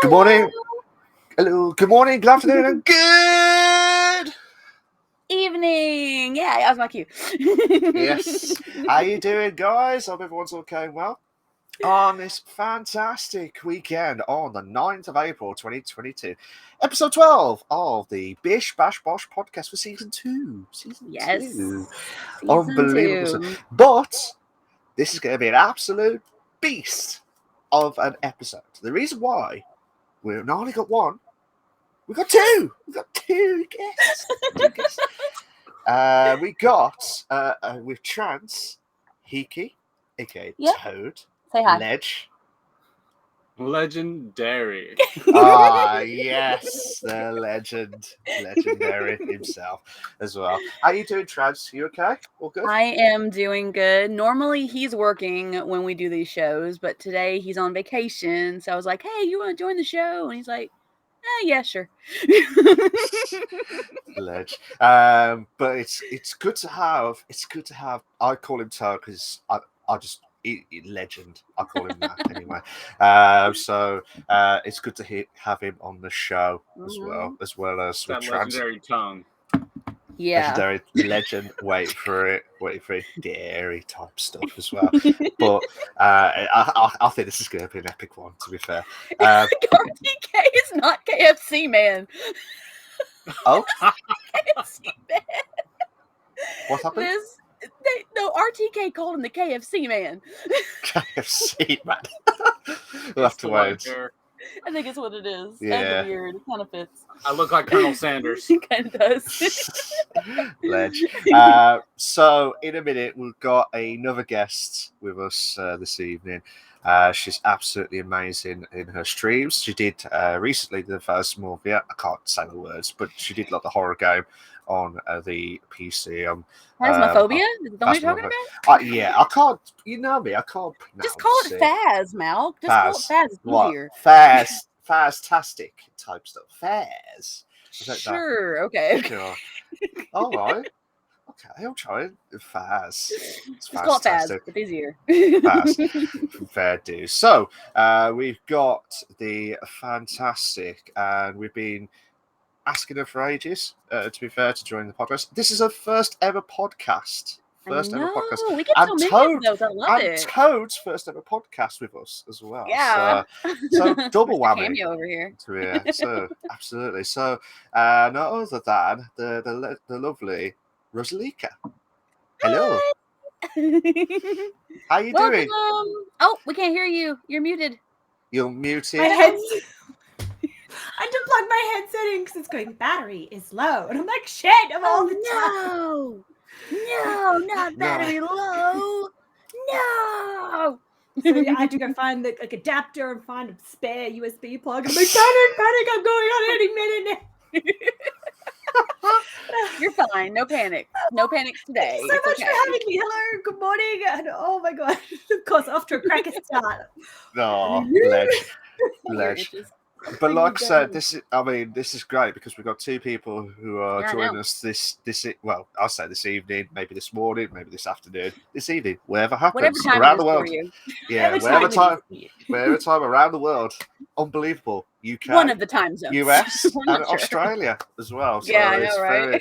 Good morning. Hello. Good morning, good afternoon, and good evening. Yeah, that was my cue. Yes. How you doing, guys? Hope everyone's okay and well. On this fantastic weekend on the 9th of April 2022, episode 12 of the Bish, Bash, Bosh podcast for season 2. Yes. Unbelievable. Season 2. But this is going to be an absolute beast of an episode. The reason why we've not only got one, we've got two. We've got two guests. We got with Chance, Hiki, aka Yep. Toad, Say hi. Ledge. Legendary. Yes, the legendary himself as well. How you doing, Chance? You okay? All good? I am doing good. Normally he's working when we do these shows, but today he's on vacation. So I was like, hey, you want to join the show? And he's like, yeah, sure. Ledge. But it's good to have. It's good to have. I call him Toad because I just legend. I call him that anyway. So it's good to have him on the show as well as that legendary tongue. Yeah, legendary legend. Wait for it. Dairy type stuff as well. But I think this is going to be an epic one. To be fair, RTK is not KFC man. Oh, KFC man. What happened? RTK called him the KFC man. KFC man. We'll have to wait. I think it's what it is. Yeah. That's weird. It kind of fits. I look like Colonel Sanders. He kind of does. Ledge. So in a minute, we've got another guest with us this evening. She's absolutely amazing in her streams. She did recently the first movie. I can't say the words, but she did like the horror game on the PC. Phasmophobia? Is that what you're talking about? Yeah, I can't. You know me. I can't pronounce Just call it Faz, Mal. Just call it Faz. It's easier. Faz-tastic type stuff. Faz. Sure. Okay. Sure. All right. Okay, I'll try it. Faz. It's just call it Faz. It's easier. Faz. Fair do. So we've got the fantastic, and we've been asking her for ages, to be fair, to join the podcast. This is her first ever podcast. We get so many of those. I love it. Toad's first ever podcast with us as well. Yeah. So double whammy. Cameo over here. So absolutely. So no other than the lovely Rosalika. Hello. How you doing? Oh, we can't hear you. You're muted. You're muted. I unplugged my headset in because it's going, battery is low. And I'm like, shit, I'm all the time. No, not battery low. No. So yeah, I had to go find the adapter and find a spare USB plug. I'm like, panic, I'm going on any minute now. You're fine. No panic. No panic today. Thank you so much for having me. Hello, good morning. And oh my god, of course, off to a cracker start. No, ledge. But like I said, this is great because we've got two people who are joining us this I'll say this evening, maybe this morning, maybe this afternoon, this evening, wherever happens around the world. Yeah, wherever time around the world. Unbelievable. UK, one of the time zones, US, and Australia as well. So yeah, I know, right?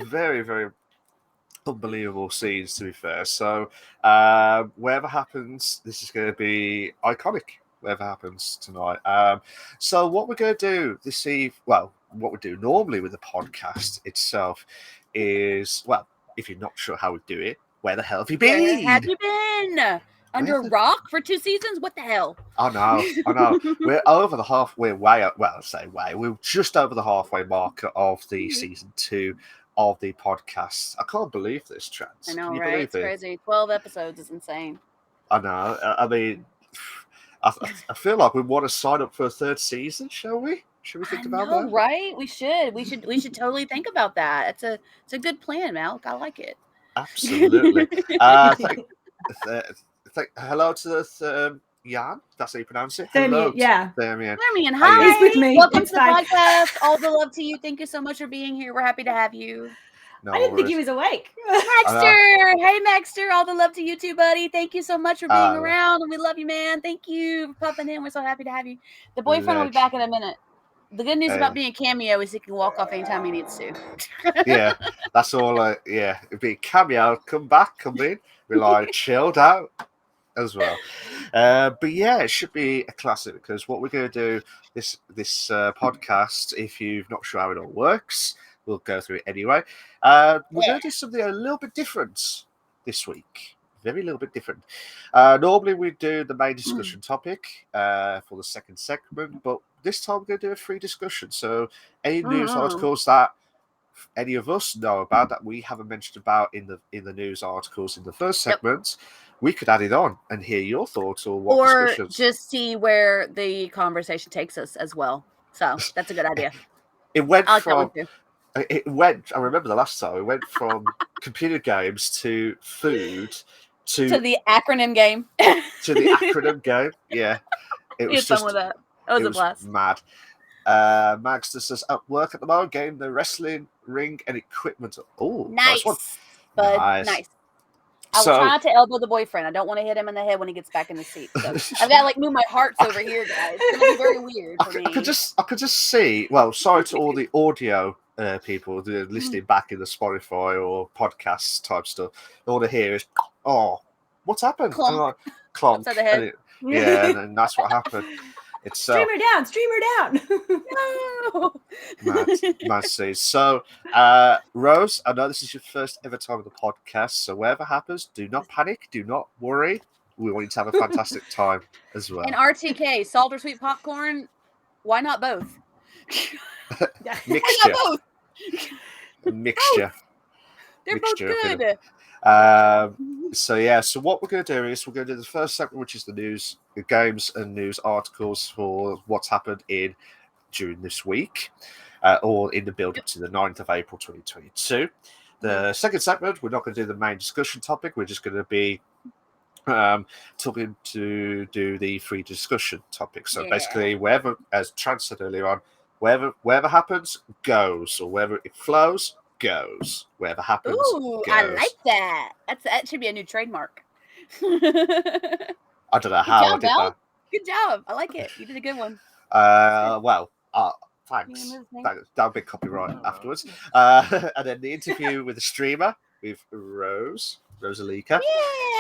Very, very unbelievable scenes, to be fair. So wherever happens, this is going to be iconic. Whatever happens tonight. So what we're going to do this evening, what we do normally with the podcast itself is, if you're not sure how we do it, where the hell have you been? Where have you been? Under a rock for 2 seasons? What the hell? I know. We're over the halfway. We're just over the halfway mark of the season 2 of the podcast. I can't believe this, Trans. I know, right? It's crazy. 12 episodes is insane. I know. I mean, I feel like we want to sign up for a 3rd season, shall we? Should we think about that? Right? We should totally think about that. It's a good plan, Mal. I like it. Absolutely. Hello to Jan. That's how you pronounce it. Hello, Damien. Hi. He's with me. Welcome to the podcast. All the love to you. Thank you so much for being here. We're happy to have you. No I didn't think he worries. was awake. Maxter! Hey, Maxter! All the love to you too, buddy. Thank you so much for being Uh, around, and we love you, man. Thank you for popping in. We're so happy to have you. The boyfriend will be back in a minute. The good news about being a cameo is he can walk off anytime he needs to. Yeah, that's all. Yeah, it'd be cameo. Come back, come in. Be like chilled out as well. But yeah, it should be a classic because what we're going to do this podcast, if you're not sure how it all works, we'll go through it anyway. We're going to do something a little bit different this week. Very little bit different. Normally we do the main discussion topic for the second segment, but this time we're going to do a free discussion. So any news articles that any of us know about that we haven't mentioned about in the news articles in the first segment, we could add it on and hear your thoughts or discussions. Just see where the conversation takes us as well. So that's a good idea. It went I like from that one too. it went. I remember the last time it went from computer games to food to the acronym game. to the acronym game. Yeah, it was fun with that. That was a blast. Mad. Max says at work at the moment, getting the wrestling ring and equipment. Oh, nice one. Bud. Nice. I will try not to elbow the boyfriend. I don't want to hit him in the head when he gets back in the seat. So I've got to move my hearts over here, guys. It's going to be very weird for me. I could just see. Well, sorry to all the audio people that are listening back in the Spotify or podcast type stuff. All they hear is, "Oh, what's happened?" Clonk. Clonk. Upside the head. And that's what happened. It's streamer down. No. Mad see. So, Rose, I know this is your first ever time on the podcast, so whatever happens, do not panic, do not worry. We want you to have a fantastic time as well. And RTK, salt or sweet popcorn, why not both? Mixture. Why not both? Mixture. They're Mixture both good. So what we're going to do is we're going to do the first segment, which is the games and news articles for what's happened during this week, or in the build-up to the 9th of April 2022. The second segment, we're not going to do the main discussion topic. We're just going to be talking to do the free discussion topic. So basically, wherever, as Trent said earlier on, wherever happens, goes, or wherever it flows, goes. Wherever happens, goes. I like that. That should be a new trademark. I don't know how I did that. Good job. I like it. You did a good one. Thanks. That'll be copyright afterwards. And then the interview with the streamer with Rosalika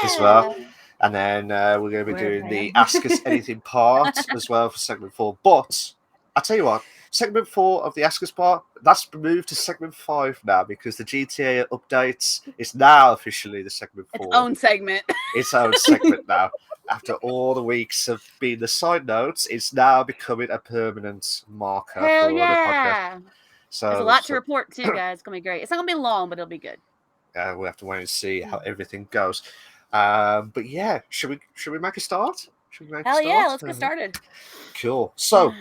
as well. And then we're going to be doing the Ask Us Anything part as well for segment 4. But I tell you what, segment 4 of the Ask Us part, that's moved to segment 5 now because the GTA updates is now officially the segment 4. Its own segment. Its own segment now. After all the weeks of being the side notes, it's now becoming a permanent marker for the podcast. So there's a lot to report too, guys. It's gonna be great. It's not gonna be long, but it'll be good. We'll have to wait and see how everything goes. But yeah, should we make a start? Hell yeah, let's get started. Cool. So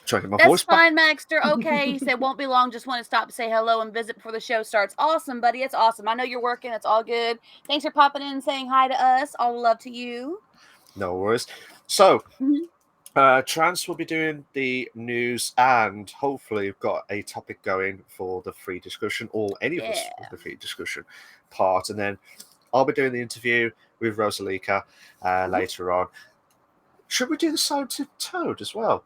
that's fine, Maxter. Okay, he said won't be long. Just want to stop to say hello and visit before the show starts. Awesome, buddy. It's awesome. I know you're working. It's all good. Thanks for popping in and saying hi to us. All the love to you. No worries. So, Trans will be doing the news, and hopefully we've got a topic going for the free discussion, or any of us for the free discussion part, and then I'll be doing the interview with Rosalika later on. Should we do the Sound to Toad as well?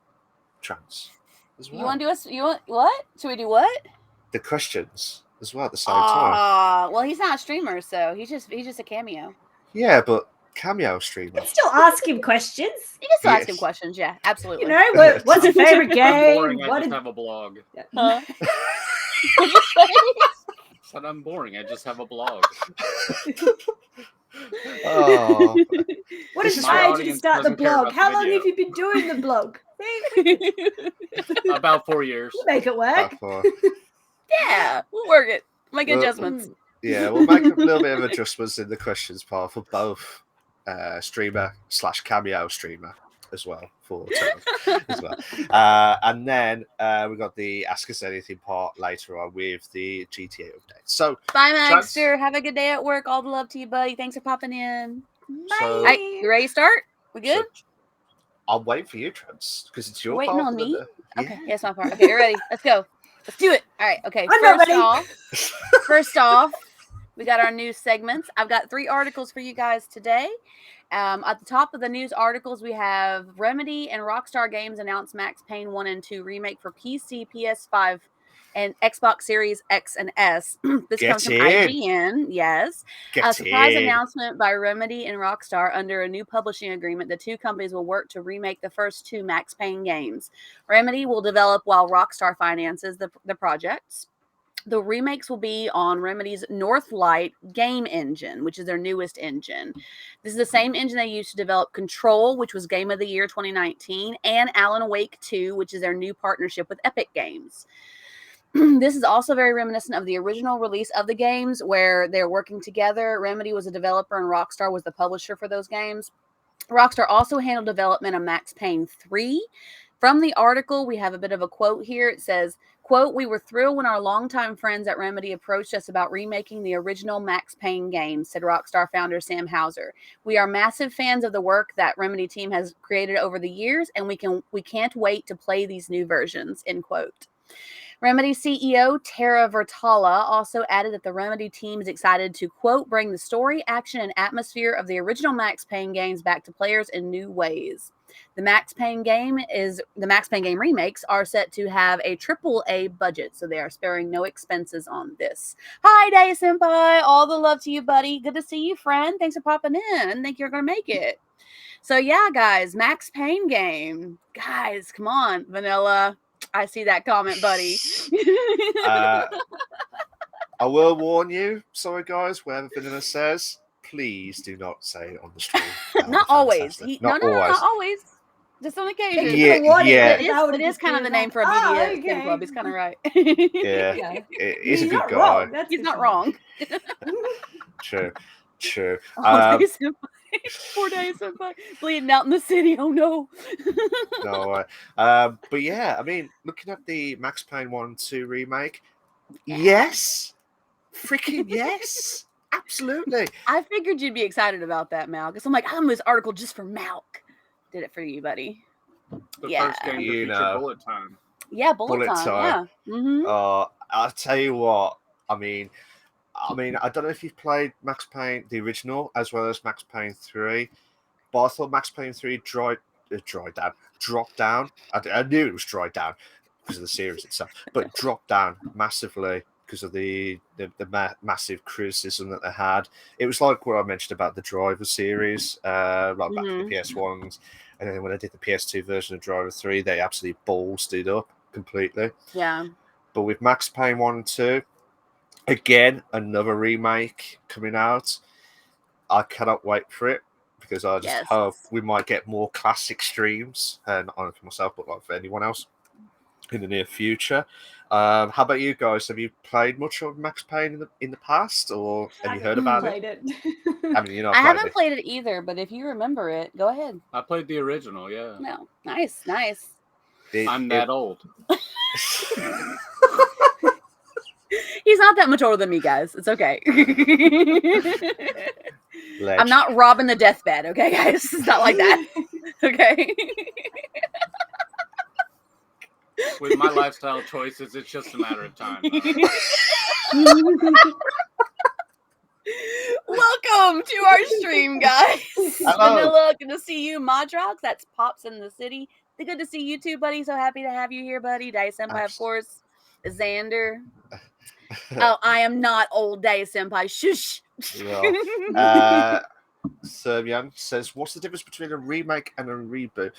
Trans as well. You want to do us? You want what? Should we do what? The questions as well at the same time. Well, he's not a streamer, so he's just a cameo. Yeah, but cameo streamer. You can still ask him questions. You can still ask him questions. Yeah, absolutely. You know, what's your favorite game? I'm boring. I just have a blog. Huh? What'd you say? I said I'm boring. I just have a blog. What inspired you to start the blog? How long have you been doing the blog? About 4 years. We'll make it work. Yeah, we'll work it. Make adjustments. Yeah, we'll make a little bit of adjustments in the questions part for both streamer / cameo streamer as well for as well. And then we got the Ask Us Anything part later on with the GTA update. So bye, Maxter. Have a good day at work. All the love to you, buddy. Thanks for popping in. Bye. All right, you ready to start? We good? So, I'll wait for you, Trans, because it's your waiting part. On me? Okay, yeah, it's my part. Okay, you're ready. Let's go. Let's do it. All right. Okay. I'm not ready. First off, we got our news segments. I've got 3 articles for you guys today. At the top of the news articles, we have Remedy and Rockstar Games announced Max Payne 1 and 2 remake for PC, PS5, and Xbox Series X and S. This comes from IGN. Yes. A surprise announcement by Remedy and Rockstar. Under a new publishing agreement, the 2 companies will work to remake the first 2 Max Payne games. Remedy will develop while Rockstar finances the projects. The remakes will be on Remedy's Northlight game engine, which is their newest engine. This is the same engine they used to develop Control, which was Game of the Year 2019, and Alan Wake 2, which is their new partnership with Epic Games. This is also very reminiscent of the original release of the games, where they're working together. Remedy was a developer and Rockstar was the publisher for those games. Rockstar also handled development of Max Payne 3. From the article, we have a bit of a quote here. It says, quote, "We were thrilled when our longtime friends at Remedy approached us about remaking the original Max Payne game," said Rockstar founder Sam Houser. "We are massive fans of the work that Remedy team has created over the years, and we can't wait to play these new versions," end quote. Remedy CEO Tara Vertala also added that the Remedy team is excited to, quote, "bring the story, action, and atmosphere of the original Max Payne games back to players in new ways." The Max Payne game remakes are set to have a AAA budget, so they are sparing no expenses on this. Hi, Day Senpai. All the love to you, buddy. Good to see you, friend. Thanks for popping in. Think you're going to make it. So, yeah, guys, Max Payne game. Guys, come on, Vanilla. I see that comment, buddy. I will warn you, sorry guys, whatever Vanilla says, please do not say it on the stream. Not always. Not always. Not always. Just on occasion. It is kind of the name for a media fan club. He's kind of right. Yeah. He's a good guy. He's not wrong. True. Poor Day Senpai bleeding out in the city. Oh no. No. But yeah, I mean, looking at the Max Payne 1 and 2 remake, yes. Freaking yes. Absolutely. I figured you'd be excited about that, Mal, because I'm like, I'm this article just for Malk. Did it for you, buddy. The first game to feature bullet time. Yeah, bullet time. Yeah. Mm-hmm. I'll tell you what. I mean, I don't know if you've played Max Payne, the original, as well as Max Payne 3, but I thought Max Payne 3 dropped down. I knew it was dried down because of the series itself, but dropped down massively because of the massive criticism that they had. It was like what I mentioned about the Driver series, like back in the PS1s, and then when I did the PS2 version of Driver 3, they absolutely ballsed it up completely. Yeah. But with Max Payne 1 and 2, again, another remake coming out. I cannot wait for it because I just hope we might get more classic streams, and not only for myself, but like for anyone else in the near future. How about you guys? Have you played much of Max Payne in the past, or have you heard about it? I haven't played it either, but if you remember it, go ahead. I played the original, yeah. No, nice. I'm that old. He's not that much older than me, guys. It's okay. I'm not robbing the deathbed, okay, guys? It's not like that. Okay. With my lifestyle choices, it's just a matter of time. Welcome to our stream, guys. Hello. Vanilla, good to see you. Modrox, that's Pops in the City. Good to see you too, buddy. So happy to have you here, buddy. Day Senpai, of course. Xander. Oh, I am not old, Day Senpai. Shush. Well, Serbian says, "What's the difference between a remake and a reboot?"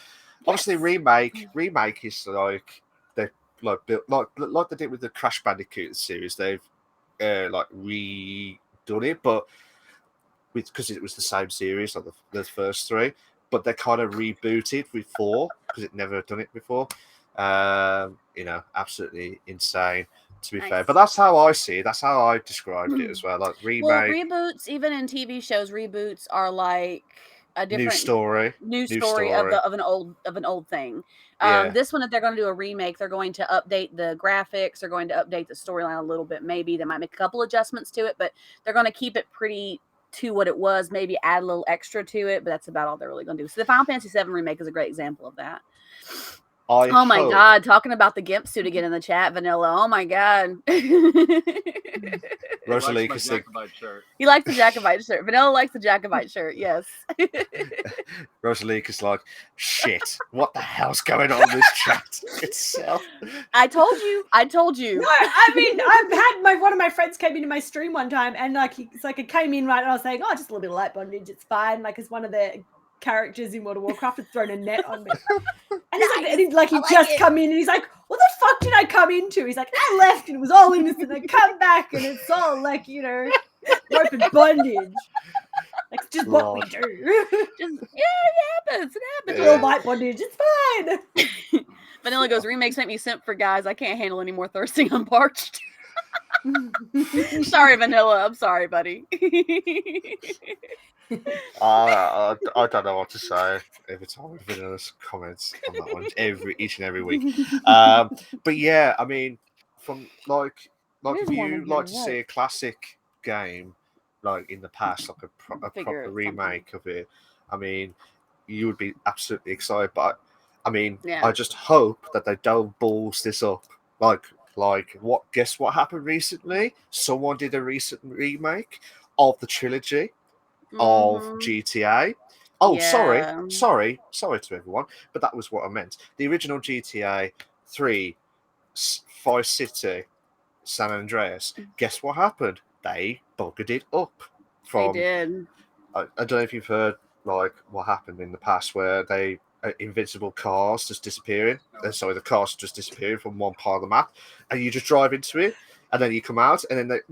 Obviously, remake is like they built like they did with the Crash Bandicoot series. They've like redone it, but because it was the same series, like the first 3, but they kind of rebooted with 4 because it never done it before. Absolutely insane. To be fair, but that's how I see it. That's how I described it as well. Like remake. Well, reboots, even in TV shows, reboots are like a different new story of an old thing. This one, if they're going to do a remake, they're going to update the graphics. They're going to update the storyline a little bit. Maybe they might make a couple adjustments to it, but they're going to keep it pretty to what it was. Maybe add a little extra to it, but that's about all they're really going to do. So the Final Fantasy VII remake is a great example of that. Oh my god, talking about the GIMP suit again in the chat, Vanilla. Oh my god. Rosalie likes my Jacobite shirt. He likes the Jacobite shirt. Vanilla likes the Jacobite shirt, yes. Rosalie is like, shit, what the hell's going on in this chat itself? I told you. No, I mean, I've had one of my friends came into my stream one time, and like it's like it came in right, and I was saying, oh, just a little bit of light bondage, it's fine. Like, as one of the characters in World of Warcraft had thrown a net on me, and he's like, he just come in, and he's like, what the fuck did I come into? He's like, I left, and it was all innocent. I come back, and it's all like, you know, rope and bondage. Like, it's just what we do. Just, it happens. It happens. A little light bondage, it's fine. Vanilla goes, remakes make me simp for guys. I can't handle any more thirsting. I'm parched. Sorry, Vanilla. I'm sorry, buddy. I don't know what to say every time with Vanilla's comments on that one each and every week. But yeah, I mean, from like if you like to see a classic game like in the past, like a proper remake of it, I mean, you would be absolutely excited. But I mean, I just hope that they don't balls this up. Like what? Guess what happened recently? Someone did a recent remake of the trilogy of GTA. Oh, sorry to everyone, but that was what I meant. The original GTA 3, Vice City, San Andreas. Guess what happened? They buggered it up. They did. I don't know if you've heard like what happened in the past where they invincible cars just disappearing. Sorry, the cars just disappearing from one part of the map, and you just drive into it, and then you come out, and then they're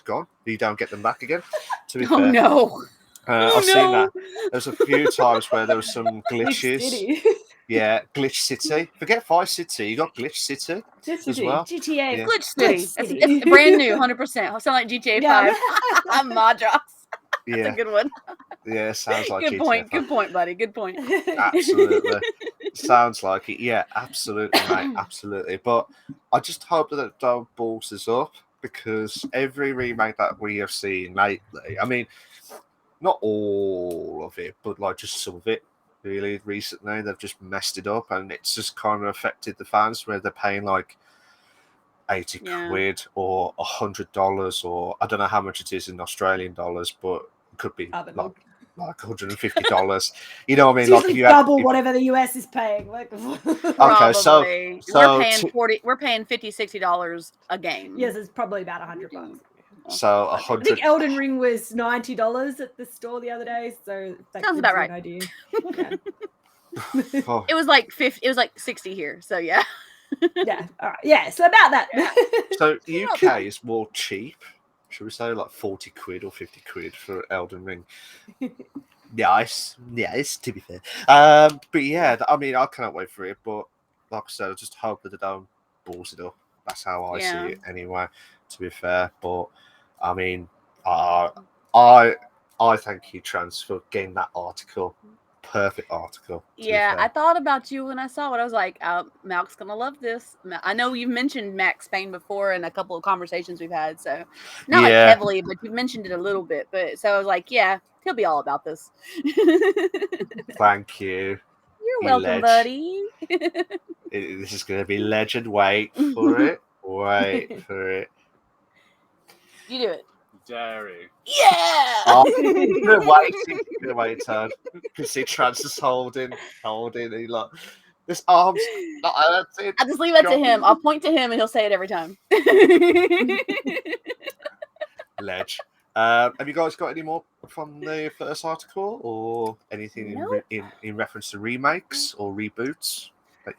gone. You don't get them back again. To be fair. No. I've seen that. There's a few times where there was some glitches. Yeah, Glitch City. Forget Vice City. You got Glitch City as well. GTA. Yeah. Glitch City. It's brand new, 100%. I'll sound like GTA 5. I'm Madras. That's a good one. Yeah, sounds like good GTA point. 5. Good point, buddy. Good point. Absolutely. Sounds like it. Yeah, absolutely, mate. Absolutely. But I just hope that it don't balls us up, because every remake that we have seen lately, I mean, not all of it, but like just some of it, really recently, they've just messed it up, and it's just kind of affected the fans where they're paying like 80 quid or $100, or I don't know how much it is in Australian dollars, but it could be like $150. You know what I mean? It's usually double whatever the US is paying. Like, okay, so we're paying $50-$60 a game. Yes, it's probably about $100. So 100. I think Elden Ring was $90 at the store the other day. So that sounds about right. An idea. It was like 50. It was like 60 here. So yeah. Yeah. All right. Yeah. So about that. Yeah. So UK is more cheap. Should we say like 40 quid or 50 quid for Elden Ring? Nice. To be fair. But yeah, I mean, I cannot wait for it. But like I said, I just hope that they don't balls it up. That's how I see it anyway, to be fair. But I mean, I thank you, Trans, for getting that article. Perfect article. Yeah, I thought about you when I saw it. I was like, Mac's gonna love this. I know you've mentioned Mac Spain before in a couple of conversations we've had, so not like heavily, but you've mentioned it a little bit. But so I was like, yeah, he'll be all about this. Thank you. You're welcome, buddy. This is gonna be legend. Wait for it. Wait for it. You do it. Dairy. Yeah. You're gonna wait, Toad. You can see Trans is holding. He like this arms. I'll just leave it to him. I'll point to him and he'll say it every time. Ledge. Have you guys got any more from the first article, or anything in reference to remakes or reboots?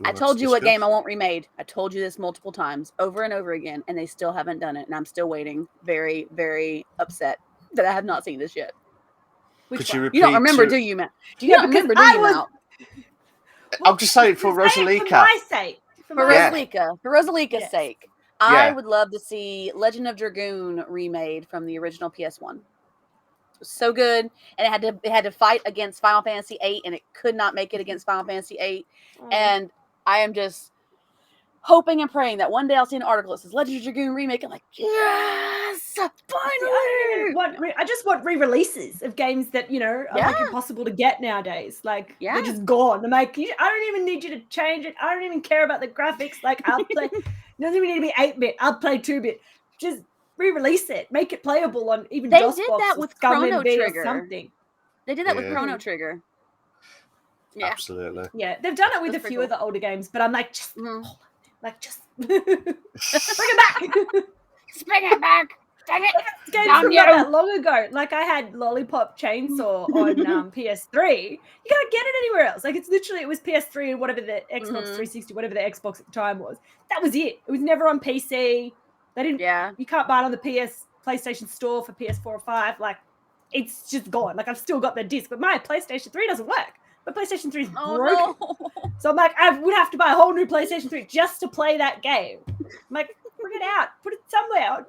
I told you what game I want remade. I told you this multiple times, over and over again, and they still haven't done it, and I'm still waiting. Very, very upset that I have not seen this yet. You don't remember, do you, Matt? Do you not remember, do you, Matt? I'm just saying for Rosalika. For my sake. For Rosalika's sake. I would love to see Legend of Dragoon remade from the original PS1. It was so good, and it had to fight against Final Fantasy VIII, and it could not make it against Final Fantasy VIII. And I am just hoping and praying that one day I'll see an article that says Legend of Dragoon remake. I'm like, yes, finally. I just want re-releases of games that are like impossible to get nowadays. Like they're just gone. I'm like, I don't even need you to change it. I don't even care about the graphics. Like I'll play. It doesn't even need to be 8-bit. I'll play 2-bit. Just re-release it. Make it playable on even DOSBox. They did that with Chrono Trigger. Something. They did that with Chrono Trigger. Yeah. Absolutely. Yeah, they've done it with a few of the older games, but I'm like, just hold on. Like, just bring it back. Bring it back. Dang it. Games from not that long ago. Like, I had Lollipop Chainsaw on PS3. You can't get it anywhere else. Like, it was PS3 and whatever the Xbox 360, whatever the Xbox at the time was. That was it. It was never on PC. They didn't. Yeah. You can't buy it on the PlayStation Store for PS4 or 5. Like, it's just gone. Like, I've still got the disc, but my PlayStation 3 doesn't work. My PlayStation 3 is broken. No. So I'm like, I would have to buy a whole new PlayStation 3 just to play that game. I'm like, bring it out. Put it somewhere.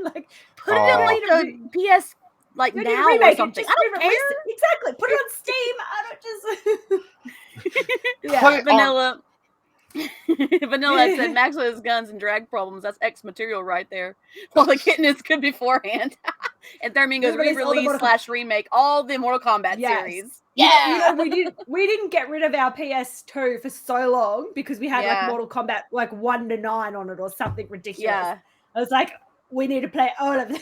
Like put it on like the PS like now or something. I don't care. Exactly. Put it on Steam. I don't just yeah. Vanilla. Vanilla said Max with his guns and drag problems. That's X material right there. Well, the kitten is good beforehand. And Thermine goes re-release / remake all the Mortal Kombat series. Yeah, we didn't get rid of our PS2 for so long because we had like Mortal Kombat like 1 to 9 on it or something ridiculous. Yeah. I was like, we need to play all of them.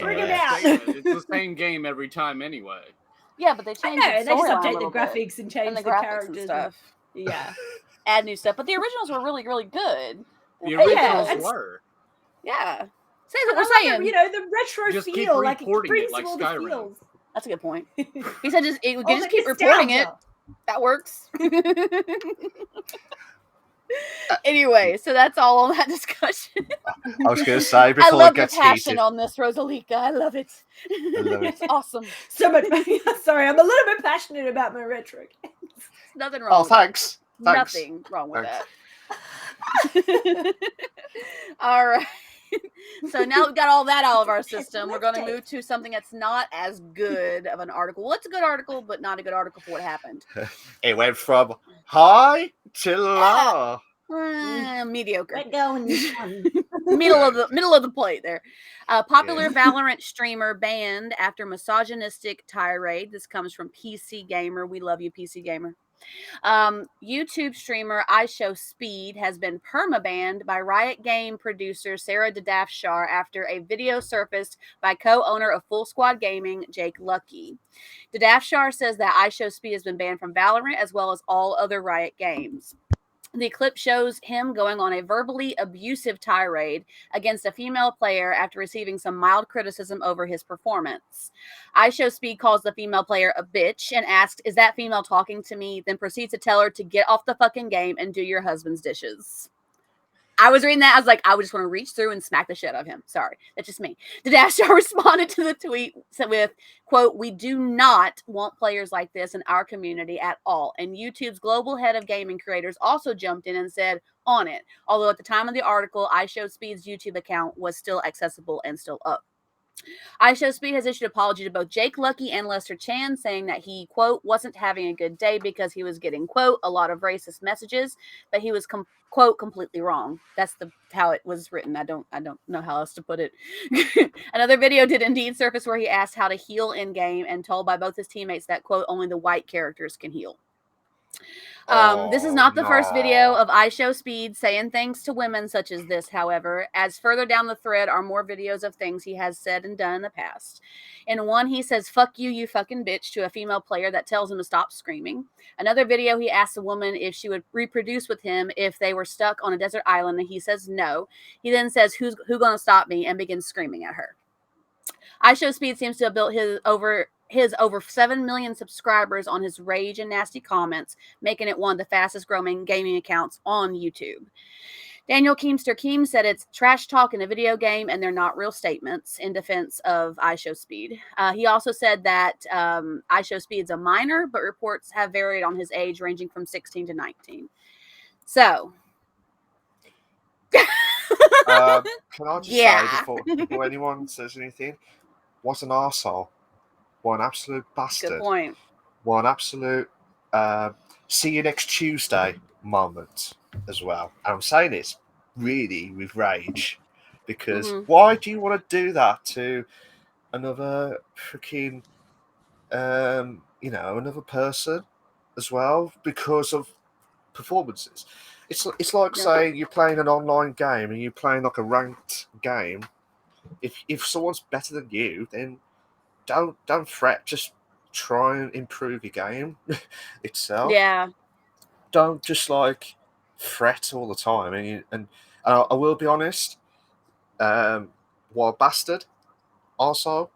Bring it out. It's the same game every time anyway. Yeah, but they changed it. They just update the graphics and change the characters and stuff. Yeah. Add new stuff. But the originals were really, really good. The originals were. Yeah. Say what we're saying. The retro just feel. Like, it brings like all the feels. That's a good point. He said just keep reporting it. That works. Anyway, so that's all on that discussion. I was going to say before I love it gets the passion heated. on this, Rosalika. I love it. It's awesome. So much. Sorry, I'm a little bit passionate about my retro games. Nothing wrong. Oh, thanks. Nothing wrong with that. All right. So now we've got all that out of our system. We're going to move to something that's not as good of an article. Well, it's a good article, but not a good article for what happened. It went from high to low. Mediocre. Let go and middle of the plate there. Popular Valorant streamer banned after misogynistic tirade. This comes from PC Gamer. We love you, PC Gamer. YouTube streamer IShowSpeed has been permabanned by Riot Game producer Sarah Dadafshar after a video surfaced by co-owner of Full Squad Gaming, Jake Lucky. Dadafshar says that IShowSpeed has been banned from Valorant as well as all other Riot games. The clip shows him going on a verbally abusive tirade against a female player after receiving some mild criticism over his performance. IShowSpeed calls the female player a bitch and asks, "Is that female talking to me?" Then proceeds to tell her to get off the fucking game and do your husband's dishes. I was reading that. I was like, I would just want to reach through and smack the shit out of him. Sorry. That's just me. Dadafshar responded to the tweet with, quote, "We do not want players like this in our community at all." And YouTube's global head of gaming creators also jumped in and said, "On it." Although at the time of the article, IShowSpeed's YouTube account was still accessible and still up. IShowSpeed has issued an apology to both Jake Lucky and Lester Chan, saying that he, quote, wasn't having a good day because he was getting, quote, a lot of racist messages, but he was, quote, completely wrong. That's how it was written. I don't know how else to put it. Another video did indeed surface where he asked how to heal in game and told by both his teammates that, quote, only the white characters can heal. This is not the first video of IShowSpeed saying things to women such as this, however, as further down the thread are more videos of things he has said and done in the past. In one, he says, "Fuck you, you fucking bitch," to a female player that tells him to stop screaming. Another video, he asks a woman if she would reproduce with him if they were stuck on a desert island, and he says no. He then says, who gonna stop me?" and begins screaming at her. IShowSpeed seems to have built his over 7 million subscribers on his rage and nasty comments, making it one of the fastest growing gaming accounts on YouTube. Daniel Keemster Keem said it's trash talk in a video game and they're not real statements in defense of IShowSpeed. He also said that IShowSpeed is a minor, but reports have varied on his age, ranging from 16 to 19. So... can I just say before anyone says anything, what an arsehole. What an absolute bastard. Good point. What an absolute see you next Tuesday moment. as well. And I'm saying this really with rage, because Mhm. why do you want to do that to another freaking, another person as well, because of performances? It's like Yeah. saying you're playing an online game and you're playing like a ranked game. If someone's better than you, then don't fret. Just try and improve your game itself. Yeah. Don't just like fret all the time. And I will be honest. Wild Bastard also.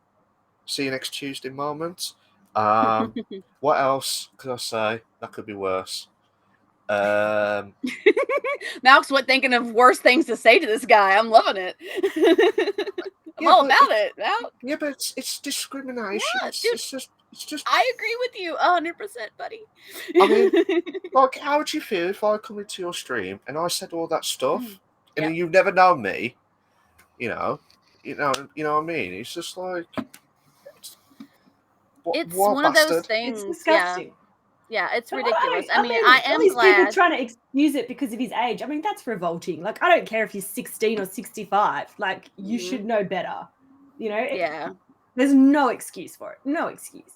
See you next Tuesday moment. What else could I say that could be worse? Malk's thinking of worse things to say to this guy. I'm loving it. I'm all about it. Malk. Yeah, but it's discrimination. Yeah, It's just. I agree with you 100%, buddy. I mean, like, how would you feel if I come into your stream and I said all that stuff, and then you've never known me? You know what I mean? It's just like it's what one of those bastard? things. It's disgusting. Yeah, it's But ridiculous. I mean, I all am these glad. people trying to excuse it because of his age. I mean, that's revolting. Like, I don't care if he's 16 or 65. Like, you should know better. You know? Yeah. There's no excuse for it. No excuse.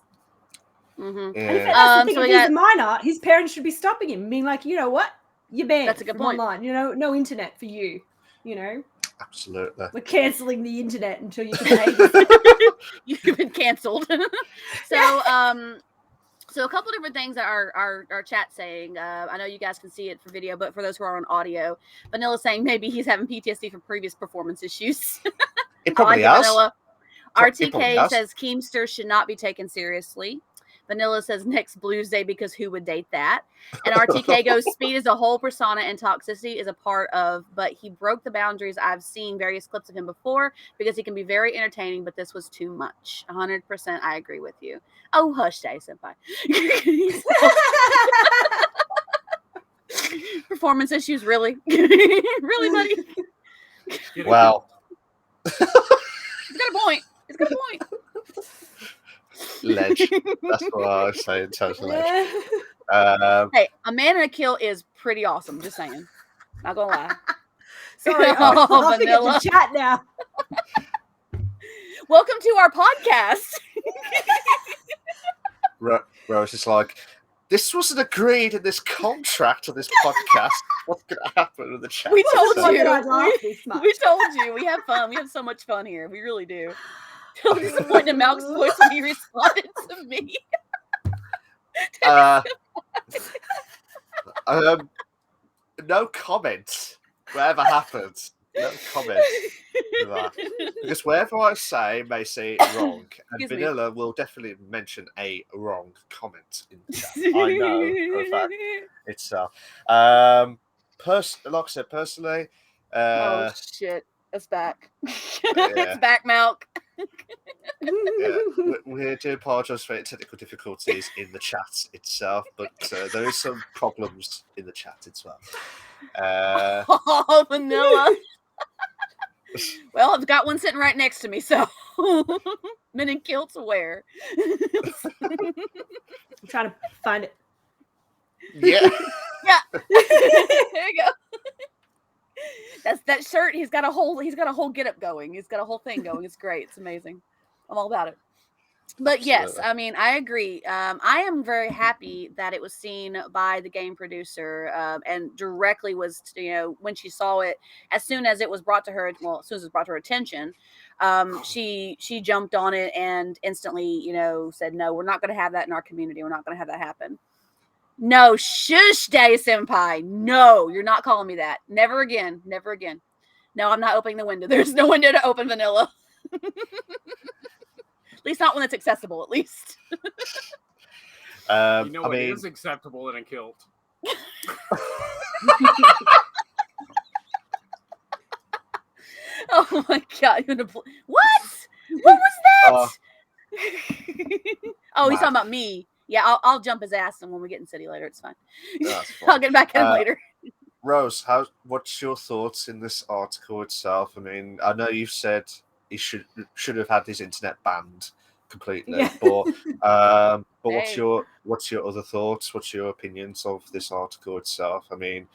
Mm-hmm. Yeah. And if that's the thing, so if we he's got- a minor, his parents should be stopping him, being like, you know what? You're banned That's a good from point. online. You know, no internet for you. You know? Absolutely. We're cancelling the internet until you can pay. You've been cancelled. So a couple different things that our chat saying. I know you guys can see it for video, but for those who are on audio, Vanilla saying maybe he's having PTSD from previous performance issues. It probably has. Vanilla. It probably RTK has. says Keemster should not be taken seriously. Vanilla says next Blues Day because who would date that? And RTK goes, speed is a whole persona and toxicity is a part of, but he broke the boundaries. I've seen various clips of him before because he can be very entertaining, but this was too much. 100% I agree with you. Oh, hush, Daddy Senpai. Performance issues, really? Really, buddy? Well. He's got a point. He's got a point. Ledge. That's what I say in terms of ledge. Hey, a man and a kill is pretty awesome. Just saying. Not gonna lie. Sorry, I'm laughing at the chat now. Welcome to our podcast. Rose is like, this wasn't agreed in this contract of this podcast. What's going to happen with the chat? We told you. We told you. We have fun. We have so much fun here. We really do. So disappointed in Malk's voice when he responded to me. No comments. Whatever happens, no comments. Because whatever I say may say it wrong, and Vanilla will definitely mention a wrong comment in the chat. I know for a fact itself. Like I said, personally. Oh shit! It's back. It's back, Malk. We do apologise for technical difficulties in the chat itself, but there is some problems in the chat as well. Oh, Vanilla. Well, I've got one sitting right next to me, so men in kilts aware. I'm trying to find it. Yeah. Yeah. There you go. That's that shirt. He's got a whole get up going. He's got a whole thing going. It's great. It's amazing. I'm all about it. But yes, I mean, I agree. I am very happy that it was seen by the game producer and directly was, when she saw it, as soon as it was brought to her, well, as soon as it was brought to her attention, she jumped on it and instantly, said, no, we're not going to have that in our community. We're not going to have that happen. No, shush, Daddy Senpai. No, you're not calling me that. Never again. Never again. No, I'm not opening the window. There's no window to open, Vanilla. At least not when it's accessible, at least. What is acceptable in a kilt? Oh my god. What? What was that? Oh, he's talking about me. Yeah, I'll jump his ass when we get in city later. It's fine. I'll get back at him later. Rose, what's your thoughts in this article itself? I mean, I know you've said he should have had his internet banned completely, but what's your other thoughts? What's your opinions of this article itself? I mean,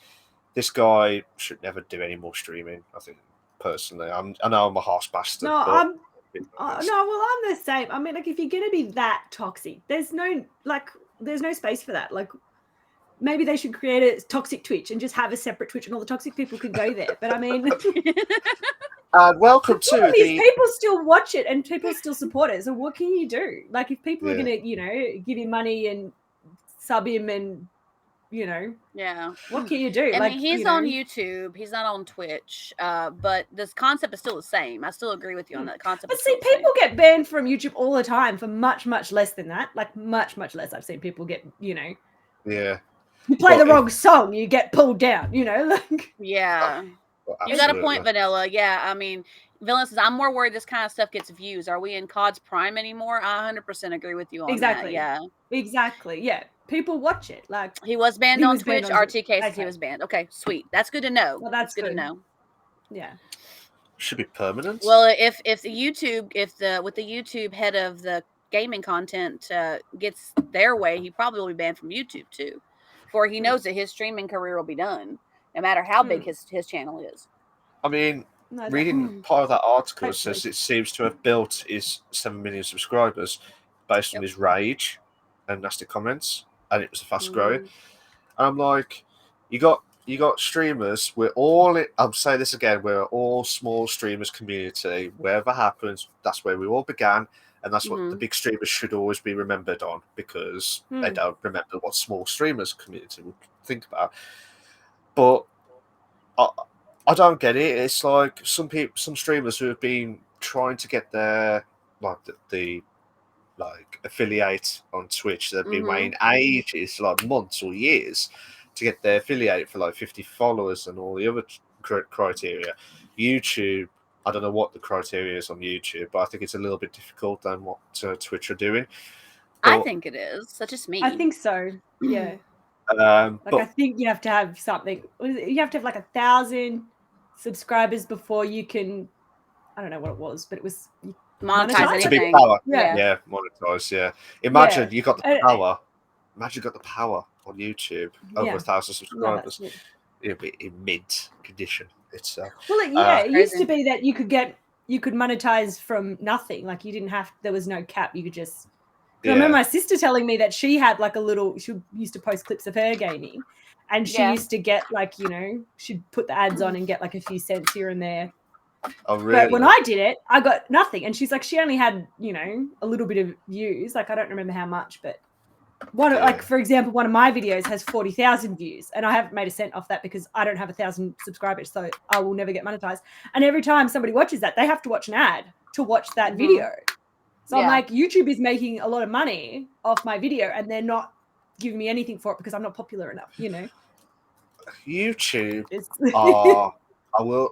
this guy should never do any more streaming. I think personally, I know I'm a harsh bastard. No, but I'm the same. I mean, like, if you're gonna be that toxic, there's no space for that. Like, maybe they should create a toxic Twitch and just have a separate Twitch, and all the toxic people can go there. But I mean, welcome to these people still watch it and people still support it. So what can you do? Like, if people are gonna, give him money and sub him and what can you do? I mean, he's on YouTube. He's not on Twitch. But this concept is still the same. I still agree with you on that concept. But see, people get banned from YouTube all the time for much, much less than that. Like, much, much less. I've seen people get, Yeah. You play the wrong song, you get pulled down, like. Yeah. You got a point, Vanilla. Yeah, I mean, Vanilla says, I'm more worried this kind of stuff gets views. Are we in COD's prime anymore? I 100% agree with you on that. Yeah. Exactly. Yeah. People watch it. Like, he was banned on Twitch. RTK says he was banned. Okay, sweet. That's good to know. Well, that's good to know. Yeah. Should be permanent. Well, if the YouTube head of the gaming content gets their way, he probably will be banned from YouTube too. For he knows that his streaming career will be done, no matter how big his channel is. I mean, reading part of that article says it seems to have built his 7 million subscribers based on his rage and nasty comments, and it was the fast growing. And I'm like, you got streamers. We're all I'm saying this again. We're all small streamers community. Wherever happens, that's where we all began. And that's what the big streamers should always be remembered on, because they don't remember what small streamers community would think about. But I don't get it. It's like some streamers who have been trying to get their the affiliate on Twitch. They've been waiting ages, like months or years, to get their affiliate for like 50 followers and all the other criteria. YouTube, I don't know what the criteria is on YouTube, but I think it's a little bit difficult than what Twitch are doing. But I think it is. That's just me. I think so. Yeah. I think you have to have something. You have to have like 1,000 subscribers before you can. I don't know what it was, but it was monetize anything. Power. Yeah, monetize. Yeah. Imagine you got the power. Imagine you got the power on YouTube over 1,000 subscribers. It'd be in mint condition. It's it used to be that you could monetize from nothing. Like, you didn't have. There was no cap. You could just. I remember my sister telling me that she had like she used to post clips of her gaming, and she used to get like, she'd put the ads on and get like a few cents here and there. Oh, really? But when I did it, I got nothing. And she's like, she only had, a little bit of views. Like, I don't remember how much, but like, for example, one of my videos has 40,000 views, and I haven't made a cent off that because I don't have 1,000 subscribers, so I will never get monetized. And every time somebody watches that, they have to watch an ad to watch that video. So I'm like, YouTube is making a lot of money off my video, and they're not giving me anything for it because I'm not popular enough, YouTube.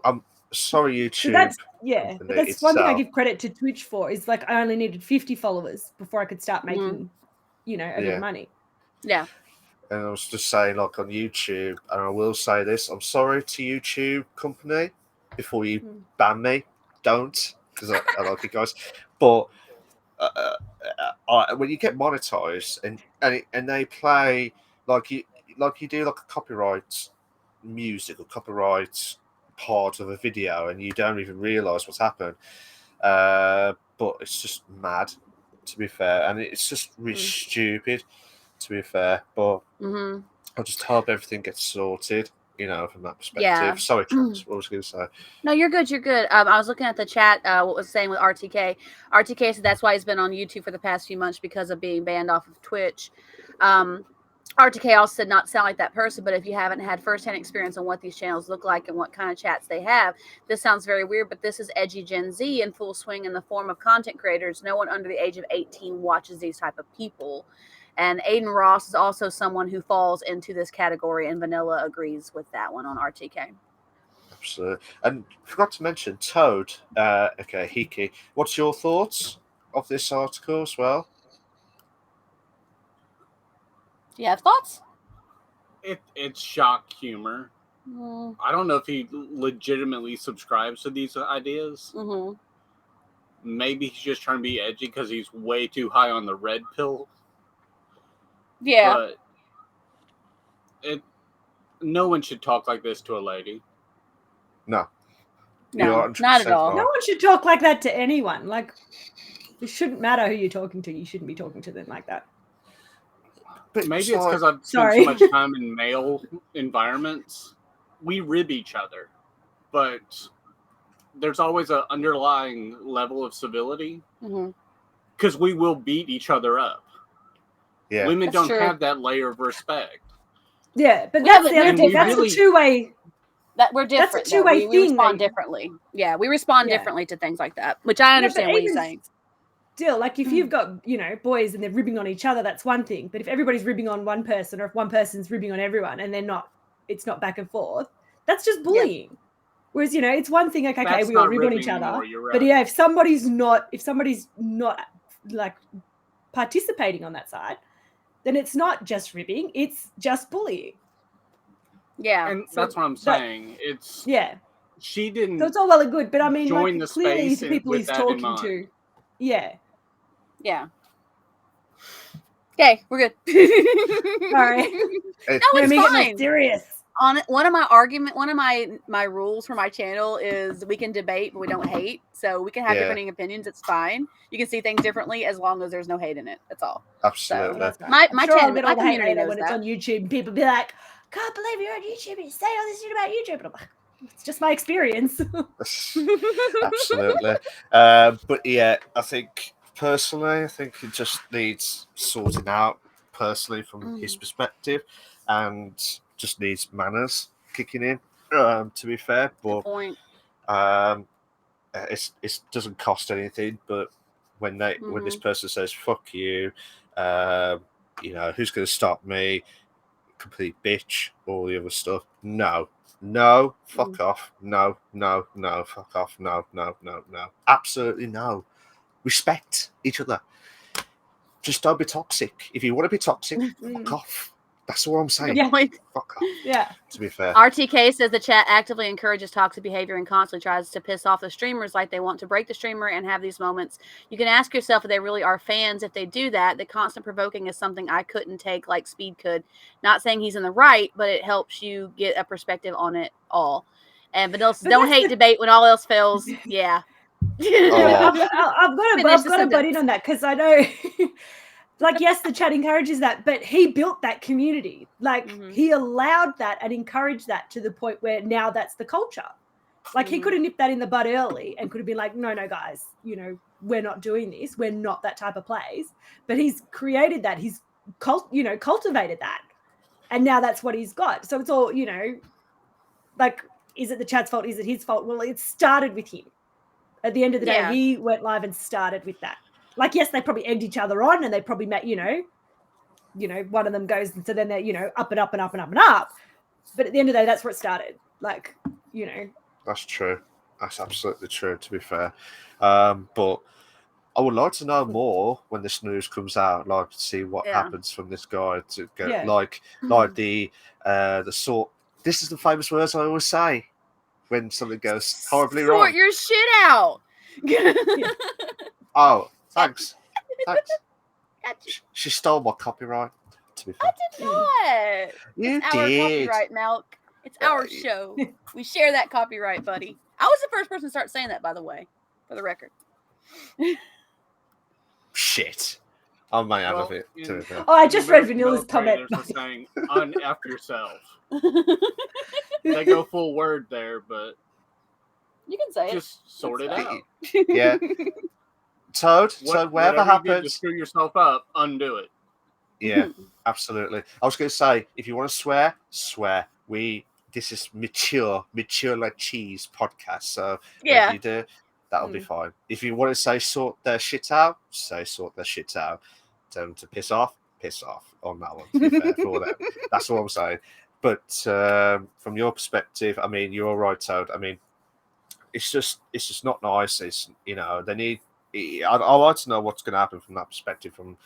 I'm sorry, YouTube. So that's one thing I give credit to Twitch for, is like, I only needed 50 followers before I could start making, a bit of money. Yeah. And I was just saying, like, on YouTube, and I will say this, I'm sorry to YouTube company before you ban me. Don't, because I like you guys. But when you get monetized and they play like you do like a copyright music or copyright part of a video, and you don't even realize what's happened, but it's just mad, to be fair, and it's just really stupid, to be fair. But I just hope everything gets sorted, from that perspective. Yeah. Sorry, Trent, what was I going to say? No, you're good. You're good. I was looking at the chat. What was saying with RTK. RTK said that's why he's been on YouTube for the past few months, because of being banned off of Twitch. RTK also said not sound like that person, but if you haven't had firsthand experience on what these channels look like and what kind of chats they have, this sounds very weird, but this is edgy Gen Z in full swing in the form of content creators. No one under the age of 18 watches these type of people. And Aiden Ross is also someone who falls into this category, and Vanilla agrees with that one on RTK. Absolutely. And forgot to mention Toad, Hiki. What's your thoughts of this article as well? Do you have thoughts? It's shock humor. I don't know if he legitimately subscribes to these ideas. Maybe he's just trying to be edgy because he's way too high on the red pill. Yeah. But no one should talk like this to a lady. No. No, not at all. No one should talk like that to anyone. Like, it shouldn't matter who you're talking to. You shouldn't be talking to them like that. But maybe it's because I've spent so much time in male environments. We rib each other, but there's always an underlying level of civility because we will beat each other up. Yeah, women don't have that layer of respect. Yeah, but that's the other thing. That's a two-way. That we're different. That's a two-way thing. We respond differently. Yeah, we respond differently to things like that, which I understand what you're saying. Still, like if you've got, boys and they're ribbing on each other, that's one thing. But if everybody's ribbing on one person, or if one person's ribbing on everyone and it's not back and forth, that's just bullying. Yeah. Whereas, it's one thing, like, okay, we all rib on each other. Right. But yeah, if somebody's not like participating on that side, then it's not just ribbing, it's just bullying. Yeah. And so that's what I'm saying. She didn't. So it's all well and good, but I mean, join the clearly space the people he's talking to. Yeah. Yeah. Okay, we're good. Sorry. No, it's fine. Serious. One of my rules for my channel is we can debate, but we don't hate. So we can have different opinions. It's fine. You can see things differently as long as there's no hate in it. That's all. Absolutely. So, my channel, my community knows when it's on YouTube, and people be like, "Can't believe you're on YouTube and you say all this shit about YouTube." And I'm like, it's just my experience. Absolutely. But yeah, I think personally, it just needs sorting out personally from his perspective, and just needs manners kicking in. To be fair, but it doesn't cost anything. But when this person says "fuck you," who's going to stop me? Complete bitch, all the other stuff. No, fuck off. No, fuck off. No. Absolutely no. Respect each other. Just don't be toxic. If you want to be toxic, fuck off. That's all I'm saying. Yeah. Fuck off. Yeah. To be fair. RTK says the chat actively encourages toxic behavior and constantly tries to piss off the streamers like they want to break the streamer and have these moments. You can ask yourself if they really are fans if they do that. The constant provoking is something I couldn't take like Speed could. Not saying he's in the right, but it helps you get a perspective on it all. And Vanilla says, don't hate debate when all else fails. Yeah. I've got to butt in on that because I know... Like, yes, the chat encourages that, but he built that community. Like, he allowed that and encouraged that to the point where now that's the culture. Like, he could have nipped that in the bud early and could have been like, no, guys, we're not doing this. We're not that type of place. But he's created that. He's, cultivated that. And now that's what he's got. So it's all, like, is it the chat's fault? Is it his fault? Well, it started with him. At the end of the day, he went live and started with that. Like, yes, they probably egged each other on and they probably met, one of them goes and so then they're, up and up and up and up and up. But at the end of the day, that's where it started. Like, That's true. That's absolutely true, to be fair. But I would like to know more when this news comes out, like to see what happens from this guy to get like the sort. This is the famous words I always say when something goes horribly wrong. Sort your shit out. Oh. Thanks. She stole my copyright, to be fair. I did not. You it's did. Our copyright, Malk. It's our show. We share that copyright, buddy. I was the first person to start saying that, by the way, for the record. Shit. I might have a bit. Oh, I just read Vanilla's comment. Saying, un-F yourself. They go full word there, but... You can say just sort it out. Yeah. Toad, so whatever happens, to screw yourself up, undo it. Yeah, absolutely. I was going to say, if you want to swear, swear. This is mature like cheese podcast. So if you do, that'll be fine. If you want to say sort their shit out, say sort their shit out. Tell them to piss off on that one. To be fair, for them. That's all I'm saying. But from your perspective, I mean, you're right, Toad. I mean, it's just not nice. It's they need. I'd like to know what's going to happen from that perspective, from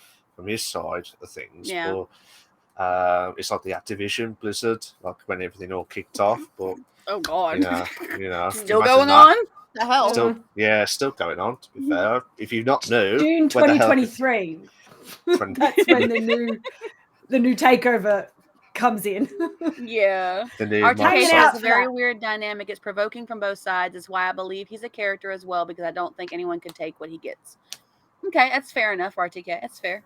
his side of things. Yeah. But it's like the Activision Blizzard, like when everything all kicked off. But oh god, still going on. The hell, still going on. To be fair, if you've not knew, June 2023. That's when the new takeover comes in. Yeah. The new RTK Hanging says out it's a for very that. weird dynamic. It's provoking from both sides. Is why I believe he's a character as well, because I don't think anyone could take what he gets. Okay, that's fair enough, RTK. That's fair.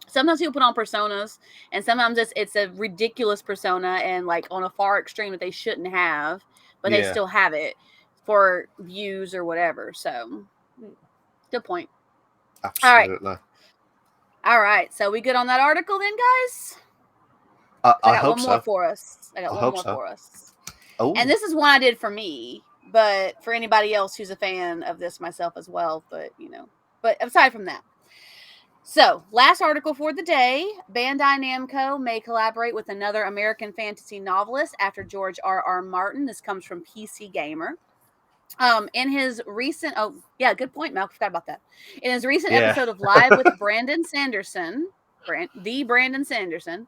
Sometimes people put on personas, and sometimes it's a ridiculous persona and like on a far extreme that they shouldn't have, but they still have it for views or whatever. So, good point. Absolutely. All right. So we good on that article then, guys? I got hope one more so. for us. I got I one hope more so. for us. Oh. And this is one I did for me, but for anybody else who's a fan of this, myself as well. But but aside from that. So, last article for the day. Bandai Namco may collaborate with another American fantasy novelist after George R.R. Martin. This comes from PC Gamer. In his recent, good point, Malcolm. Forgot about that. In his recent episode of Live with Brandon Sanderson, the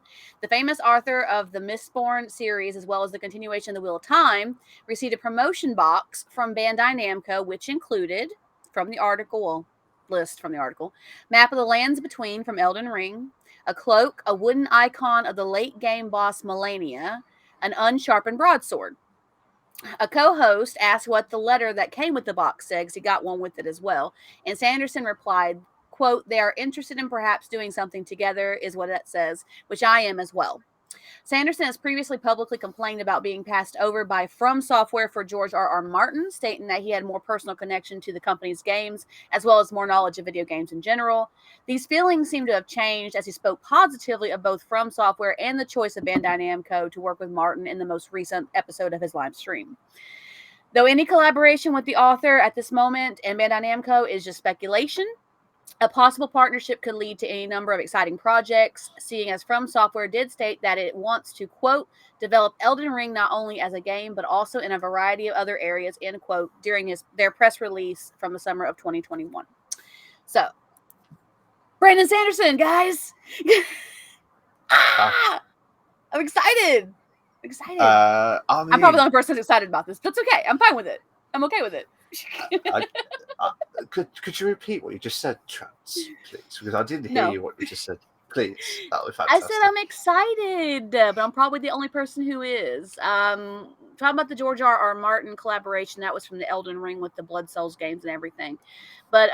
famous author of the Mistborn series, as well as the continuation of the Wheel of Time, received a promotion box from Bandai Namco, which included, from the article, Map of the Lands Between from Elden Ring, a cloak, a wooden icon of the late game boss Melania, an unsharpened broadsword. A co-host asked what the letter that came with the box said, because he got one with it as well. And Sanderson replied, quote, "They are interested in perhaps doing something together," is what it says, which I am as well. Sanderson has previously publicly complained about being passed over by From Software for George R.R. Martin, stating that he had more personal connection to the company's games, as well as more knowledge of video games in general. These feelings seem to have changed as he spoke positively of both From Software and the choice of Bandai Namco to work with Martin in the most recent episode of his live stream. Though any collaboration with the author at this moment and Bandai Namco is just speculation, a possible partnership could lead to any number of exciting projects, seeing as From Software did state that it wants to, quote, develop Elden Ring not only as a game, but also in a variety of other areas, end quote, during their press release from the summer of 2021. So, Brandon Sanderson, guys! I'm excited! I'm probably the only person who's excited about this, but it's okay. I'm fine with it. I'm okay with it. Could you repeat what you just said, Trans, please? Because I didn't hear you what you just said. Please, that would be fantastic. I said I'm excited, but I'm probably the only person who is. Talking about the George R.R. Martin collaboration, that was from the Elden Ring with the Blood Souls games and everything. But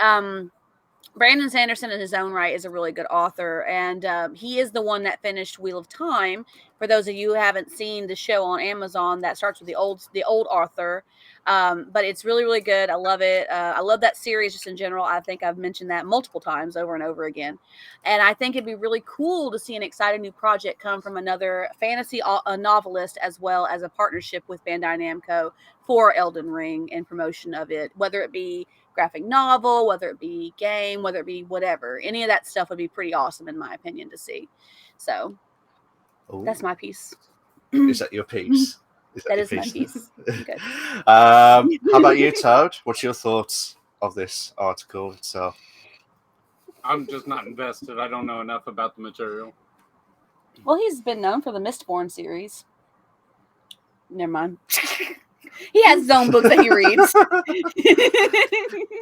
Brandon Sanderson in his own right is a really good author, and he is the one that finished Wheel of Time. For those of you who haven't seen the show on Amazon, that starts with the old author, but it's really, really good. I love it. I love that series just in general. I think I've mentioned that multiple times over and over again, and I think it'd be really cool to see an exciting new project come from another fantasy novelist, as well as a partnership with Bandai Namco for Elden Ring and promotion of it, whether it be graphic novel, whether it be game, whether it be whatever. Any of that stuff would be pretty awesome, in my opinion, to see. So that's my piece. Is that your piece? That is my piece. Okay. How about you, Toad? What's your thoughts of this article itself? I'm just not invested. I don't know enough about the material. Well, he's been known for the Mistborn series. Never mind. He has his own books that he reads.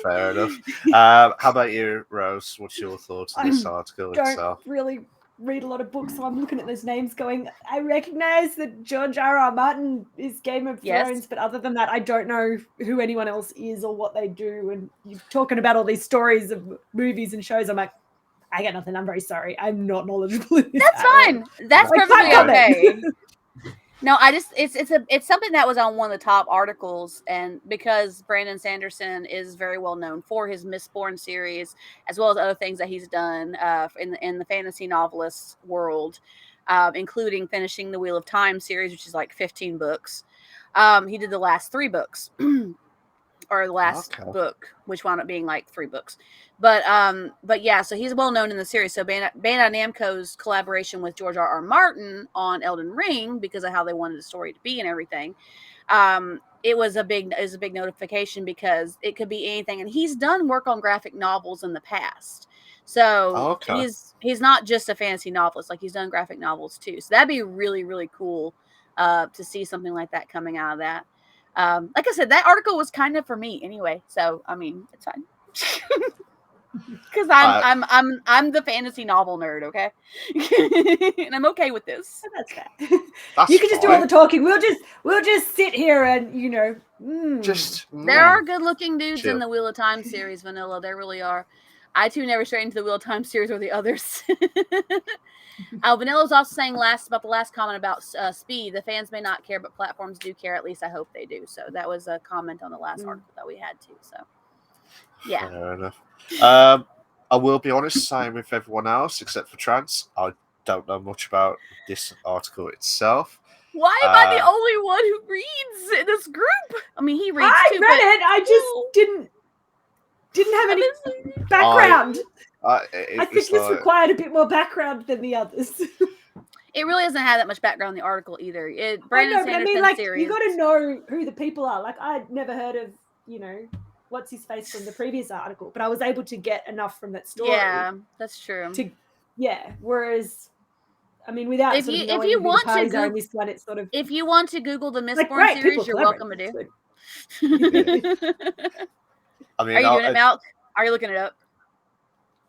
Fair enough. How about you, Rose? What's your thoughts on this article itself? I don't really read a lot of books, so I'm looking at those names going, I recognize that George R.R. Martin is Game of Thrones, but other than that, I don't know who anyone else is or what they do. And you're talking about all these stories of movies and shows. I'm like, I got nothing. I'm very sorry. I'm not knowledgeable in this. That's fine. That's perfectly okay. No, it's something that was on one of the top articles, and because Brandon Sanderson is very well known for his Mistborn series, as well as other things that he's done in the fantasy novelist world, including finishing the Wheel of Time series, which is like 15 books. He did the last 3 books. Or the last book, which wound up being like 3 books. But yeah, so he's well known in the series. So Bandai Namco's collaboration with George R.R. Martin on Elden Ring, because of how they wanted the story to be and everything, it was a big notification, because it could be anything. And he's done work on graphic novels in the past. So he's not just a fantasy novelist, like he's done graphic novels too. So that'd be really, really cool to see something like that coming out of that. Like I said, that article was kind of for me anyway. So, I mean, it's fine. Because I'm the fantasy novel nerd, okay? And I'm okay with this. That's fair. That's you can just do fine. all the talking. We'll just sit here and There are good looking dudes Chill. in the Wheel of Time series, Vanilla. There really are. I too never strayed into the Wheel of Time series or the others. Vanilla was also saying about the last comment about speed. The fans may not care, but platforms do care. At least I hope they do. So that was a comment on the last article that we had too. So yeah. Fair enough. I will be honest, same with everyone else except for Trance. I don't know much about this article itself. Why am I the only one who reads in this group? I mean, he reads too. read it. I just didn't have any background. I think this required a bit more background than the others. It really doesn't have that much background in the article either. Brandon Sanderson series. You got to know who the people are. Like, I'd never heard of, what's his face from the previous article, but I was able to get enough from that story. Yeah, that's true. Whereas, I mean, without if you want to Google this one, it's sort of if you want to Google the Mistborn series, you're welcome to do. I mean, are you doing it, Malk? Are you looking it up?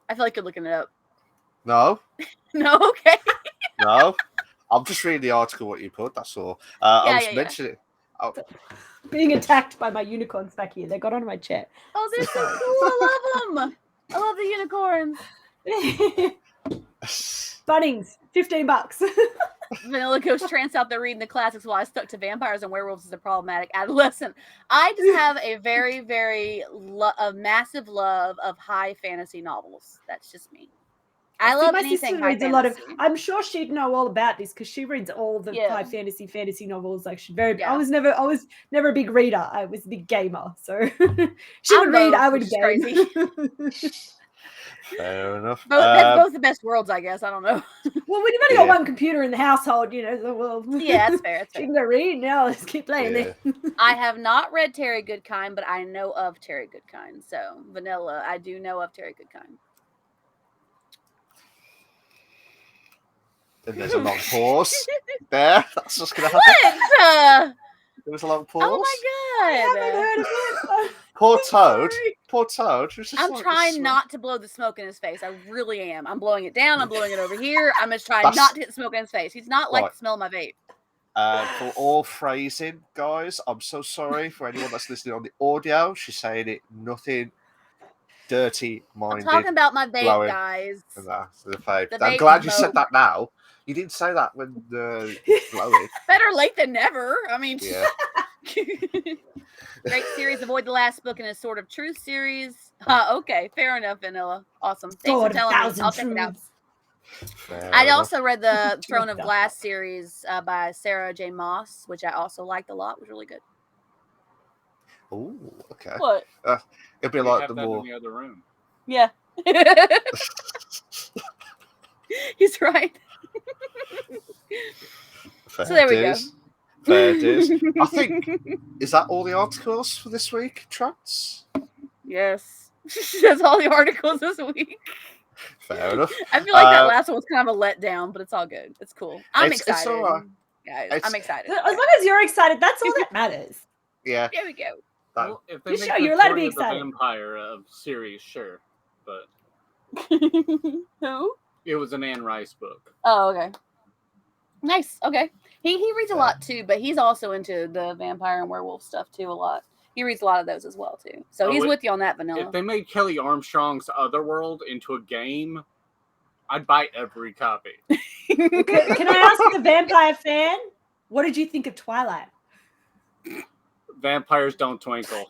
I feel like you're looking it up. No. No, okay. No, I'm just reading the article. What you put, that's all. I was mentioning. Oh. Being attacked by my unicorns back here. They got onto my chair. Oh, they're so cool. I love them. I love the unicorns. Bunnings, $15. Vanilla goes Trance out there reading the classics while I stuck to vampires and werewolves as a problematic adolescent. I just have a very, very massive love of high fantasy novels. That's just me. I love anything high fantasy. I'm sure she'd know all about this because she reads all the high fantasy novels. Like she's very. I was never a big reader. I was a big gamer. So she would read. I would game. Fair enough. That's both the best worlds, I guess. I don't know. Well, when you've only got one computer in the household, yeah, that's fair. She can go read. Now let's keep playing there. I have not read Terry Goodkind, but I know of Terry Goodkind. So Vanilla, I do know of Terry Goodkind. Then there's a long pause. There, that's what's going to happen. What? There was a long pause. Oh my god! I haven't heard of it. Poor Toad. Poor Toad. I'm trying not to blow the smoke in his face. I really am. I'm blowing it down. I'm blowing it over here. I'm just trying not to get the smoke in his face. He's not like the smell of my vape. For all phrasing, guys, I'm so sorry for anyone that's listening on the audio. She's saying it nothing dirty-minded. I'm talking about my vape, guys. The vape. I'm glad you said that now. You didn't say that when blowing. Better late than never. I mean, yeah. Great series. Avoid the last book in a Sword of Truth series. Okay, fair enough, Vanilla. Awesome. Thanks for telling me. I'll check it out. I also read the Throne of Glass series by Sarah J. Maas, which I also liked a lot. It was really good. Oh, okay. What? It'd be like the more in the other room. Yeah. He's right. Fair so there we go. Fair dues. I think, is that all the articles for this week, Trance? Yes. That's all the articles this week. Fair enough. I feel like that last one was kind of a letdown, but it's all good. It's cool. I'm excited. It's all right. Guys, I'm excited. As long as you're excited, that's all that matters. Yeah. There we go. Well, if they you're allowed to be excited. The vampire series, sure, but who? It was an Anne Rice book. Oh, okay. Nice. Okay. He reads a lot too, but he's also into the vampire and werewolf stuff too a lot. He reads a lot of those as well too. So he's with you on that, Vanilla. If they made Kelly Armstrong's Otherworld into a game, I'd buy every copy. Can I ask the vampire fan, what did you think of Twilight? Vampires don't twinkle.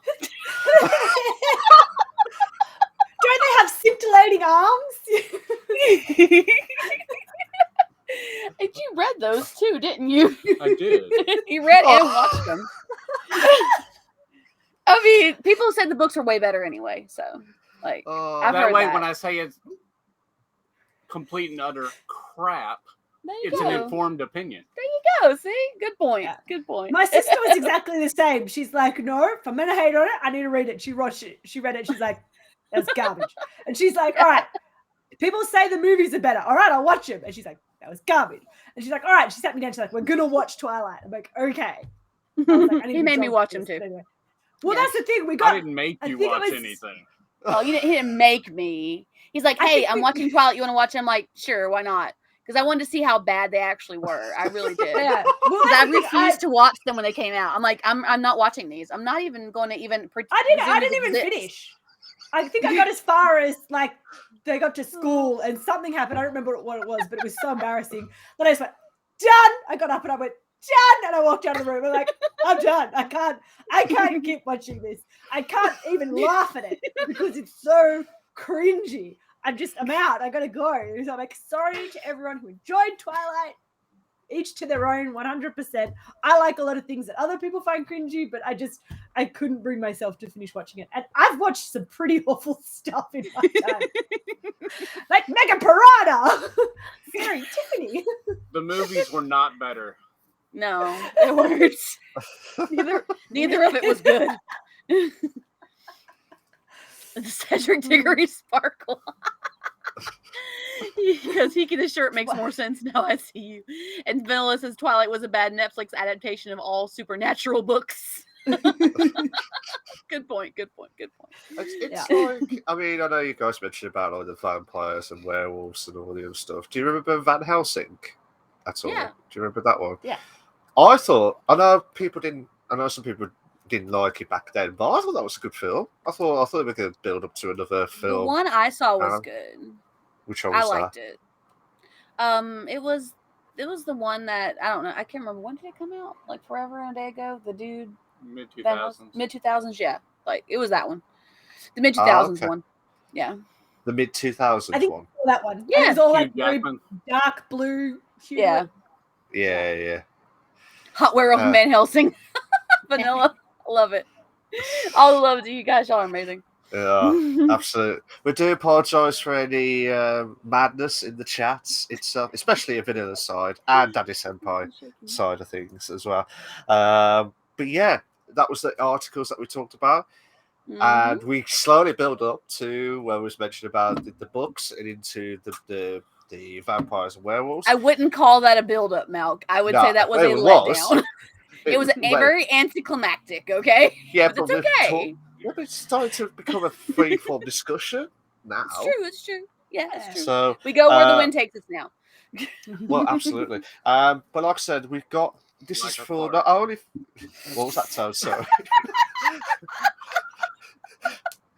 Don't they have scintillating arms? And you read those too, didn't you? I did. You read and watched them. I mean, people said the books are way better anyway, so like I've that heard way that. When I say it's complete and utter crap, it's go. an informed opinion. There you go. See? Good point. Yeah. Good point. My sister was exactly the same. She's like, no, if I'm gonna hate on it, I need to read it. She watched it. She read it. She's like, that's garbage. And she's like, all right, people say the movies are better. All right, I'll watch them. And she's like, that was garbage. And she's like, all right. She sat me down. She's like, we're gonna watch Twilight. I'm like, okay. He made me watch them too. Anyway. Well, that's the thing. I didn't make you watch anything. Oh, he didn't make me. He's like, hey, I'm watching Twilight. You want to watch it? I'm like, sure, why not? Because I wanted to see how bad they actually were. I really did. Yeah. Well, I refused to watch them when they came out. I'm like, I'm not watching these. I'm not even going to even. I didn't even finish. I think I got as far as like they got to school and something happened. I don't remember what it was, but it was so embarrassing. Then I just went, done. I got up and I went, done. And I walked out of the room. I'm like, I'm done. I can't keep watching this. I can't even laugh at it because it's so cringy. I'm out. I gotta go. So I'm like, sorry to everyone who enjoyed Twilight. Each to their own, 100%. I like a lot of things that other people find cringy, but I couldn't bring myself to finish watching it. And I've watched some pretty awful stuff in my time. Like Mega Piranha! Sorry, Tiffany. The movies were not better. No, they weren't. Neither of it was good. The Cedric Diggory Sparkle. Because his shirt makes more sense now. I see you. And Vanilla says Twilight was a bad Netflix adaptation of all supernatural books. Good point. It's like, I mean, I know you guys mentioned about all the vampires and werewolves and all the other stuff. Do you remember Van Helsing at all? Yeah. Do you remember that one? Yeah. I know some people didn't like it back then, but I thought that was a good film. I thought we could build up to another film. The one I saw was good. Which one was I liked it. It was the one that I don't know. I can't remember when did it come out. Like forever and a day ago. The dude mid-2000s. Mid-2000s, yeah. Like it was that one. The mid-2000s one. Yeah. The mid-2000s I think one. That one. Yeah. It was all like very dark blue. Yeah. Yeah. Hot Werewolf Van Helsing. Vanilla. Love it. All the love to you guys. Y'all are amazing. Yeah, absolutely. We do apologise for any madness in the chats itself, especially a Vanilla side and Daddy Senpai side of things as well. But yeah, that was the articles that we talked about. And we slowly build up to where we was mentioned about the books and into the vampires and werewolves. I wouldn't call that a build-up, Malk. I would say that was a letdown. It was very anticlimactic, okay? Yeah, but it's okay. But it's starting to become a free-form discussion now. It's true. Yeah, it's true. So we go where the wind takes us now. Well, absolutely. But like I said, we've got this is for not only. What was that tone? Sorry.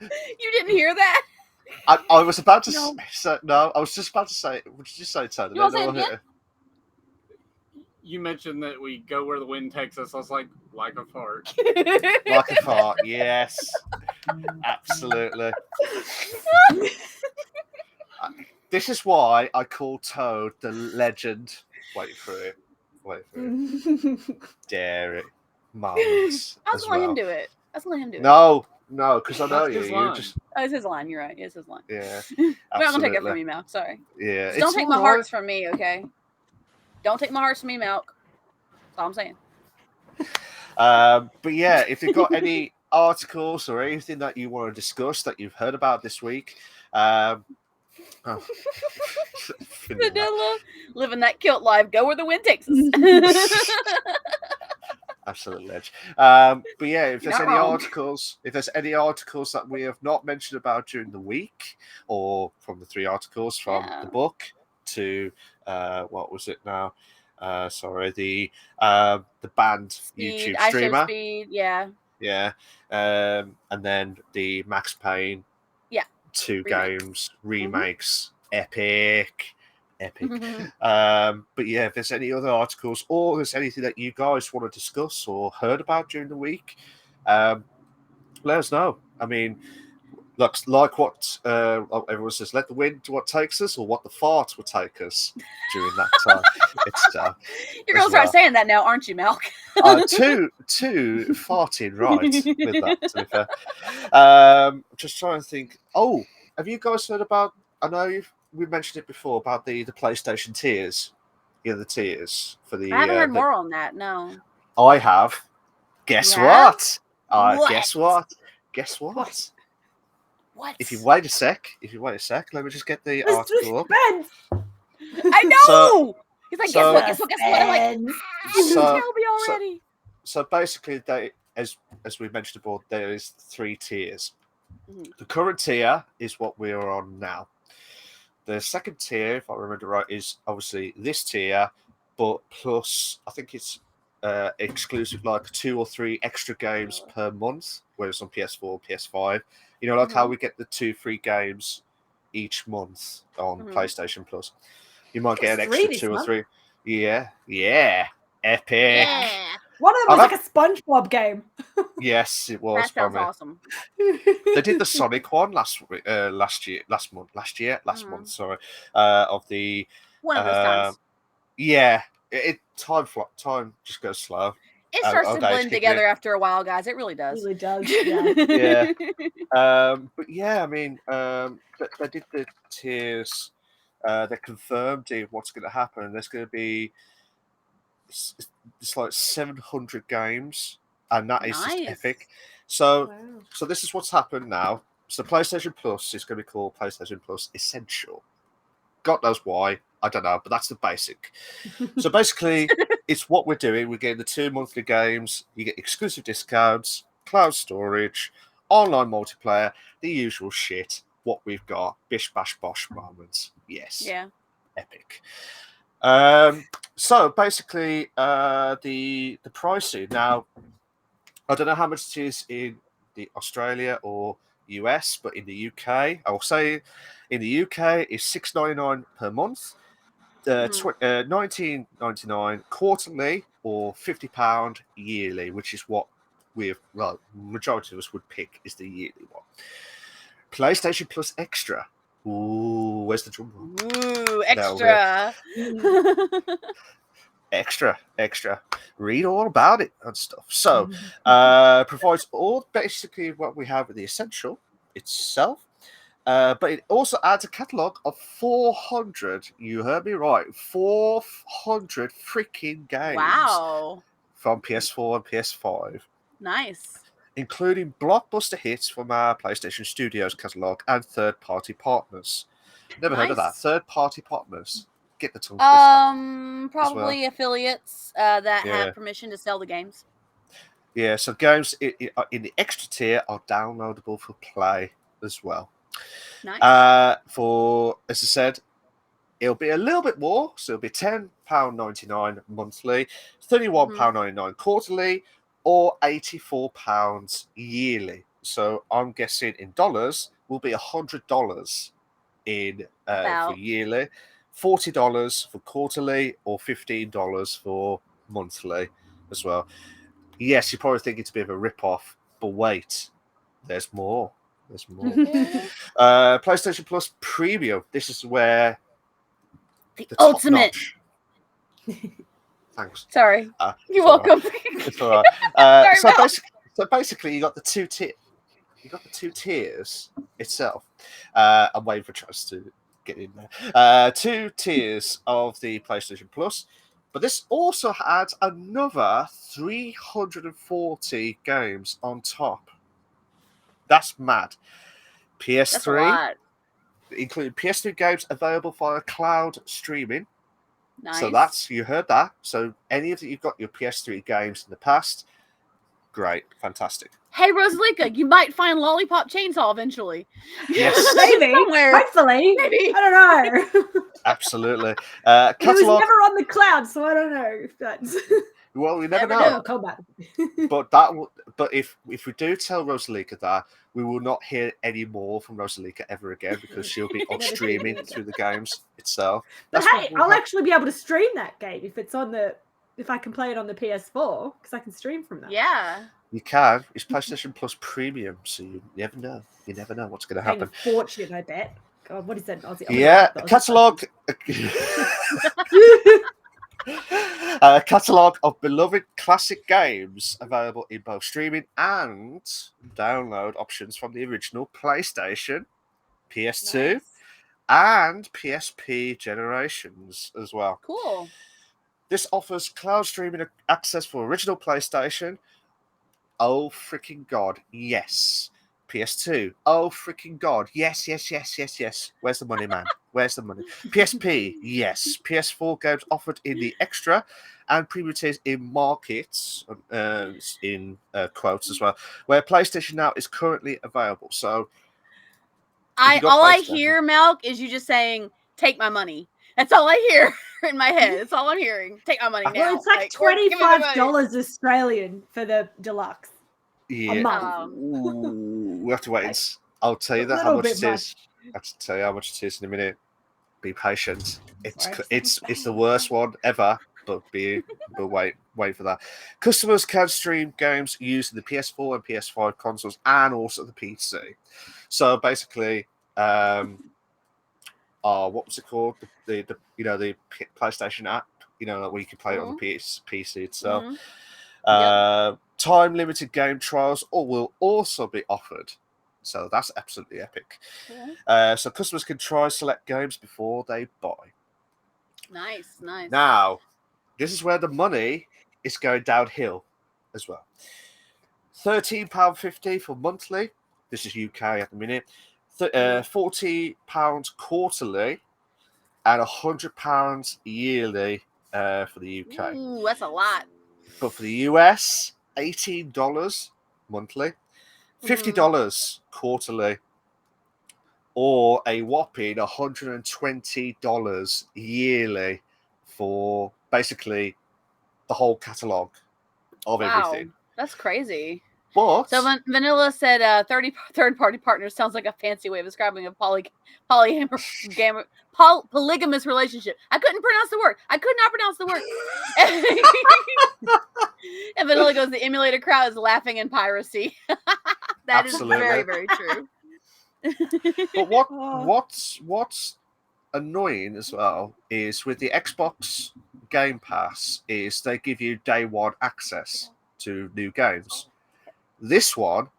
You didn't hear that? I was about to say no. I was just about to say. What did you say, Tony? You mentioned that we go where the wind takes us. I was like a fart. Like a fart, yes. Absolutely. This is why I call Toad the legend. Wait for it. Dare it. Marvelous. I was letting him do it. No, because I know you just. Oh, it's his line. You're right. It's his line. Yeah. We're not gonna take it from you, Malk. Sorry. Yeah. Just don't take my hearts from me, okay? Don't take my hearts from me, Malk. That's all I'm saying. But yeah, if you've got any articles or anything that you want to discuss that you've heard about this week, Vanilla, living that kilt life. Go where the wind takes us. Absolute ledge. But yeah, if there's any articles that we have not mentioned about during the week, or from the 3 articles from the book to what was it now? The band Speed, YouTube streamer. Speed, yeah. And then the Max Payne 2 games remakes. Epic. But yeah, if there's any other articles or there's anything that you guys want to discuss or heard about during the week, let us know. I mean, like what everyone says, let the wind what takes us, or what the fart will take us during that time. It's you're gonna start saying that now, aren't you, Malk? Two farting right with that, to be fair. Just trying to think. Oh, have you guys heard about? I know we mentioned it before about the PlayStation tiers. The tiers for the. I haven't heard more on that. No. I have. Guess what? Guess what? Guess what? What? If you wait a sec, let me just get the article up. I know. He's like, guess what? I'm like, you tell me already. So basically, as we mentioned before, there is 3 tiers The current tier is what we are on now. The second tier, if I remember right, is obviously this tier, but plus I think it's exclusive, like 2 or 3 extra games per month, whereas on PS4, PS5, you know, like how we get the 2 free games each month on PlayStation Plus. You might get an extra 2 or 3. Yeah, epic. Yeah. One of them was like a SpongeBob game. Yes, it was. That sounds awesome. They did the Sonic one last month. Sorry, of the one of those times. Yeah, time just goes slow. It starts to blend together after a while, guys. It really does. It really does. Yeah. But yeah, I mean, they did the tiers. They confirmed what's going to happen. There's going to be it's like 700 games, and that is just epic. So this is what's happened now. So PlayStation Plus is going to be called PlayStation Plus Essential. God knows why. I don't know, but that's the basic. So basically, it's what we're doing. We're getting the 2 monthly games. You get exclusive discounts, cloud storage, online multiplayer, the usual shit. What we've got, bish bash bosh moments. Yes. Yeah. Epic. So basically, the pricing now. I don't know how much it is in the Australia or US, but in the UK, I'll say in the UK is $6.99 per month, $19.99 quarterly, or £50 yearly, which is what majority of us would pick is the yearly one. PlayStation Plus Extra. Ooh, where's the drum roll? Ooh, extra. Extra. Read all about it and stuff. So, provides all basically what we have with the Essential itself, but it also adds a catalogue of 400. You heard me right, 400 freaking games. Wow. From PS4 and PS5. Nice. Including blockbuster hits from our PlayStation Studios catalogue and third-party partners. Never heard of that. Third-party partners. Get the tongue probably affiliates that have permission to sell the games. Yeah, so games in the extra tier are downloadable for play as well. Nice. For, as I said, it'll be a little bit more, so it'll be £10.99 monthly, £31.99 quarterly, or £84 yearly. So I'm guessing in dollars will be $100 in for yearly. $40 for quarterly, or $15 for monthly as well. Yes, you're probably thinking it's a bit of a rip-off, but wait, there's more. PlayStation Plus Premium. This is where the ultimate. Thanks. Sorry. You're welcome. It's all right. So basically, you got the two tiers itself. I'm waiting for Chaz to get in there. 2 tiers of the PlayStation Plus, but this also adds another 340 games on top. That's mad. PS3, including PS3 games available via cloud streaming. Nice. So you heard that. So any of you've got your PS3 games in the past, great, fantastic. Hey, Rosalika, you might find Lollipop Chainsaw eventually. Yes. Maybe. Somewhere. Hopefully. Maybe. I don't know. Absolutely. It was never on the cloud, so I don't know if that's... Well, we never know. But if we do tell Rosalika that, we will not hear any more from Rosalika ever again, because she'll be on streaming through the games itself. But hey, I'll actually be able to stream that game if I can play it on the PS4, because I can stream from that. Yeah. You can. It's PlayStation Plus Premium, so you never know. You never know what's going to happen. Fortune, I bet. God, what is that? Catalogue. A catalogue of beloved classic games available in both streaming and download options from the original PlayStation, PS2, and PSP generations as well. Cool. This offers cloud streaming access for original PlayStation. Oh, freaking God. Yes. PS2. Oh, freaking God. Yes. Where's the money, man? Where's the money? PSP, yes. PS4 games offered in the extra and premium tiers in markets, in quotes as well, where PlayStation Now is currently available. So, all I hear, Malk, is you just saying, "Take my money." That's all I hear in my head. That's all I'm hearing. Take my money now. Well, it's like $25 Australian for the deluxe. Yeah. A month. We have to wait. I'll tell you how much it is. I have to tell you how much it is in a minute. Be patient. It's the worst one ever, but wait for that. Customers can stream games using the PS4 and PS5 consoles and also the PC. So basically, what was it called? The PlayStation app. Where you can play it on the PC itself. Time limited game trials will also be offered. So that's absolutely epic. So customers can try select games before they buy. Nice. Now, this is where the money is going downhill as well. £13.50 for monthly. This is UK at the minute. £40 quarterly and £100 yearly for the UK. Ooh, that's a lot. But for the US, $18 monthly. $50 quarterly, or a whopping $120 yearly for basically the whole catalogue of everything. That's crazy. But so Vanilla said 30 third-party partners sounds like a fancy way of describing a polygamous relationship. I couldn't pronounce the word. I could not pronounce the word. And Vanilla goes, the emulator crowd is laughing in piracy. That Absolutely. is very, very true. But what's annoying as well is with the Xbox Game Pass is they give you day one access to new games. This one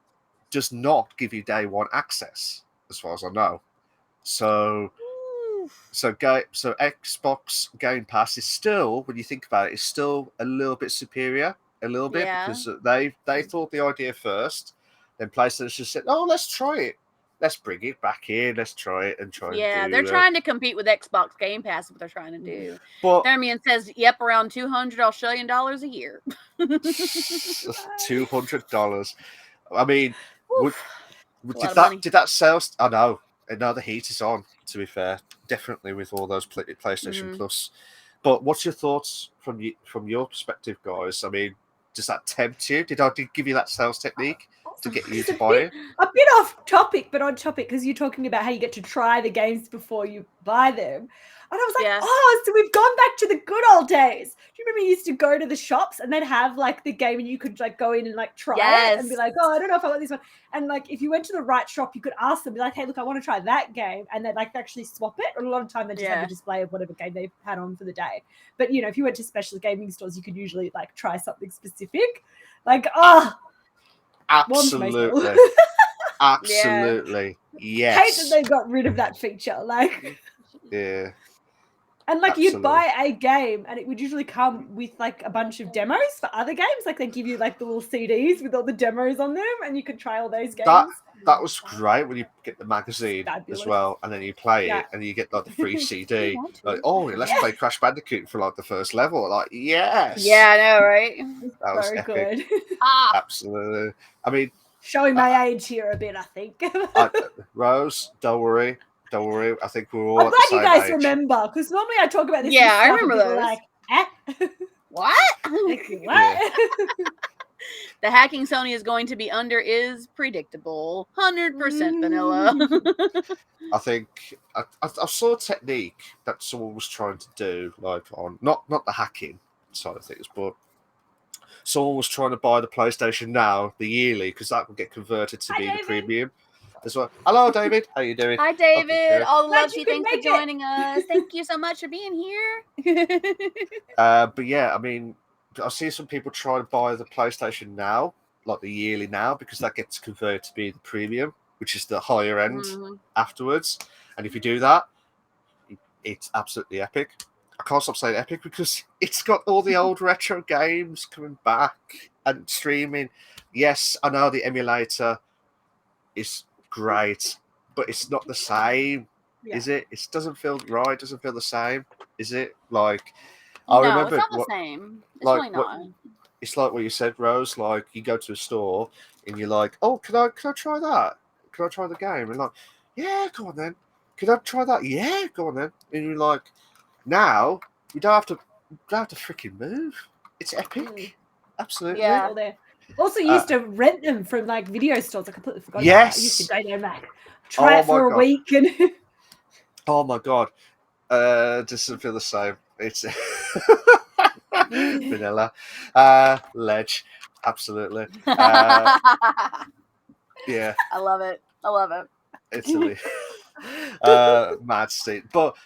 does not give you day one access, as far as I know. So Xbox Game Pass is still, when you think about it, is still a little bit superior, because they thought the idea first, then PlayStation said, "Oh, let's try it. Let's bring it back in. Let's try it and try." Yeah, they're trying to compete with Xbox Game Pass. Is what they're trying to do. But Thermian says, "Yep, around $200 Australian a year." $200. I mean, did that sales? I know the heat is on. To be fair, definitely with all those PlayStation Plus. But what's your thoughts from your perspective, guys? I mean, does that tempt you? Did I give you that sales technique to get you to buy it? A bit off topic, but on topic, because you're talking about how you get to try the games before you buy them. And I was like, so we've gone back to the good old days. Do you remember you used to go to the shops and they'd have like the game and you could like go in and like try it and be like, oh, I don't know if I want this one. And like if you went to the right shop, you could ask them, be like, hey, look, I want to try that game. And they'd like actually swap it. And a lot of time they just have a display of whatever game they had on for the day. But if you went to special gaming stores, you could usually like try something specific. Like, absolutely. Absolutely. Yes. Hate that they got rid of that feature. Like, yeah. And like you'd buy a game and it would usually come with like a bunch of demos for other games. Like they give you like the little CDs with all the demos on them and you could try all those games. That was great when you get the magazine as well and then you play it and you get like the free CD. Like, let's play Crash Bandicoot for like the first level. Like, yes. Yeah, I know, right? That was very epic. good. Absolutely. I mean, showing my age here a bit, I think. Rose, don't worry. Don't worry. I think we're all. I'm glad you guys remember, because normally I talk about this. Yeah, I remember those. Like, what? The hacking Sony is going to be under is predictable. 100% vanilla. I think I saw a technique that someone was trying to do, like on not the hacking side of things, but someone was trying to buy the PlayStation Now, the yearly, because that will get converted to be the premium. As well. Hello, David. How you doing? Hi, David. All the love to you. Thanks for joining us. Thank you so much for being here. But yeah, I mean, I see some people try to buy the PlayStation Now, like the yearly now, because that gets converted to be the premium, which is the higher end afterwards. And if you do that, it's absolutely epic. I can't stop saying epic because it's got all the old retro games coming back and streaming. Yes, I know the emulator is great, but it's not the same. Yeah. Is it? It doesn't feel right. Doesn't feel the same. Is it? Like, No, I remember it's not the same. It's like, really not. It's like what you said, Rose. Like, you go to a store and you're like, "Oh, can I try that? Can I try the game?" And like, "Yeah, go on then." Can I try that? Yeah, go on then. And you're like, now you don't have to freaking move. It's epic. Absolutely. Yeah. All there. Also, you used to rent them from like video stores. I completely forgot about Yes. that. I used to go there and like try it for a God. week and Oh my god. Doesn't feel the same. It's vanilla. Ledge. Absolutely. Yeah. I love it. Italy. Mad state. But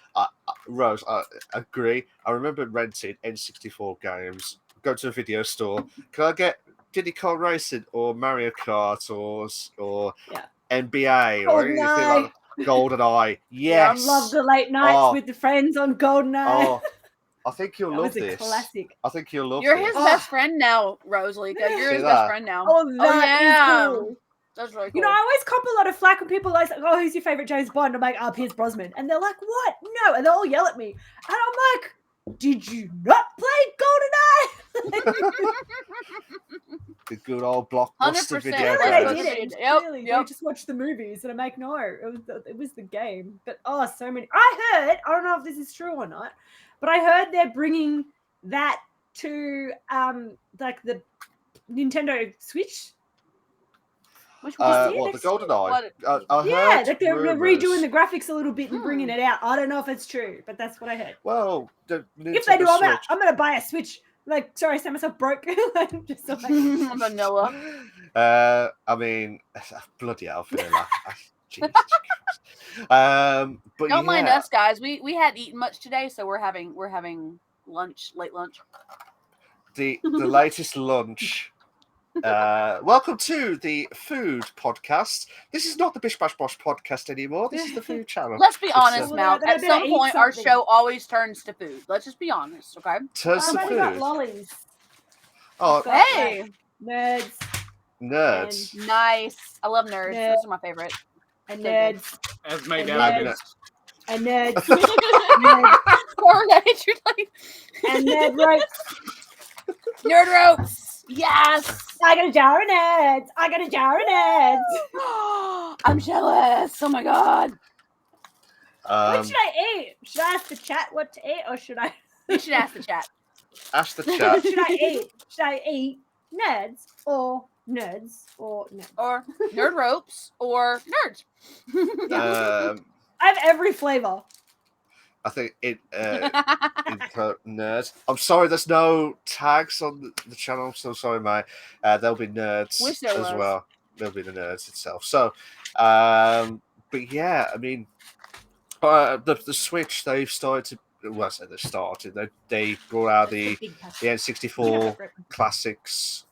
Rose, I agree. I remember renting N64 games. Go to a video store. Can I get Diddy Kong Racing or Mario Kart or NBA or anything like GoldenEye? Yes. I love the late nights with the friends on GoldenEye. Oh, I think you'll love this. Classic. I think you'll love You're this. his best friend now, Rosalika. You're his best friend now. Oh, that is cool. That's really cool. You know, I always cop a lot of flack when people are like, "Oh, who's your favorite James Bond?" I'm like, "Oh, Pierce Brosnan," and they're like, "What? No!" And they all yell at me, and I'm like, "Did you not play GoldenEye?" The good old blockbuster 100%. video Yeah, games. they did it. Yep, Really, yep. you just watch the movies, and I'm like, "No, it was the game." But so many. I don't know if this is true or not, but I heard they're bringing that to like the Nintendo Switch. Which one? The GoldenEye. I Yeah, heard like they're rumors. redoing the graphics a little bit and bringing it out. I don't know if it's true, but that's what I heard. Well, the If they do, Switch. I'm gonna buy a Switch. Like, sorry, I said myself broke. Just like vanilla. I mean, bloody hell, vanilla. Jesus Christ. But Don't mind us, guys. We hadn't eaten much today, so we're having lunch, late lunch. The latest lunch. Welcome to the food podcast. This is not the Bish Bash Bosh podcast anymore. This is the food channel. Let's be honest, Mal. At some point, our show always turns to food. Let's just be honest, okay? Turns to food. Got lollies. Oh, hey, nerds. Nerds. Nice. I love nerds. Those are my favorite. And nerds. As made nerds. And nerds. And nerd ropes. Nerd ropes. Yes. I got a jar of nerds. I got a jar of nerds. I'm jealous. Oh my god. What should I eat? Should I ask the chat what to eat, or should I? You should ask the chat. Ask the chat. What should I eat? Should I eat nerds or nerds or nerds? Or nerd ropes or nerds? I have every flavor. I think it nerds. I'm sorry, there's no tags on the channel. I'm so sorry, mate. There'll be nerds as well. There'll be the nerds itself. So, but yeah, I mean, the Switch, they've started to. Well, I say they started. They brought out the N64 classics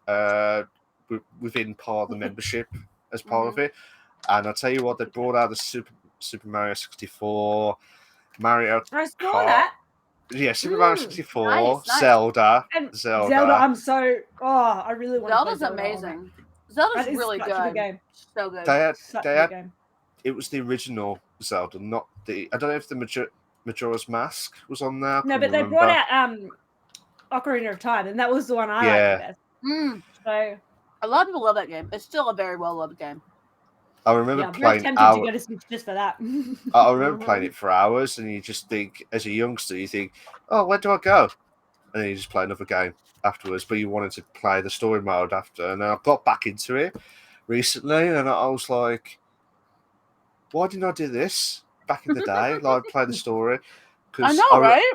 within part of the membership as part of it. And I'll tell you what, they brought out the Super Mario 64. Mario I saw that. Yeah, Super Mario 64, nice. Zelda. I'm so. I really want Zelda's to play Zelda. amazing. Zelda's really good. A good game. So good. Game. It was the original Zelda, not the. I don't know if the Majora's Mask was on there. No, but they brought out Ocarina of Time, and that was the one I liked the best. So a lot of people love that game. It's still a very well loved game. I remember playing. I'm tempted to go to Switch just for that. I remember playing it for hours, and you just think, as a youngster, you think, "Oh, where do I go?" And then you just play another game afterwards. But you wanted to play the story mode after, and then I got back into it recently, and I was like, "Why didn't I do this back in the day? Like play the story." I know, right?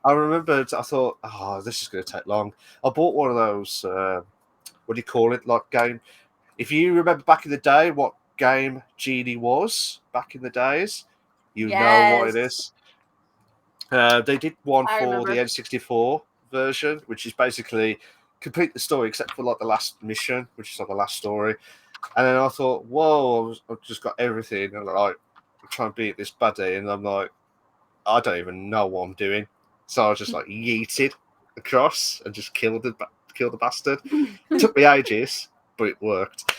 I remembered. I thought, "Oh, this is going to take long." I bought one of those. What do you call it? Like game. If you remember back in the day, what Game Genie was back in the days, know what it is. They did one for the N64 version, which is basically complete the story except for like the last mission, which is like the last story. And then I thought, whoa, I've just got everything, and like I'm trying to beat this baddie, and I'm like, I don't even know what I'm doing. So I was just like yeeted across and just killed the bastard. It took me ages, but it worked.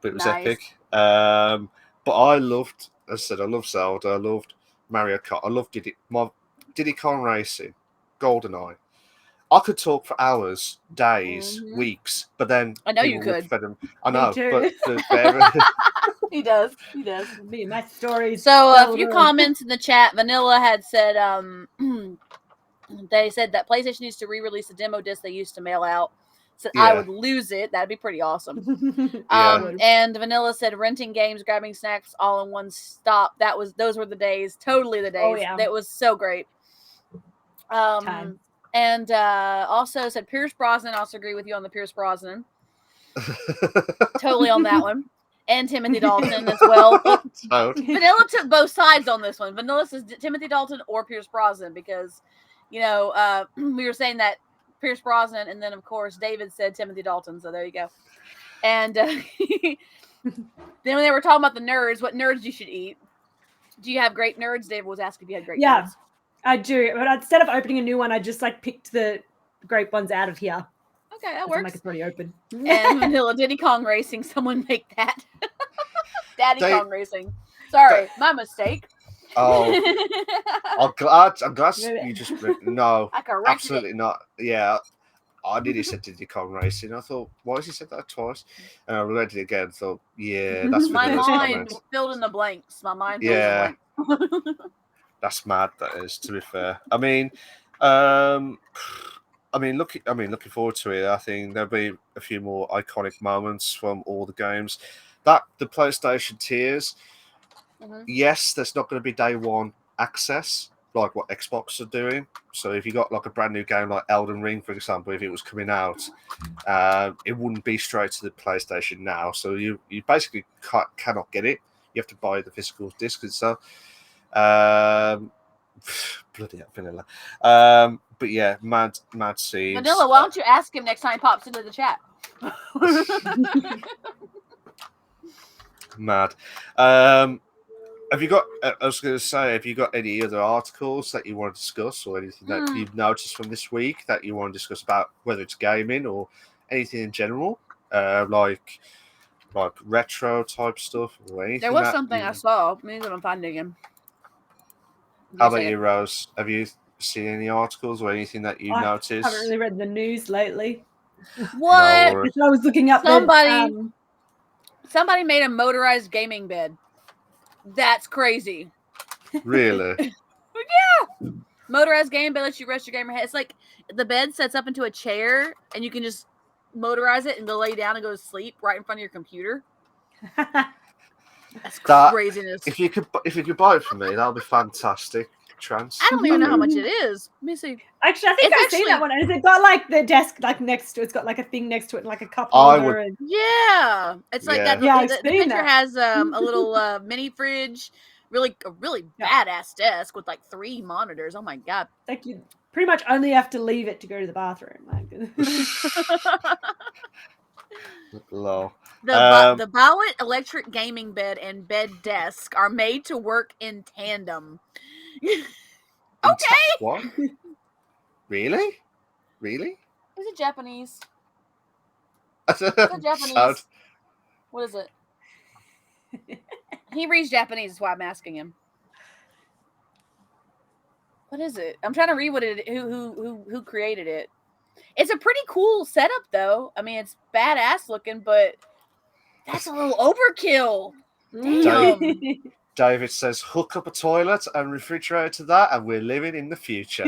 But it was epic. But I loved, as I said, I loved Zelda. I loved Mario Kart. I love Diddy Kong Racing, GoldenEye. I could talk for hours, days, weeks, but then I know you people would could. fed them. I know, too. but He does. He does. Me, my stories. So a few comments in the chat. Vanilla had said they said that PlayStation needs to re-release the demo disc they used to mail out. Said I would lose it. That'd be pretty awesome. And Vanilla said renting games, grabbing snacks all in one stop. Those were the days. Totally the days. Oh, yeah. That was so great. And also said Pierce Brosnan. Also agree with you on the Pierce Brosnan. Totally on that one. And Timothy Dalton as well. Vanilla took both sides on this one. Vanilla says Timothy Dalton or Pierce Brosnan because, we were saying that Pierce Brosnan, and then of course David said Timothy Dalton. So there you go. And then when they were talking about the nerds, what nerds you should eat. Do you have great nerds? David was asking if you had great nerds. I do. But instead of opening a new one, I just picked the great ones out of here. Okay, that works. It's already open. And Vanilla Diddy Kong Racing. Someone make that. Kong Racing. Sorry, my mistake. Oh, I'm glad you just no, absolutely not. Yeah, I nearly said Diddy Kong Racing. I thought, why has he said that twice? And I read it again. Thought, yeah, that's my mind filled in the blanks. My mind filled in the blanks. That's mad. That is, to be fair. I mean, looking forward to it. I think there'll be a few more iconic moments from all the games. That the PlayStation tiers. Yes, there's not going to be day one access like what Xbox are doing. So if you got a brand new game like Elden Ring, for example, if it was coming out, it wouldn't be straight to the PlayStation now. So you basically cannot get it. You have to buy the physical disc and stuff. Bloody hell, Vanilla. But yeah, mad scenes. Vanilla, why don't you ask him next time he pops into the chat? Mad. Have you got? I was going to say, have you got any other articles that you want to discuss, or anything that you've noticed from this week that you want to discuss about, whether it's gaming or anything in general, like retro type stuff or anything? There was something I saw. Maybe I'm finding him. How about you, Rose? Have you seen any articles or anything that you noticed? I haven't really read the news lately. What? No, I was looking up. Somebody made a motorized gaming bed. That's crazy. Really? Yeah. Motorized gaming bed lets you rest your gamer head. It's like the bed sets up into a chair, and you can just motorize it and go lay down and go to sleep right in front of your computer. That's craziness. If you could buy it for me, that'll be fantastic. Trans. I don't even know how much it is. Let me see. Actually, I think I've seen that one. Has it got the desk next to it? It's got a thing next to it, and a cup holder. Yeah, it's like that. Yeah, the picture has a little mini fridge, a really badass desk with 3 monitors. Oh my god! You pretty much only have to leave it to go to the bathroom. Low. The Bowit electric gaming bed and bed desk are made to work in tandem. Okay. What? Really? Is it Japanese? Is it Japanese? What is it? He reads Japanese. That's why I'm asking him. What is it? I'm trying to read what it. Who created it? It's a pretty cool setup, though. I mean, it's badass looking, but that's a little overkill. Damn. David says, hook up a toilet and refrigerator to that, and we're living in the future.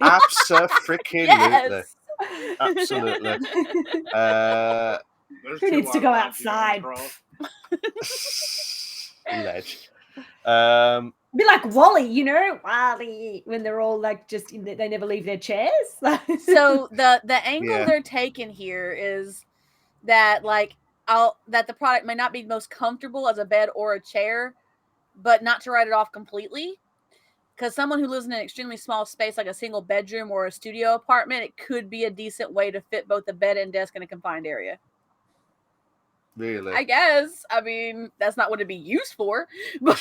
Absolutely. Yes. Absolutely. Who needs to go outside? Ledge. Be like Wally, Wally, when they're all they never leave their chairs. So the angle they're taking here is that that the product may not be most comfortable as a bed or a chair, but not to write it off completely. Because someone who lives in an extremely small space, like a single bedroom or a studio apartment, it could be a decent way to fit both a bed and desk in a confined area. Really? I guess. I mean, that's not what it'd be used for. But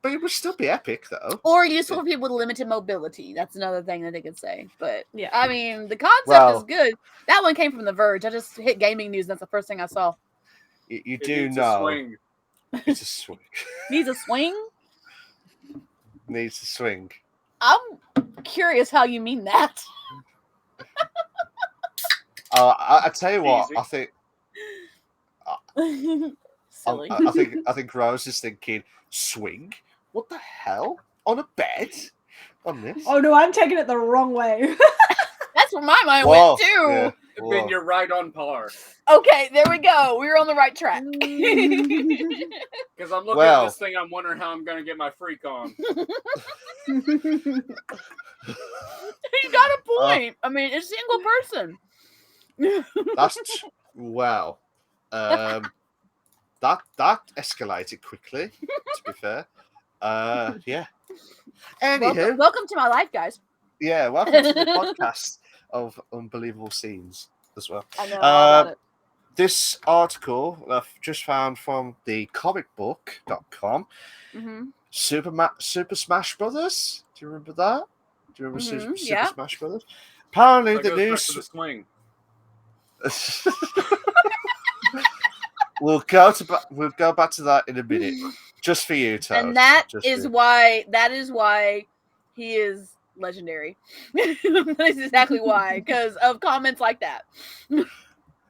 But it would still be epic, though. Or useful for people with limited mobility. That's another thing that they could say. But, yeah, I mean, the concept is good. That one came from The Verge. I just hit gaming news. And that's the first thing I saw. You do know. A swing. It's a swing. Needs a swing? needs to swing. I'm curious how you mean that. I tell you what, Easy. I think. Silly. I think Rose is thinking, swing? What the hell? On a bed? On this? Oh no, I'm taking it the wrong way. That's where my mind Whoa, went too. yeah. Then you're right on par. Okay, there we go. We were on the right track. Because I'm looking at this thing, I'm wondering how I'm going to get my freak on. You got a point. I mean, it's single person. That's wow. That escalated quickly. To be fair, yeah. Anywho, welcome to my life, guys. Yeah, welcome to the podcast of unbelievable scenes as well. I know all about it. This article I've just found from the comicbook.com. Mm-hmm. Super Smash Brothers. Do you remember that? Do you remember Super Smash Brothers? Apparently, the news. We'll go back to that in a minute, just for you, Toad. And that is why he is legendary. That's exactly why, because of comments like that,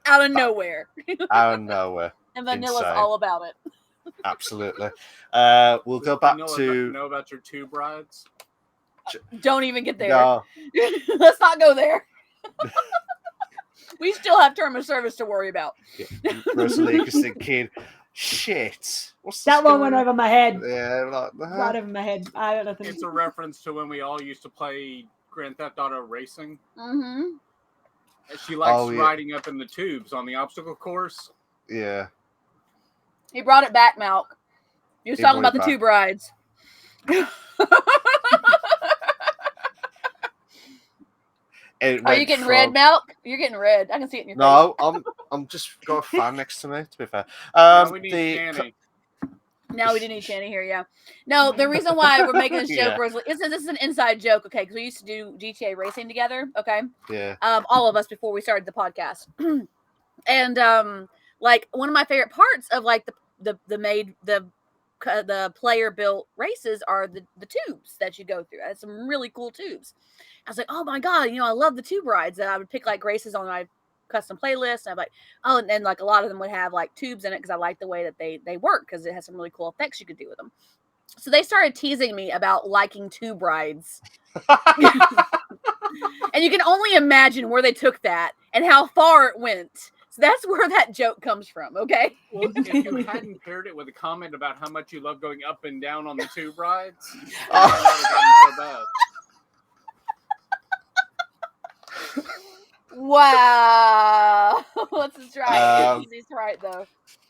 out of nowhere. Out of nowhere. And Vanilla's all about it. Absolutely. We'll go back to know about your two brides. Don't even get there. No. Let's not go there. We still have term of service to worry about. Yeah. Rosalie's thinking, shit. What's that one went over my head. Yeah, like, right over my head. I don't know. It's a reference to when we all used to play Grand Theft Auto Racing. Mm-hmm. She likes riding up in the tubes on the obstacle course. Yeah. He brought it back, Malk. He was talking about the tube rides. Are you getting red, Malk? You're getting red. I can see it in your face. No, I'm just got a fan next to me, to be fair. Now we need Channy. Now we do need Channy here, yeah. No, the reason why we're making this joke is this is an inside joke, okay? Because we used to do GTA racing together, okay? Yeah. All of us before we started the podcast. And like one of my favorite parts of like the player built races are the tubes that you go through. I had some really cool tubes. I was like, oh my god, I love the tube rides. And I would pick like races on my custom playlist, and I'm like, oh, and then like a lot of them would have like tubes in it because I like the way that they work because it has some really cool effects you could do with them. So they started teasing me about liking tube rides. And you can only imagine where they took that and how far it went. So that's where that joke comes from, okay? Well, if you hadn't paired it with a comment about how much you love going up and down on the tube rides, it would have gotten so bad. Wow. Let's try. He's right, though.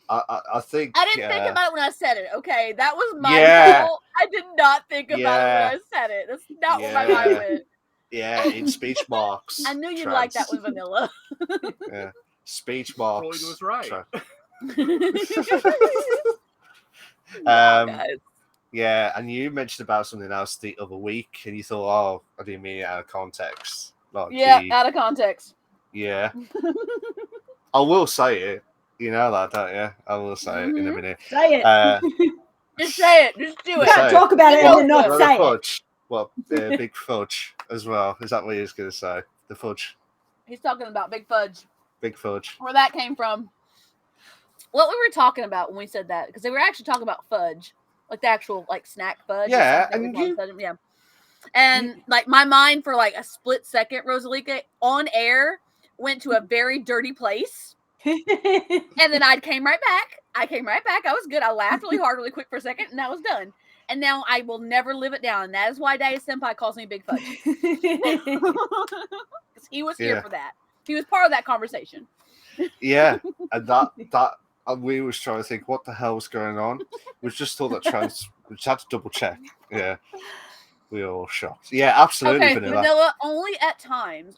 I think I didn't think about it when I said it. Okay, that was my fault. I did not think about it when I said it. That's not where my mind went. Yeah, in speech marks. I knew you'd like that with Vanilla. Yeah, speech marks. Floyd was right. Yeah, and you mentioned about something else the other week, and you thought, "Oh, I didn't mean it out of context." Like out of context. Yeah, I will say it. You know that, don't you? I will say it in a minute. Say it. Just say it. Just do it. You can't talk about it and then not say it. Well, big fudge as well. Is that what he was going to say? The fudge. He's talking about big fudge. Big fudge. Where that came from. What we were talking about when we said that, because they were actually talking about fudge, like the actual like snack fudge. Yeah, and like my mind for like a split second, Rosalika, on air went to a very dirty place. And then I came right back. I was good. I laughed really hard, really quick for a second, and that was done. And now I will never live it down. And that is why Daddy Senpai calls me Big Fudge. Because he was here for that. He was part of that conversation. Yeah. And that we was trying to think what the hell was going on. We just thought that we just had to double check. Yeah. We were all shocked. Yeah, absolutely. Okay, Vanilla, only at times.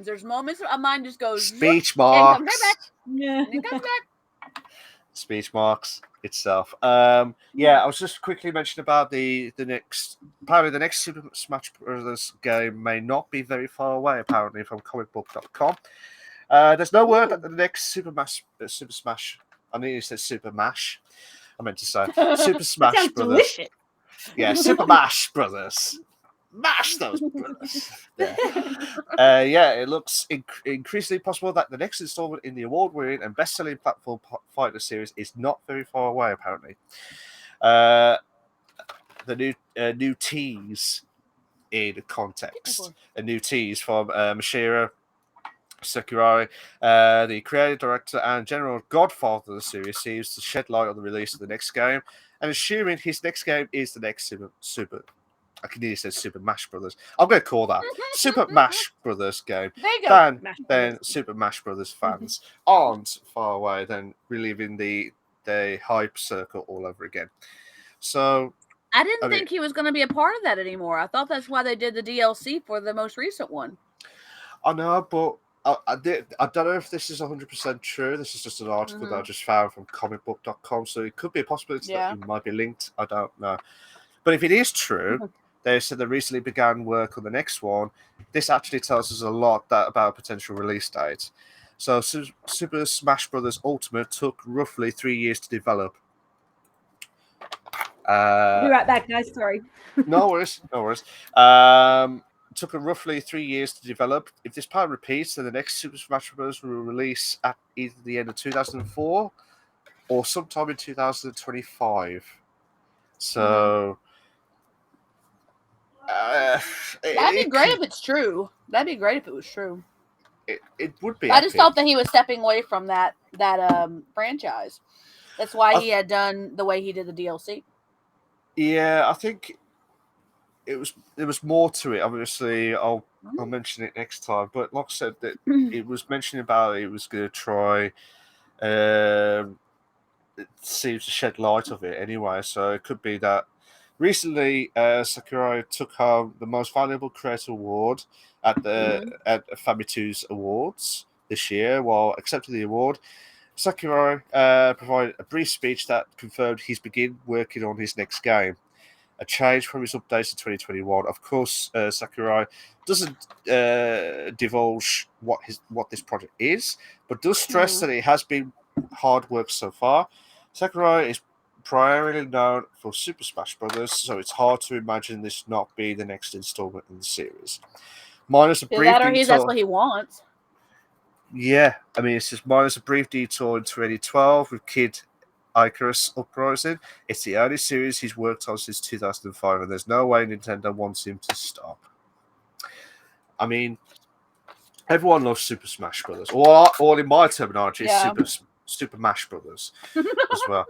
There's moments where my mind just goes speech marks. And comes right back. Yeah. And it comes back. Speech marks itself. I was just quickly mentioning about the next Super Smash Brothers game may not be very far away, apparently, from comicbook.com. There's no word that the next Super Smash. I mean, it says Super Mash. I meant to say Super Smash Brothers. Delicious. Yeah, Super Mash Brothers. Mash those brothers. Yeah, it looks increasingly possible that the next installment in the award-winning and best-selling platform fighter series is not very far away, apparently. The new tease in context. A new tease from Mashiro Sakurai, the creative director and general godfather of the series, seems to shed light on the release of the next game, and assuming his next game is the next Super I can nearly say Super Mash Brothers. I'm going to call that Super Mash Brothers game. There you go. Then Super Mash Brothers fans aren't far away than reliving the hype circle all over again. So I didn't think he was going to be a part of that anymore. I thought that's why they did the DLC for the most recent one. I know, but I don't know if this is 100% true. This is just an article that I just found from comicbook.com, so it could be a possibility that it might be linked. I don't know. But if it is true, they said they recently began work on the next one. This actually tells us a lot about a potential release date. So Super Smash Bros. Ultimate took roughly 3 years to develop. I'll be right back, guys. Sorry. No worries. Took roughly 3 years to develop. If this part repeats, then the next Super Smash Bros. Will release at either the end of 2004 or sometime in 2025. So that'd be great if it's true. That'd be great if it was true. It would be. I just thought that he was stepping away from that franchise. That's why he had done the way he did the DLC. Yeah, I think there was more to it. Obviously, I'll mention it next time. But like I said, that it was mentioned about it was going to try. It seems to shed light of it anyway. So it could be that recently Sakurai took home the most valuable creator award at the at Famitsu's Awards this year. While accepting the award, Sakurai provided a brief speech that confirmed he's begun working on his next game. A change from his updates in 2021. Of course, Sakurai doesn't divulge what this project is, but does stress that it has been hard work so far. Sakurai is primarily known for Super Smash Bros., so it's hard to imagine this not being the next installment in the series. Minus a brief detour. That's what he wants. Yeah, I mean, it's just minus a brief detour in 2012 with Kid Icarus Uprising. It's the only series he's worked on since 2005, and there's no way Nintendo wants him to stop. I mean, everyone loves Super Smash Brothers, or in my terminology, Super Mash Brothers as well.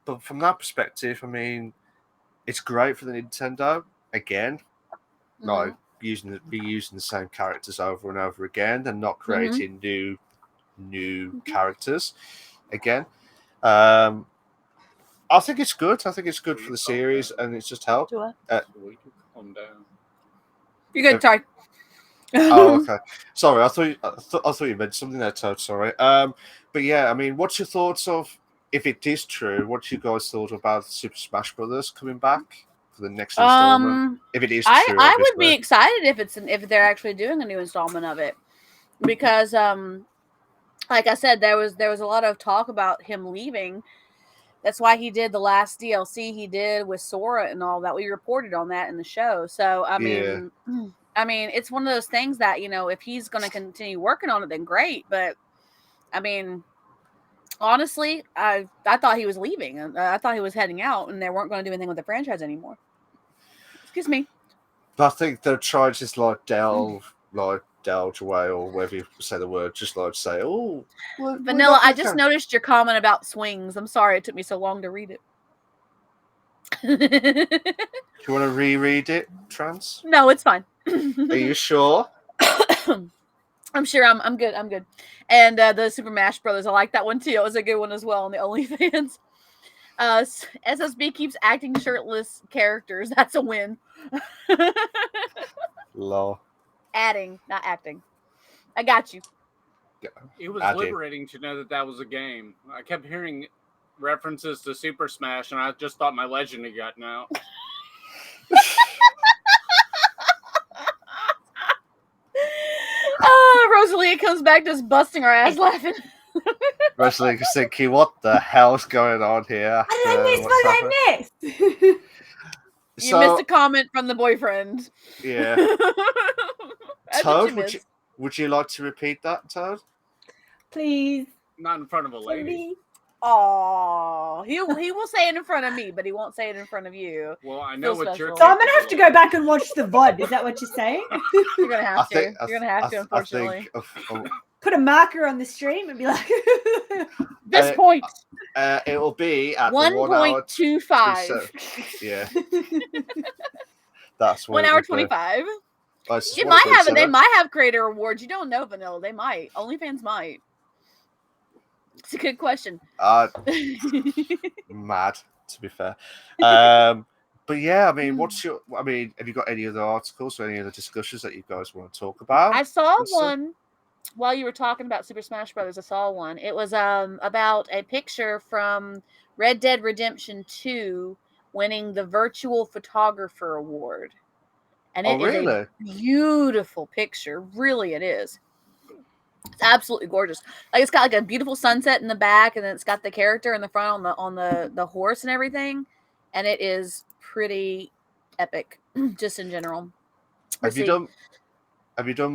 But from that perspective, I mean, it's great for the Nintendo again. Like using the same characters over and over again, and not creating new characters again. I think it's good. I think it's good for the series, and it's just helped. Calm down. You're good, sorry. Oh, okay. Sorry, I thought you meant something there, Toad. Sorry. But yeah, I mean, what's your thoughts of, if it is true, what's your guys' thought about Super Smash Brothers coming back for the next installment? If it is true, I would be excited if they're actually doing a new installment of it, because like I said, there was a lot of talk about him leaving. That's why he did the last DLC he did with Sora and all that. We reported on that in the show. So I mean, it's one of those things that, you know, if he's going to continue working on it, then great. But I mean, honestly, I thought he was leaving. I thought he was heading out, and they weren't going to do anything with the franchise anymore. Excuse me. But I think they're trying to just delge away, or whatever you say the word, just like say, oh, Vanilla, I just noticed your comment about swings. I'm sorry it took me so long to read it. Do you want to reread it, Trans? No, it's fine. Are you sure? I'm sure. I'm good. I'm good. And the Super Mash Brothers, I like that one too. It was a good one as well on the OnlyFans. SSB keeps acting shirtless characters. That's a win. Lol. Adding, not acting. I got you. It was liberating to know that was a game. I kept hearing references to Super Smash, and I just thought my legend had gotten out. Rosalia comes back just busting her ass laughing. Wrestling is thinking, what the hell's going on here? I missed. You missed a comment from the boyfriend. Yeah. Toad, would you like to repeat that, Toad? Please. Not in front of a lady. Oh, he will say it in front of me, but he won't say it in front of you. Well, I know what you're. So I'm gonna have to go back and watch the VOD. Is that what you're saying? You're gonna have to. You're gonna have to. Unfortunately, put a marker on the stream and be like, this point. It will be at 1.25. Yeah. That's 1 hour 25. It might have. They might have creator awards. You don't know, Vanilla. They might. OnlyFans might. It's a good question. Mad, to be fair. But yeah, I mean, have you got any other articles or any other discussions that you guys want to talk about? I saw one while you were talking about Super Smash Brothers. I saw one. It was about a picture from Red Dead Redemption 2 winning the Virtual Photographer Award. And it is a beautiful picture. Really, it is. It's absolutely gorgeous. Like, it's got like a beautiful sunset in the back, and then it's got the character in the front on the horse and everything, and it is pretty epic, just in general. Have you done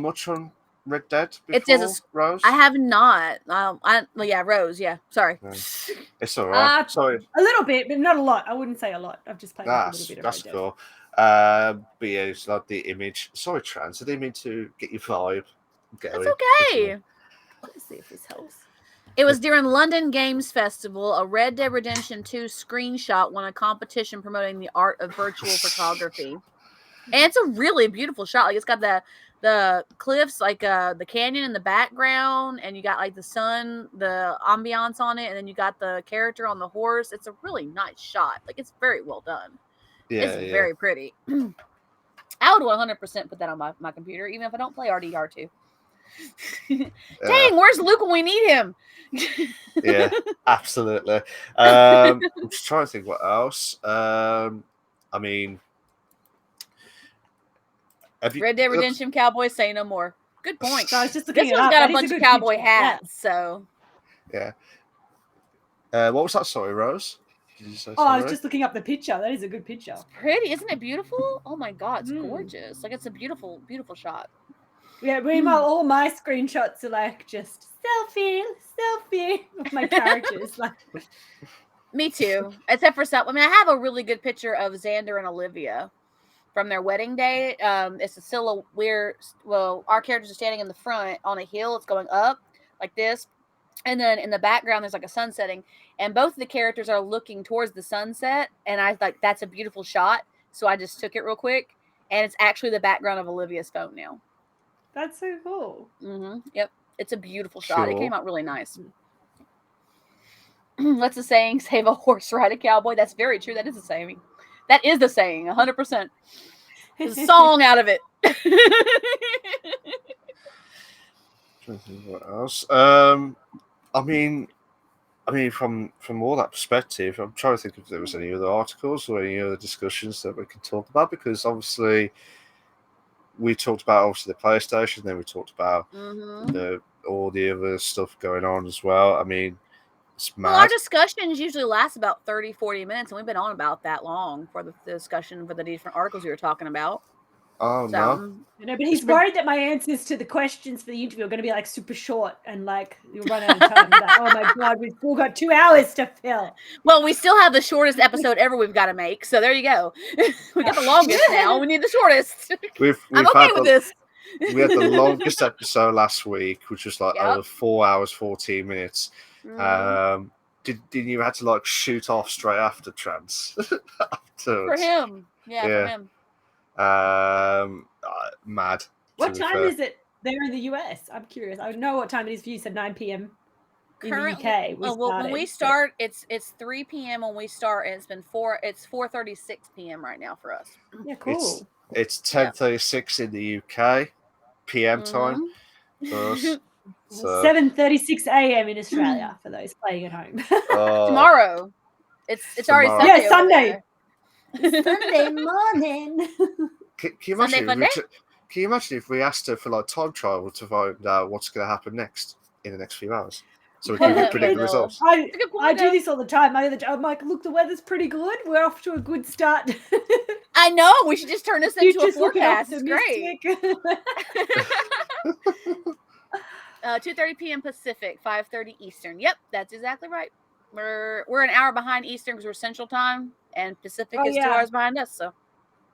much on Red Dead before, it is Rose? I have not. Rose. Yeah, sorry. No. It's all right. Sorry, a little bit, but not a lot. I wouldn't say a lot. I've just played a little bit of Red Dead. That's cool. But yeah, it's like the image. Sorry, Trans. I didn't mean to get your vibe. That's okay. Let's see if this helps. It was during London Games Festival. A Red Dead Redemption 2 screenshot won a competition promoting the art of virtual photography. And it's a really beautiful shot. Like, it's got the cliffs, like the canyon in the background, and you got like the sun, the ambiance on it, and then you got the character on the horse. It's a really nice shot. Like, it's very well done. Yeah, it's very pretty. I would 100% put that on my computer, even if I don't play RDR2. Dang, where's Luke when we need him? Yeah, absolutely. I'm just trying to think what else. I mean, Red Dead Redemption Cowboys say no more. Good point. So I was just looking this one's got a bunch of cowboy hats, so. Yeah. What was that? Sorry, Rose? Did you say I was just looking up the picture. That is a good picture. It's pretty, isn't it beautiful? Oh my god, it's gorgeous. Like, it's a beautiful, beautiful shot. Yeah, meanwhile, all my screenshots are like just selfie of my characters. Like, me too. Except for some. I mean, I have a really good picture of Xander and Olivia from their wedding day. It's a silhouette. Our characters are standing in the front on a hill. It's going up like this, and then in the background there's like a sun setting, and both of the characters are looking towards the sunset. And I thought that's a beautiful shot, so I just took it real quick, and it's actually the background of Olivia's phone now. That's so cool. Yep. It's a beautiful shot. It came out really nice. What's the saying? Save a horse, ride a cowboy. That's very true. That is the saying. That is the saying, 100%. There's a song out of it. What else? I mean, from all that perspective, I'm trying to think if there was any other articles or any other discussions that we can talk about, because obviously we talked about the PlayStation, then we talked about all the other stuff going on as well. I mean, it's mad. Well, our discussions usually last about 30, 40 minutes, and we've been on about that long for the discussion for the different articles we were talking about. Oh, no. But he's worried that my answers to the questions for the interview are going to be like super short and like you'll run out of time. Like, oh my God, we've still got 2 hours to fill. Well, we still have the shortest episode ever we've got to make. So there you go. We got the longest now. We need the shortest. I'm okay with this. We had the longest episode last week, which was like over 4 hours, 14 minutes. Didn't you have to like shoot off straight after Trans? For him. Yeah, for him. Mad. What time is it there in the US? I'm curious. I know what time it is for you. You said 9 p.m. in the UK. When we start, it's 3 p.m. when we start, and it's 4:36 p.m. right now for us. Yeah, cool. It's 10:36 in the UK PM time for us. So. 7:36 a.m. in Australia for those playing at home. Tomorrow. It's already Sunday. Yeah, Sunday. Sunday morning. Can you imagine if we asked her for like time travel to find out what's going to happen next in the next few hours? so we can predict the results. I do this all the time. I'm like, look, the weather's pretty good. We're off to a good start. I know. We should just turn this into a forecast. It's great. 2:30 p.m. Pacific, 5:30 Eastern. Yep, that's exactly right. We're an hour behind Eastern because we're Central Time, and Pacific is 2 hours behind us. So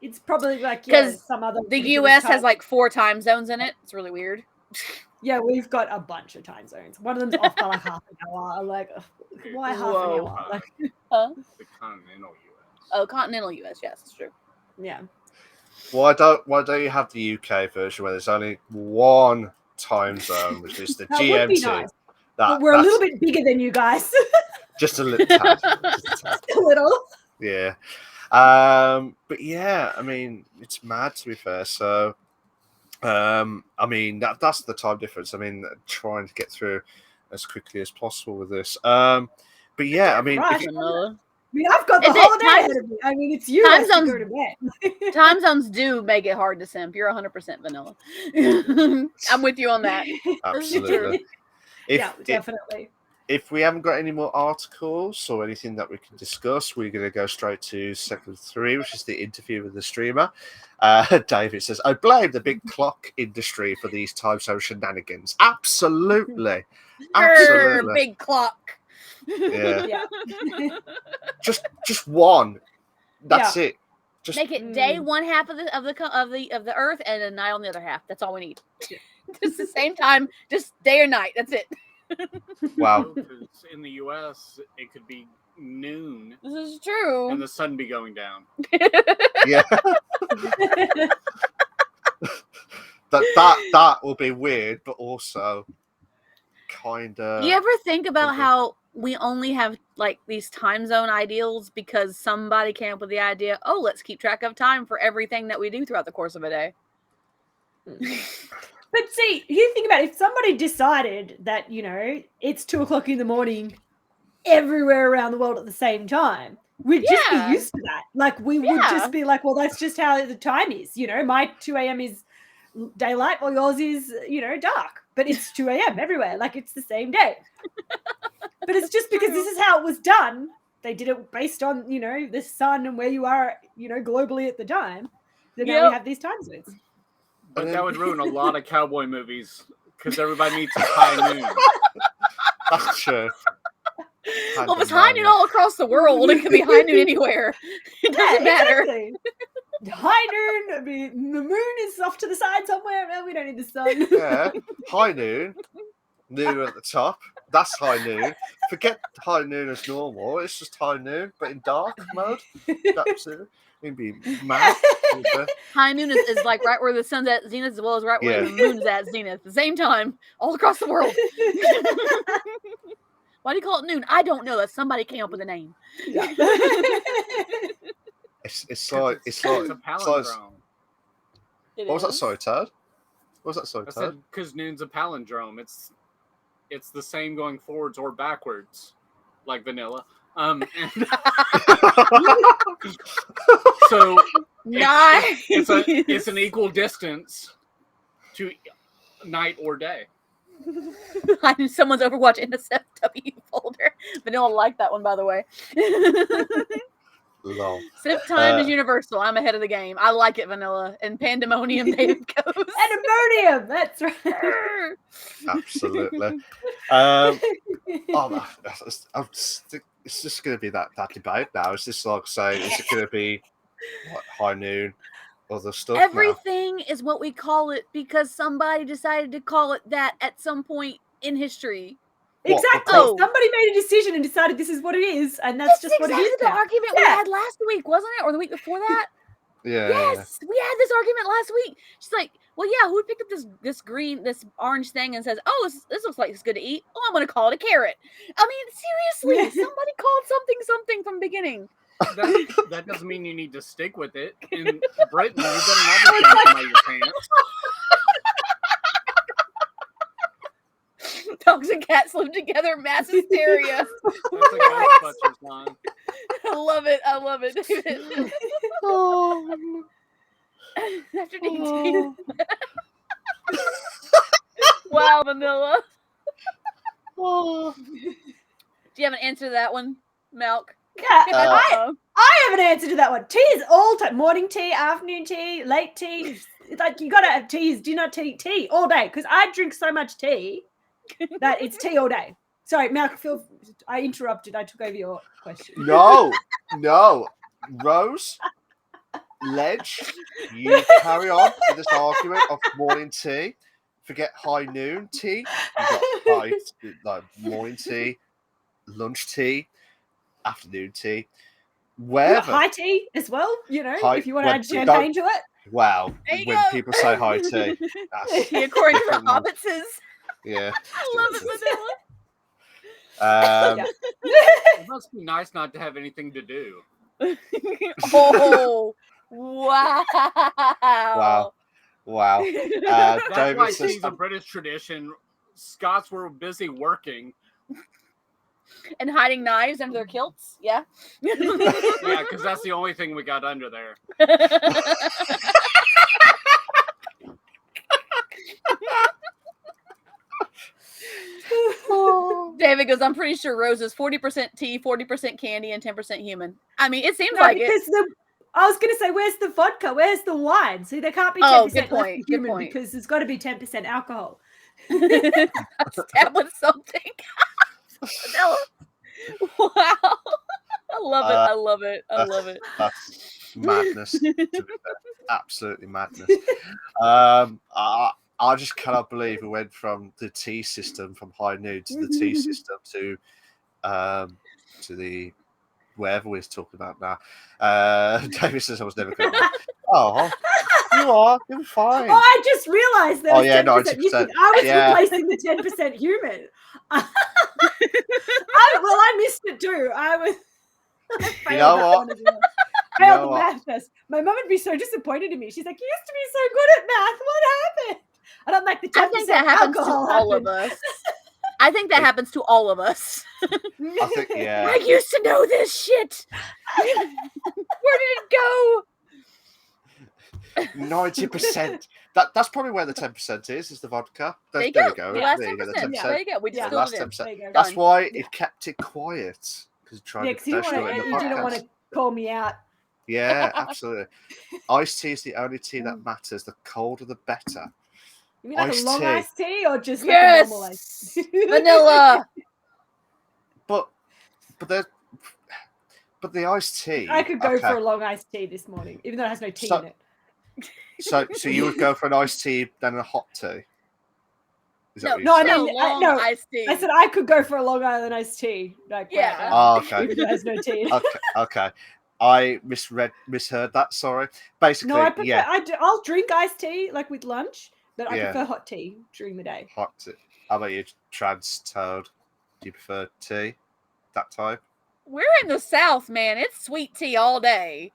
it's probably like some other. The U.S. has like 4 time zones in it. It's really weird. Yeah, we've got a bunch of time zones. One of them's off by like half an hour. I'm like, why half an hour? Like, the continental U.S. Oh, continental U.S. Yes, that's true. Yeah. Why don't you have the UK version where there's only one time zone, which is the that GMT? Would be nice. But we're a little bit bigger than you guys. Just a little tad. Just a little. Yeah. But yeah, I mean, it's mad to be fair. So, I mean, that's the time difference. I mean, trying to get through as quickly as possible with this. But yeah, I mean, I've got the holiday ahead of me. I mean, it's you time zones, to go to bed. Time zones do make it hard to simp. You're 100% vanilla. I'm with you on that. Absolutely. Yeah, definitely. If we haven't got any more articles or anything that we can discuss, we're going to go straight to segment 3, which is the interview with the streamer. David says, I blame the big clock industry for these time zone shenanigans. Absolutely. Absolutely. Big clock. Yeah. Just one. That's it. Just make it day one half of the Earth and a night on the other half. That's all we need. Just the same time, just day or night. That's it. Wow. In the U.S., it could be noon. This is true. And the sun be going down. Yeah. that will be weird, but also kind of. You ever think about how we only have like these time zone ideals because somebody came up with the idea, oh, let's keep track of time for everything that we do throughout the course of a day? But see, you think about it, if somebody decided that, you know, it's 2:00 in the morning everywhere around the world at the same time, we'd just be used to that. Like, we would just be like, well, that's just how the time is. You know, my 2 a.m. is daylight while yours is, you know, dark. But it's 2 a.m. everywhere. Like, it's the same day. But it's just because this is how it was done. They did it based on, you know, the sun and where you are, you know, globally at the time. So now we have these time zones. But that would ruin a lot of cowboy movies because everybody meets at high noon. That's true. Well, if it's high noon all across the world, it could be high noon anywhere. It doesn't matter. Exactly. High noon, I mean, the moon is off to the side somewhere. No, we don't need the sun. Yeah, high noon. Noon at the top. That's high noon. Forget high noon as normal. It's just high noon, but in dark mode. Absolutely. It'd be mad. High noon is like right where the sun's at zenith as well as right where the moon's at zenith at the same time, all across the world. Why do you call it noon? I don't know. That somebody came up with a name. Yeah. it's like a palindrome. What was that? Sorry, Tad. What was that? Sorry, Tad? Because noon's a palindrome. It's the same going forwards or backwards, like vanilla. So nice. It's an equal distance to night or day. Someone's Overwatch in the SFW folder. Vanilla liked that one, by the way. Lol. Sip time is universal. I'm ahead of the game. I like it, Vanilla. And Pandemonium, David goes. Pandemonium, that's right. Absolutely. It's just going to be that debate now. It's just like saying, is it going to be like high noon, other stuff? Everything is what we call it because somebody decided to call it that at some point in history. Exactly. Somebody made a decision and decided this is what it is, and that's just what it is. The argument we had last week, wasn't it, or the week before that? Yeah. Yes, we had this argument last week. She's like, "Well, yeah, who picked up this orange thing and says, oh, this looks like it's good to eat. Oh, I'm going to call it a carrot.' I mean, seriously, somebody called something from the beginning." That doesn't mean you need to stick with it. In Britain, you better not be out your pants. Dogs and cats live together, mass hysteria. That's a Ghostbusters line. I love it, David. Oh. After DT. Wow, Vanilla. Oh. Do you have an answer to that one, Milk? Yeah, I have an answer to that one. Tea is all time. Morning tea, afternoon tea, late tea. It's like you gotta have teas, dinner tea all day. Because I drink so much tea that it's tea all day. Sorry, Malk, I interrupted. I took over your question. No. Rose, Ledge, you carry on with this argument of morning tea. Forget high noon tea. You got like morning tea, lunch tea, afternoon tea. Wherever. High tea as well, if you want to add champagne to it. Wow. When people say high tea. That's according to the hobbitses. Yeah. I love it, Vanilla. It must be nice not to have anything to do. Oh, wow. Wow. That's David why says tea's a British tradition. Scots were busy working. And hiding knives under their kilts? Yeah. Yeah, because that's the only thing we got under there. David goes, I'm pretty sure Rose is 40% tea, 40% candy, and 10% human. I mean, it seems like it. I was going to say, where's the vodka? Where's the wine? See, there can't be 10% human because there's got to be 10% alcohol. That was something. Wow. I love it. That's madness. Absolutely madness. I just cannot believe we went from the tea system, from high noon to the tea system to the wherever we're talking about now. David says I was never going to. Oh, you are. You're fine. Oh, I just realized that. Oh, yeah, 90%. I was replacing the 10% human. I missed it too. I was. You know what? Failed the math test. My mum would be so disappointed in me. She's like, "You used to be so good at math. What happened?" And I'm like, "The 10% I think that happens to all of us. I think that happens to all of us. I think, yeah. I used to know this shit. Where did it go? 90%. That's probably where the 10% is the vodka. There you go. The last 10%. Yeah, there you go. We just filled it in. That's why it kept it quiet. Because you didn't want to call me out. Yeah, absolutely. Iced tea is the only tea that matters. The colder, the better. You mean like a long iced tea or just like a normal iced tea? Vanilla. But the iced tea. I could go for a long iced tea this morning, even though it has no tea in it. So you would go for an iced tea then a hot tea? No, iced tea. I said I could go for a Long Island iced tea. Like, okay. Even though it has no tea. Okay. I misheard that. Sorry. Basically, no, I prefer, I'll drink iced tea like with lunch, but I prefer hot tea during the day. Hot tea. How about you, Trans Toad? Do you prefer tea? That type? We're in the South, man. It's sweet tea all day.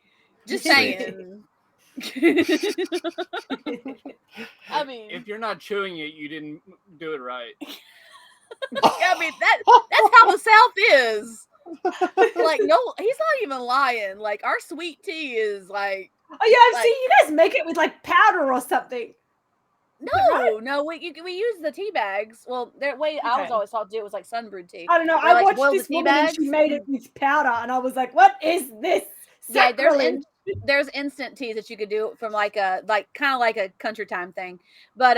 Just saying. I mean, if you're not chewing it, you didn't do it right. I mean, that's how the South is. Like, no, he's not even lying. Like, our sweet tea is like. Oh yeah, I've seen you guys make it with like powder or something. No, we use the tea bags. Well, I was always taught to do it was like sunbrewed tea. I don't know. I watched this woman and she made it with powder, and I was like, "What is this?" Yeah, there's instant teas that you could do from kind of like a country time thing. But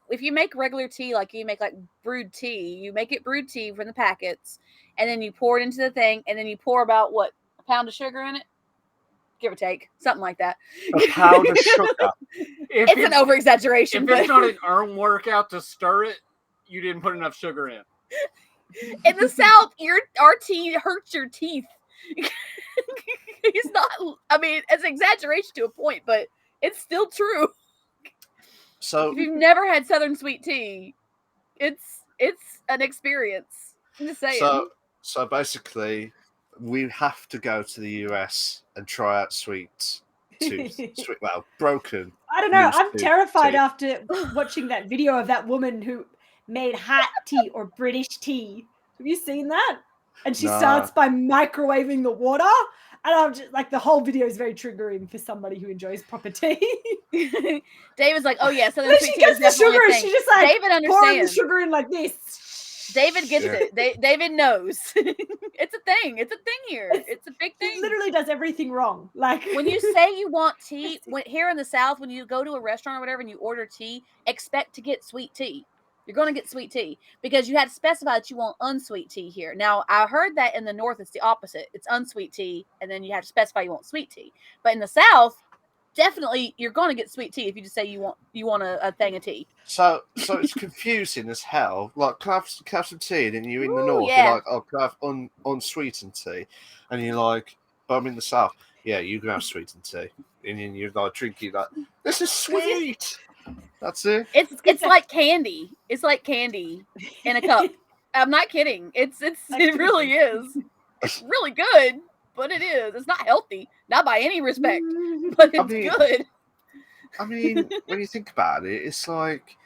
if you make regular tea, like you make like brewed tea, you make it brewed tea from the packets, and then you pour it into the thing, and then you pour about a pound of sugar in it, give or take, something like that. A pound of sugar. It's an over exaggeration. If it's not an arm workout to stir it, you didn't put enough sugar in. In the South, our tea hurts your teeth. He's not. I mean, it's an exaggeration to a point, but it's still true. So if you've never had Southern sweet tea, it's an experience. I'm just saying. So basically, we have to go to the US and try out broken. I don't know. I'm terrified after watching that video of that woman who made hot tea or British tea. Have you seen that? And she starts by microwaving the water, And I'm just like, the whole video is very triggering for somebody who enjoys proper tea. David's like, oh yeah, so then Then sweet she tea is gets the definitely sugar a and thing. she just like David pouring the understands. sugar in like this. David gets Yeah. it. David knows. It's a thing. It's a thing here. It's a big thing. He literally does everything wrong. Like When you say you want tea, here in the South, when you go to a restaurant or whatever and you order tea, expect to get sweet tea. You're going to get sweet tea because you had to specify that you want unsweet tea here. Now, I heard that in the North, it's the opposite. It's unsweet tea, and then you have to specify you want sweet tea. But in the South, definitely you're going to get sweet tea if you just say you want a thing of tea. So it's confusing as hell. Like, can I have some tea? And then you're in the Ooh, north, yeah. you're like, oh, can I have unsweetened tea? And you're like, but I'm in the south. Yeah, you can have sweetened tea. And then you're like drinking that. This is sweet. That's it. It's like candy. It's like candy in a cup. I'm not kidding. It really is. It's really good, but it is. It's not healthy, not by any respect, but it's good. I mean, when you think about it, it's like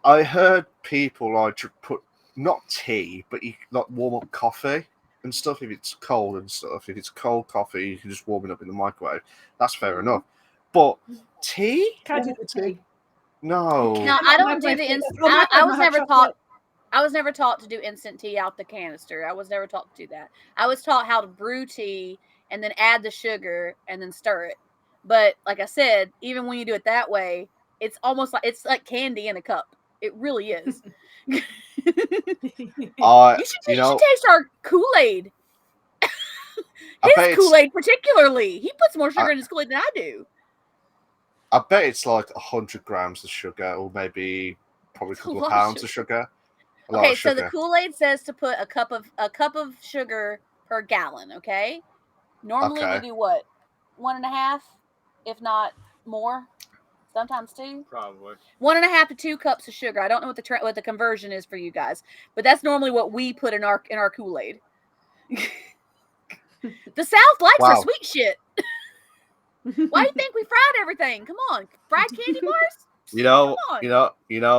I heard people like to put not tea, but you like warm up coffee and stuff if it's cold and stuff. If it's cold coffee, you can just warm it up in the microwave. That's fair enough. But tea? Can't do the tea. No. No, I don't do the instant. I was never taught. I was never taught to do instant tea out the canister. I was never taught to do that. I was taught how to brew tea and then add the sugar and then stir it. But like I said, even when you do it that way, it's almost like candy in a cup. It really is. You should taste our Kool-Aid. His Kool-Aid particularly. He puts more sugar in his Kool-Aid than I do. I bet it's like 100 grams of sugar, or maybe probably a couple of pounds of sugar. Okay, so the Kool-Aid says to put a cup of sugar per gallon. Okay, normally we do what, 1.5, if not more, sometimes 2. Probably 1.5 to 2 cups of sugar. I don't know what the conversion is for you guys, but that's normally what we put in our Kool-Aid. The South likes our sweet shit. Why do you think we fried everything? Come on, fried candy bars. You know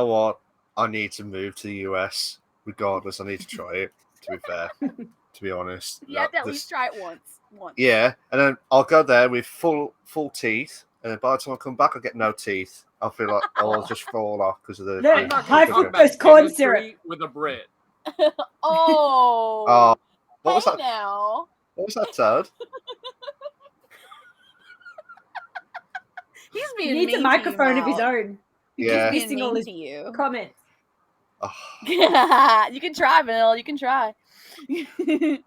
what? I need to move to the US. Regardless, I need to try it. To be fair, to be honest, you have to at least try it once. Yeah, and then I'll go there with full teeth, and then by the time I come back, I'll get no teeth. I feel like I'll just fall off because of the high fructose corn syrup with a Brit. Oh, what was that? Now, what was that, Toad? He's being he needs a microphone of his own. Yeah, He's missing all his comments. Oh. You can try, Vanilla. You can try.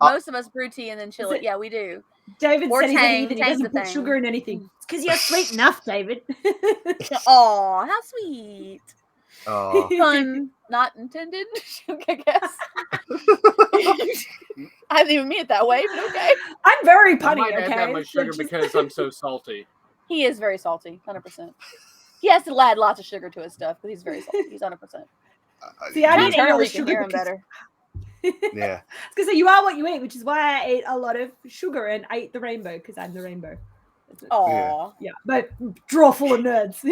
Most of us brew tea and then chill it. Yeah, we do. David said he doesn't put sugar in anything. It's because you're sweet enough, David. Oh, how sweet. Oh. Pun not intended, I guess. I didn't even mean it that way, but okay. I'm very punny, I might add that much sugar because I'm so salty. He is very salty, 100%. He has to add lots of sugar to his stuff because he's very salty. He's 100%. See, I need to sugar hear him better. Yeah. Because you are what you eat, which is why I ate a lot of sugar and I ate the rainbow because I'm the rainbow. Aww. Yeah, but draw full of nerds.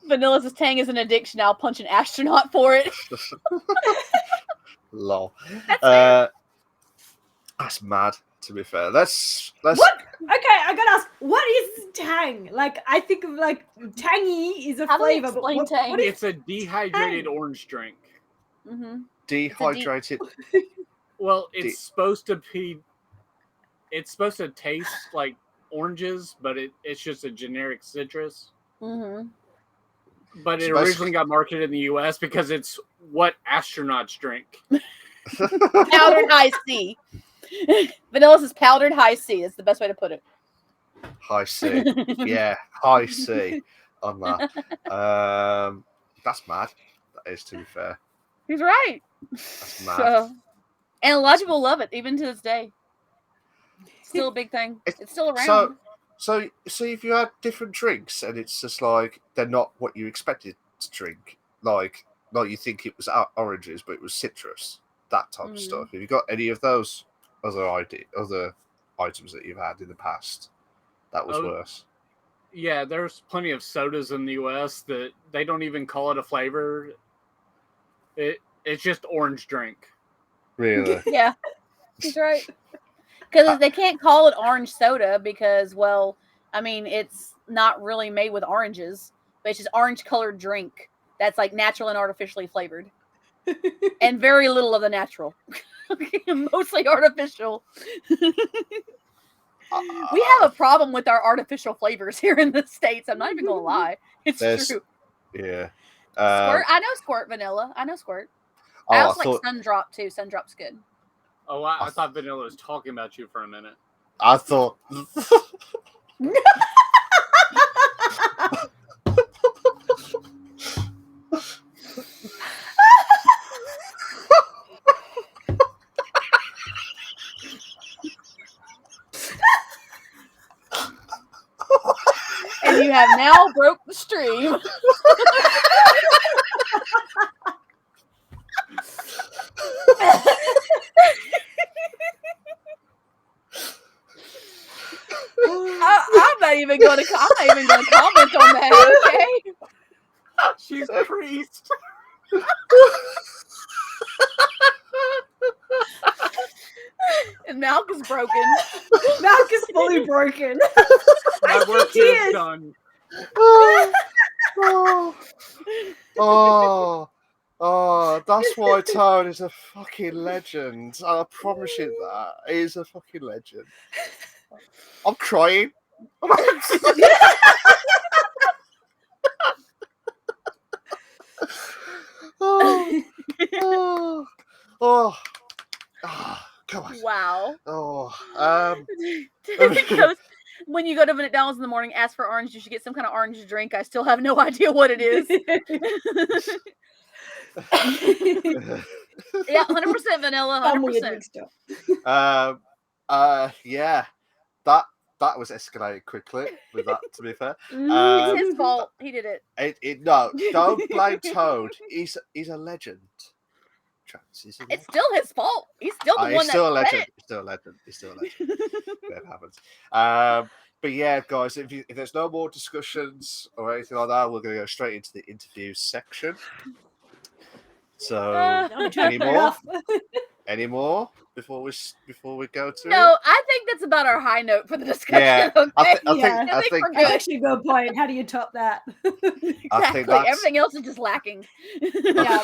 Vanilla's tang is an addiction. I'll punch an astronaut for it. Lol. That's mad. To be fair, let's. What? Okay, I gotta ask. What is tang? Like, I think of like tangy is a flavor, but what is it's a dehydrated orange drink. Mm-hmm. Dehydrated. Well, it's supposed to be. It's supposed to taste like oranges, but it's just a generic citrus. Mm-hmm. But it originally got marketed in the U.S. because it's what astronauts drink. Powdered high C. Vanilla's is powdered high C. Is the best way to put it. High C. Yeah, high C on that. That's mad. That is, to be fair. He's right. That's mad. And a lot of people love it, even to this day. Still a big thing. It's still around. So if you had different drinks and it's just like they're not what you expected to drink, like you think it was oranges, but it was citrus, that type of stuff. Have you got any of those other items that you've had in the past that was worse? Yeah, there's plenty of sodas in the US that they don't even call it a flavor. It's just orange drink. Really? Yeah, he's right. Because they can't call it orange soda because, well, I mean, it's not really made with oranges, but it's just orange-colored drink that's like natural and artificially flavored. And very little of the natural. Mostly artificial. We have a problem with our artificial flavors here in the States. I'm not even going to lie. It's true. Yeah. Squirt. I know Squirt vanilla. I know Squirt. I also like Sundrop too. Sundrop's good. Oh, I thought Vanilla was talking about you for a minute. I thought. And you have now broke the stream. I'm not even going to comment on that. Okay. She's a priest. And Malk is broken. Malk is fully broken. My work here is done. That's why Toad is a fucking legend. I promise you that. He is a fucking legend. I'm crying. Come on. Wow. Goes, when you go to McDonald's in the morning, ask for orange. You should get some kind of orange drink. I still have no idea what it is. Yeah, 100% vanilla. 100%. Yeah. That was escalated quickly with that, to be fair. It's his fault. He did it. No, don't blame Toad. He's a legend. It's still his fault. He's still the one still that He's still a legend. That happens. But yeah, guys, if there's no more discussions or anything like that, we're going to go straight into the interview section. So, any more before we go to? No, I think that's about our high note for the discussion. Yeah, okay? I think we're good. That's actually a good point. How do you top that? Exactly. I think everything else is just lacking. Yeah.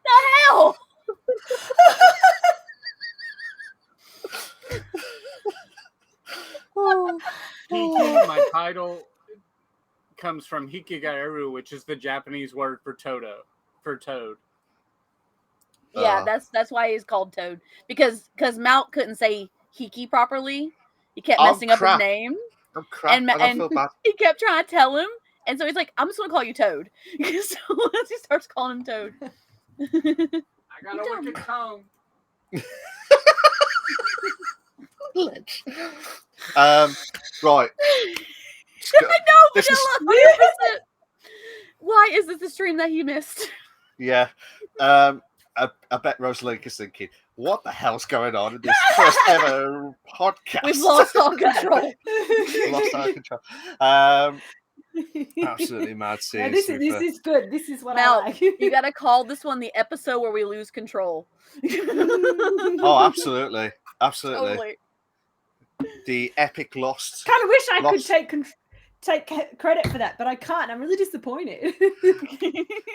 The hell? My title comes from Hikigairu, which is the Japanese word for toad. Yeah, that's why he's called Toad. Because Malk couldn't say Hiki properly. He kept messing up his name. I'm crap. And I feel bad. He kept trying to tell him. And so he's like, I'm just going to call you Toad. So once he starts calling him Toad. I got a wicked tongue. Right. I know, Vanilla, 100%. Why is this the stream that he missed? Yeah. I bet Rosalind is thinking, what the hell's going on in this first ever podcast? We've lost all control. Absolutely mad scene. Yeah, this is good. This is what Mal, I like. You got to call this one the episode where we lose control. Oh, absolutely. Totally. The epic lost. Kind of wish I could take credit for that, but I can't. I'm really disappointed.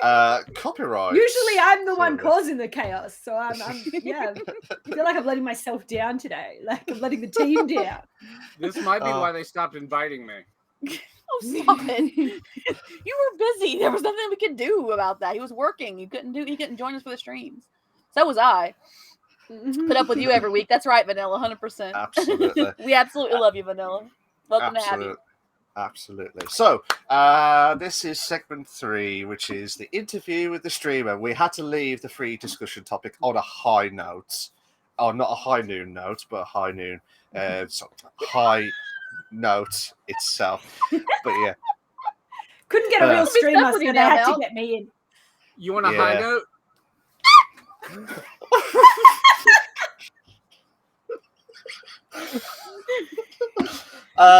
Copyright. Usually I'm the one causing the chaos, so I'm yeah. I feel like I'm letting myself down today. Like I'm letting the team down. This might be why they stopped inviting me. Oh, stop it. You were busy. There was nothing we could do about that. He was working. He couldn't join us for the streams. So was I. Put up with you every week. That's right, Vanilla, 100%. Absolutely. We absolutely love you, Vanilla. Welcome to have you. Absolutely. So, this is segment 3, which is the interview with the streamer. We had to leave the free discussion topic on a high note. Oh, not a high noon note, but a high noon. High note itself. But yeah. Couldn't get a real streamer, so they had to get me in. You want a high note?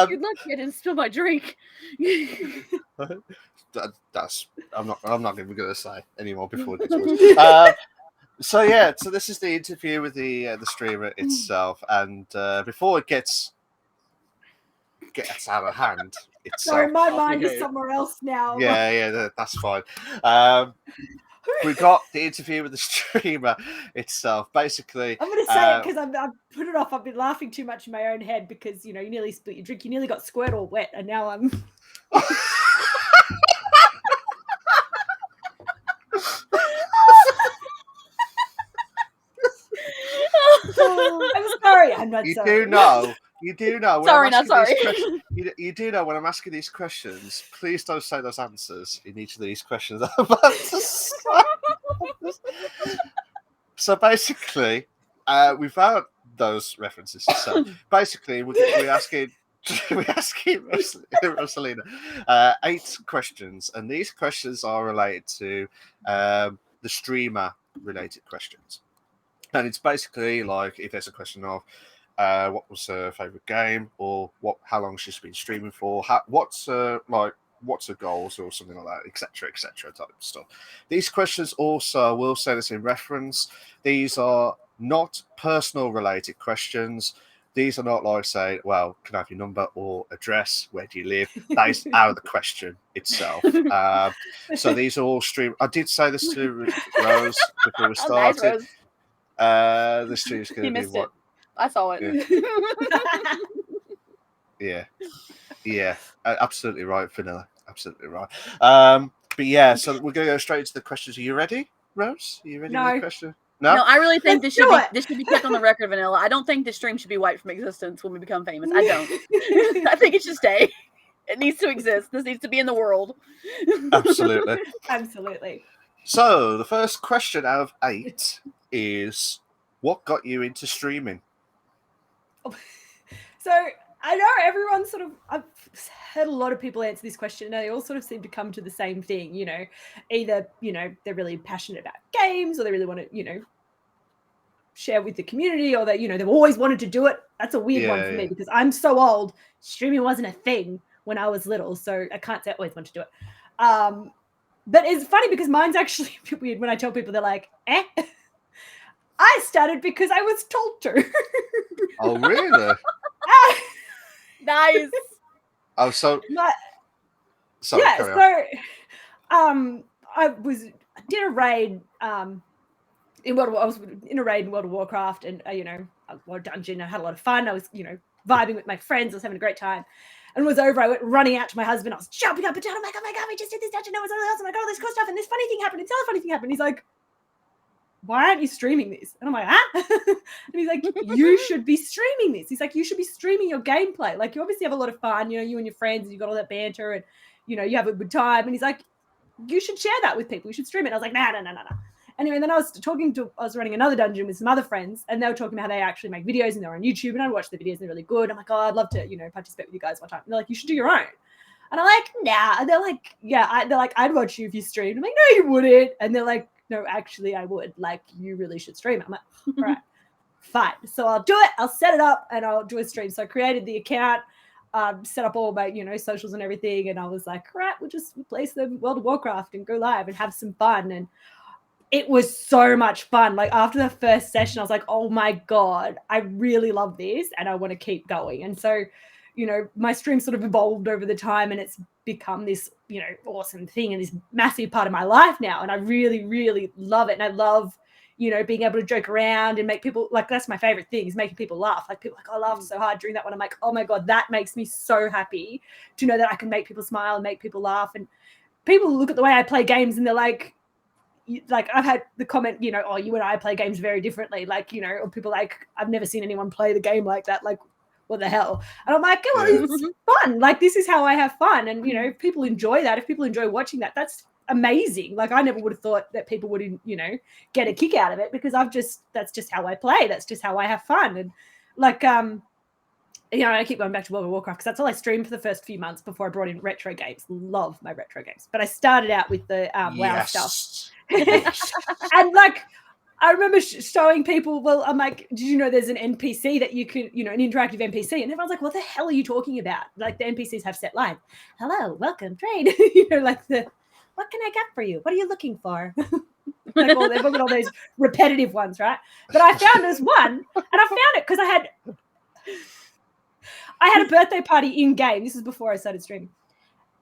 Good luck, I didn't spill my drink. I'm not even going to say anymore before it gets worse. So this is the interview with the streamer itself, and before it gets out of hand itself. Sorry, my mind is somewhere else now. Yeah, that's fine. We got the interview with the streamer itself. Basically, I'm going to say it because I've put it off. I've been laughing too much in my own head because you nearly split your drink. You nearly got squirt all wet, and now I'm. I'm sorry. I'm not sorry. You do know. Sorry, not sorry. You do know when I'm asking these questions, please don't say those answers in each of these questions I'm about to say. So basically, we found those references. So basically, we're asking Rosalina 8 questions, and these questions are related to the streamer related questions. And it's basically like if there's a question of what was her favorite game, or how long she's been streaming for, what's her goals, or something like that, etc. type of stuff. These questions also will send us in reference. These are not personal related questions. These are not like saying, well, can I have your number or address? Where do you live? That is out of the question itself. So these are all stream. I did say this to Rose before we started. Nice, Rose. The stream's going to be what? I saw it. Yeah. Absolutely right, Vanilla. Absolutely right. But yeah, so we're going to go straight into the questions. Are you ready, Rose? Are you ready for the question? No, I really think this should be kept on the record, Vanilla. I don't think the stream should be wiped from existence when we become famous. I don't. I think it should stay. It needs to exist. This needs to be in the world. Absolutely. Absolutely. So the first question out of 8 is, what got you into streaming? So I know everyone I've heard a lot of people answer this question, and they all sort of seem to come to the same thing, either, they're really passionate about games, or they really want to, share with the community, or they, they've always wanted to do it. That's a weird one for me because I'm so old. Streaming wasn't a thing when I was little, so I can't say I always wanted to do it. But it's funny because mine's actually a bit weird. When I tell people, they're like, I started because I was told to. Oh, really? Nice. Oh, so. Sorry, yeah, carry on. I did a raid in World of Warcraft, and a dungeon. I had a lot of fun. I was, vibing with my friends. I was having a great time. And it was over. I went running out to my husband. I was jumping up and down. I'm like, oh my God, we just did this dungeon. It was really awesome. I got all this cool stuff. And this funny thing happened. And this other funny thing happened. He's like, why aren't you streaming this? And I'm like, And he's like, you should be streaming this. He's like, you should be streaming your gameplay. Like, you obviously have a lot of fun, you and your friends, and you've got all that banter, and, you have a good time. And he's like, you should share that with people. You should stream it. And I was like, no. Anyway, and then I was running another dungeon with some other friends, and they were talking about how they actually make videos, and they're on YouTube, and I watch the videos, and they're really good. I'm like, oh, I'd love to, participate with you guys one time. And they're like, you should do your own. And I'm like, nah. And they're like, yeah. They're like, I'd watch you if you streamed. I'm like, no, you wouldn't. And they're like, no, actually, I would. Like, you really should stream it. I'm like, all right, fine. So I'll do it. I'll set it up, and I'll do a stream. So I created the account, set up all my, socials and everything. And I was like, all right, we'll just play some World of Warcraft and go live and have some fun. And it was so much fun. Like, after the first session, I was like, oh my God, I really love this, and I want to keep going. And so, my stream sort of evolved over the time, and it's become this, awesome thing and this massive part of my life now. And I really, really love it. And I love, being able to joke around and make people, like, that's my favorite thing, is making people laugh. Like, people are like, I laughed so hard during that one. I'm like, oh my God, that makes me so happy to know that I can make people smile and make people laugh. And people look at the way I play games, and they're like, I've had the comment, oh, you and I play games very differently. Like, or people like, I've never seen anyone play the game like that. Like, what the hell? And I'm like, well, it's fun. Like, this is how I have fun. And, if people enjoy that, if people enjoy watching that, that's amazing. Like, I never would have thought that people would, get a kick out of it, because that's just how I play. That's just how I have fun. And like, I keep going back to World of Warcraft because that's all I streamed for the first few months before I brought in retro games. Love my retro games. But I started out with the WoW stuff. And like, I remember showing people, well, I'm like, did you know there's an NPC that you can, an interactive NPC? And everyone's like, what the hell are you talking about? Like the NPCs have set lines. Hello, welcome, trade. Like what can I get for you? What are you looking for? Like they've got all those repetitive ones, right? But I found this one, and I found it because I had a birthday party in game. This is before I started streaming.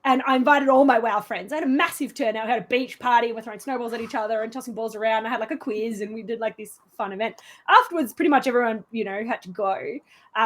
And I invited all my WoW friends. I had a massive turnout. I had a beach party. We're throwing snowballs at each other and tossing balls around. I had like a quiz and we did like this fun event. Afterwards, pretty much everyone, had to go.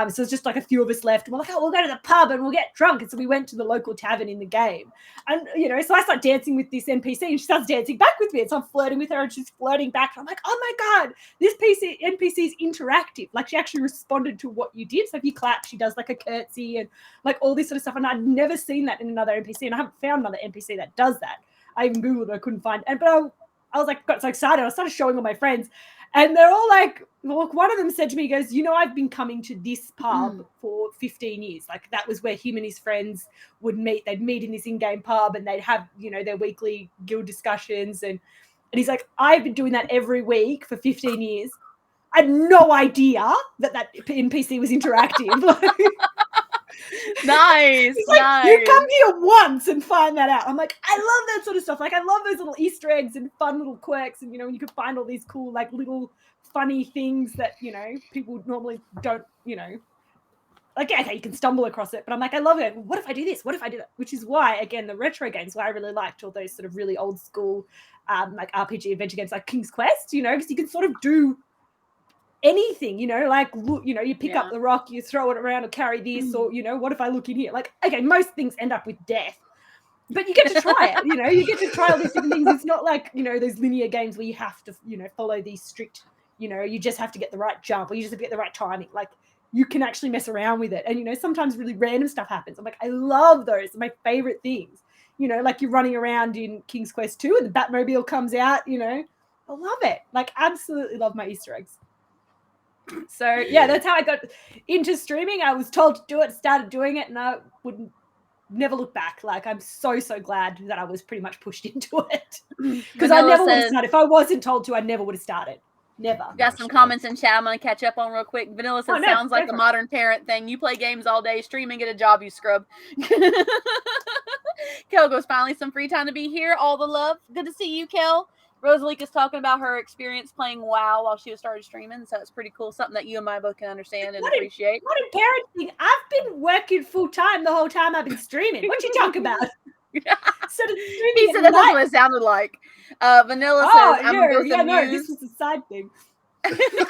So it's just like a few of us left. And we're like, oh, we'll go to the pub and we'll get drunk. And so we went to the local tavern in the game. And, so I start dancing with this NPC and she starts dancing back with me. And so I'm flirting with her and she's flirting back. And I'm like, oh my God, this NPC is interactive. Like she actually responded to what you did. So if you clap, she does like a curtsy and like all this sort of stuff. And I'd never seen that in another NPC. And I haven't found another NPC that does that. I even Googled it, I couldn't find it. But I was like, got so excited. I started showing all my friends. And they're all like, well, one of them said to me, he goes, I've been coming to this pub for 15 years. Like that was where him and his friends would meet. They'd meet in this in-game pub and they'd have, their weekly guild discussions. And he's like, I've been doing that every week for 15 years. I had no idea that NPC was interactive. Nice. It's like, nice. You come here once and find that out. I'm like, I love that sort of stuff. Like, I love those little Easter eggs and fun little quirks. And, you can find all these cool, like, little funny things that, people normally don't, like, yeah, okay, you can stumble across it. But I'm like, I love it. What if I do this? What if I do that? Which is why, again, the retro games, why I really liked all those sort of really old school, like RPG adventure games like King's Quest, because you can sort of do anything, like, you pick up the rock, you throw it around or carry this, or, what if I look in here? Like, okay, most things end up with death, but you get to try it, you get to try all these different things. It's not like, those linear games where you have to, follow these strict, you just have to get the right jump or you just have to get the right timing. Like, you can actually mess around with it. And, sometimes really random stuff happens. I'm like, I love those. They're my favorite things, like you're running around in King's Quest 2 and the Batmobile comes out, I love it. Like, absolutely love my Easter eggs. So yeah, that's how I got into streaming. I was told to do it, started doing it, and I would never look back. Like, I'm so glad that I was pretty much pushed into it because I never would have started. If I wasn't told to, I never would have started. Never. Got some comments in chat I'm going to catch up on real quick. Vanilla says, sounds like a modern parent thing. You play games all day, stream and get a job, you scrub. Kel goes, finally some free time to be here. All the love. Good to see you, Kel. Rosalique is talking about her experience playing WoW while she started streaming, so it's pretty cool. Something that you and I both can understand and appreciate. What a parenting! I've been working full time the whole time I've been streaming. What you talking about? He said that's what it sounded like. Vanilla says, "I'm both amused." No, this was a side thing.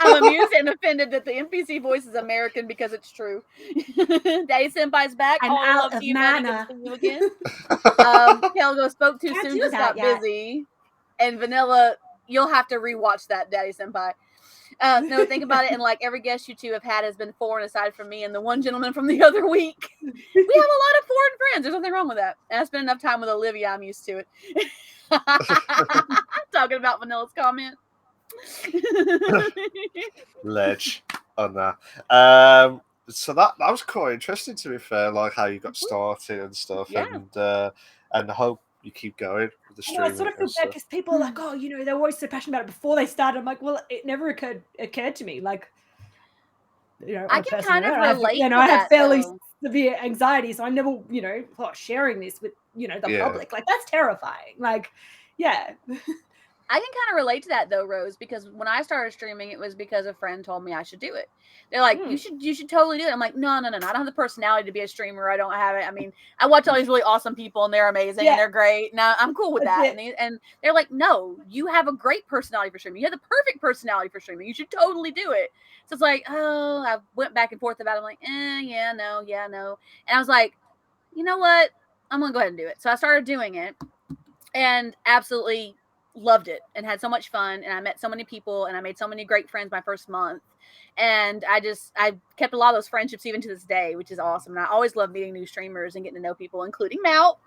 I'm amused and offended that the NPC voice is American because it's true. Daddy Senpai's back. I'm out of mana. Again. Kelgo spoke too soon, just got busy. And Vanilla, you'll have to rewatch that, Daddy Senpai. No, think about it. And like every guest you two have had has been foreign aside from me and the one gentleman from the other week. We have a lot of foreign friends. There's nothing wrong with that. And I spent enough time with Olivia. I'm used to it. Talking about Vanilla's comment. Ledge on that. So that was quite interesting, to be fair, like how you got started and stuff. Yeah. And I hope you keep going with the streaming. I sort of feel bad because people are like, oh, they're always so passionate about it before they started. I'm like, well, it never occurred to me. Like, I can kind of relate. I have fairly severe anxiety, so I never, sharing this with, the public. Like, that's terrifying. Like, yeah. I can kind of relate to that though, Rose, because when I started streaming, it was because a friend told me I should do it. They're like, you should totally do it. I'm like, no. I don't have the personality to be a streamer. I don't have it. I mean, I watch all these really awesome people and they're amazing and they're great. Now I'm cool with that. And they're like, no, you have a great personality for streaming. You have the perfect personality for streaming. You should totally do it. So it's like, oh, I went back and forth about it. I'm like, yeah, no. And I was like, you know what? I'm going to go ahead and do it. So I started doing it and absolutely loved it and had so much fun. And I met so many people and I made so many great friends my first month. And I kept a lot of those friendships even to this day, which is awesome. And I always love meeting new streamers and getting to know people, including Malk.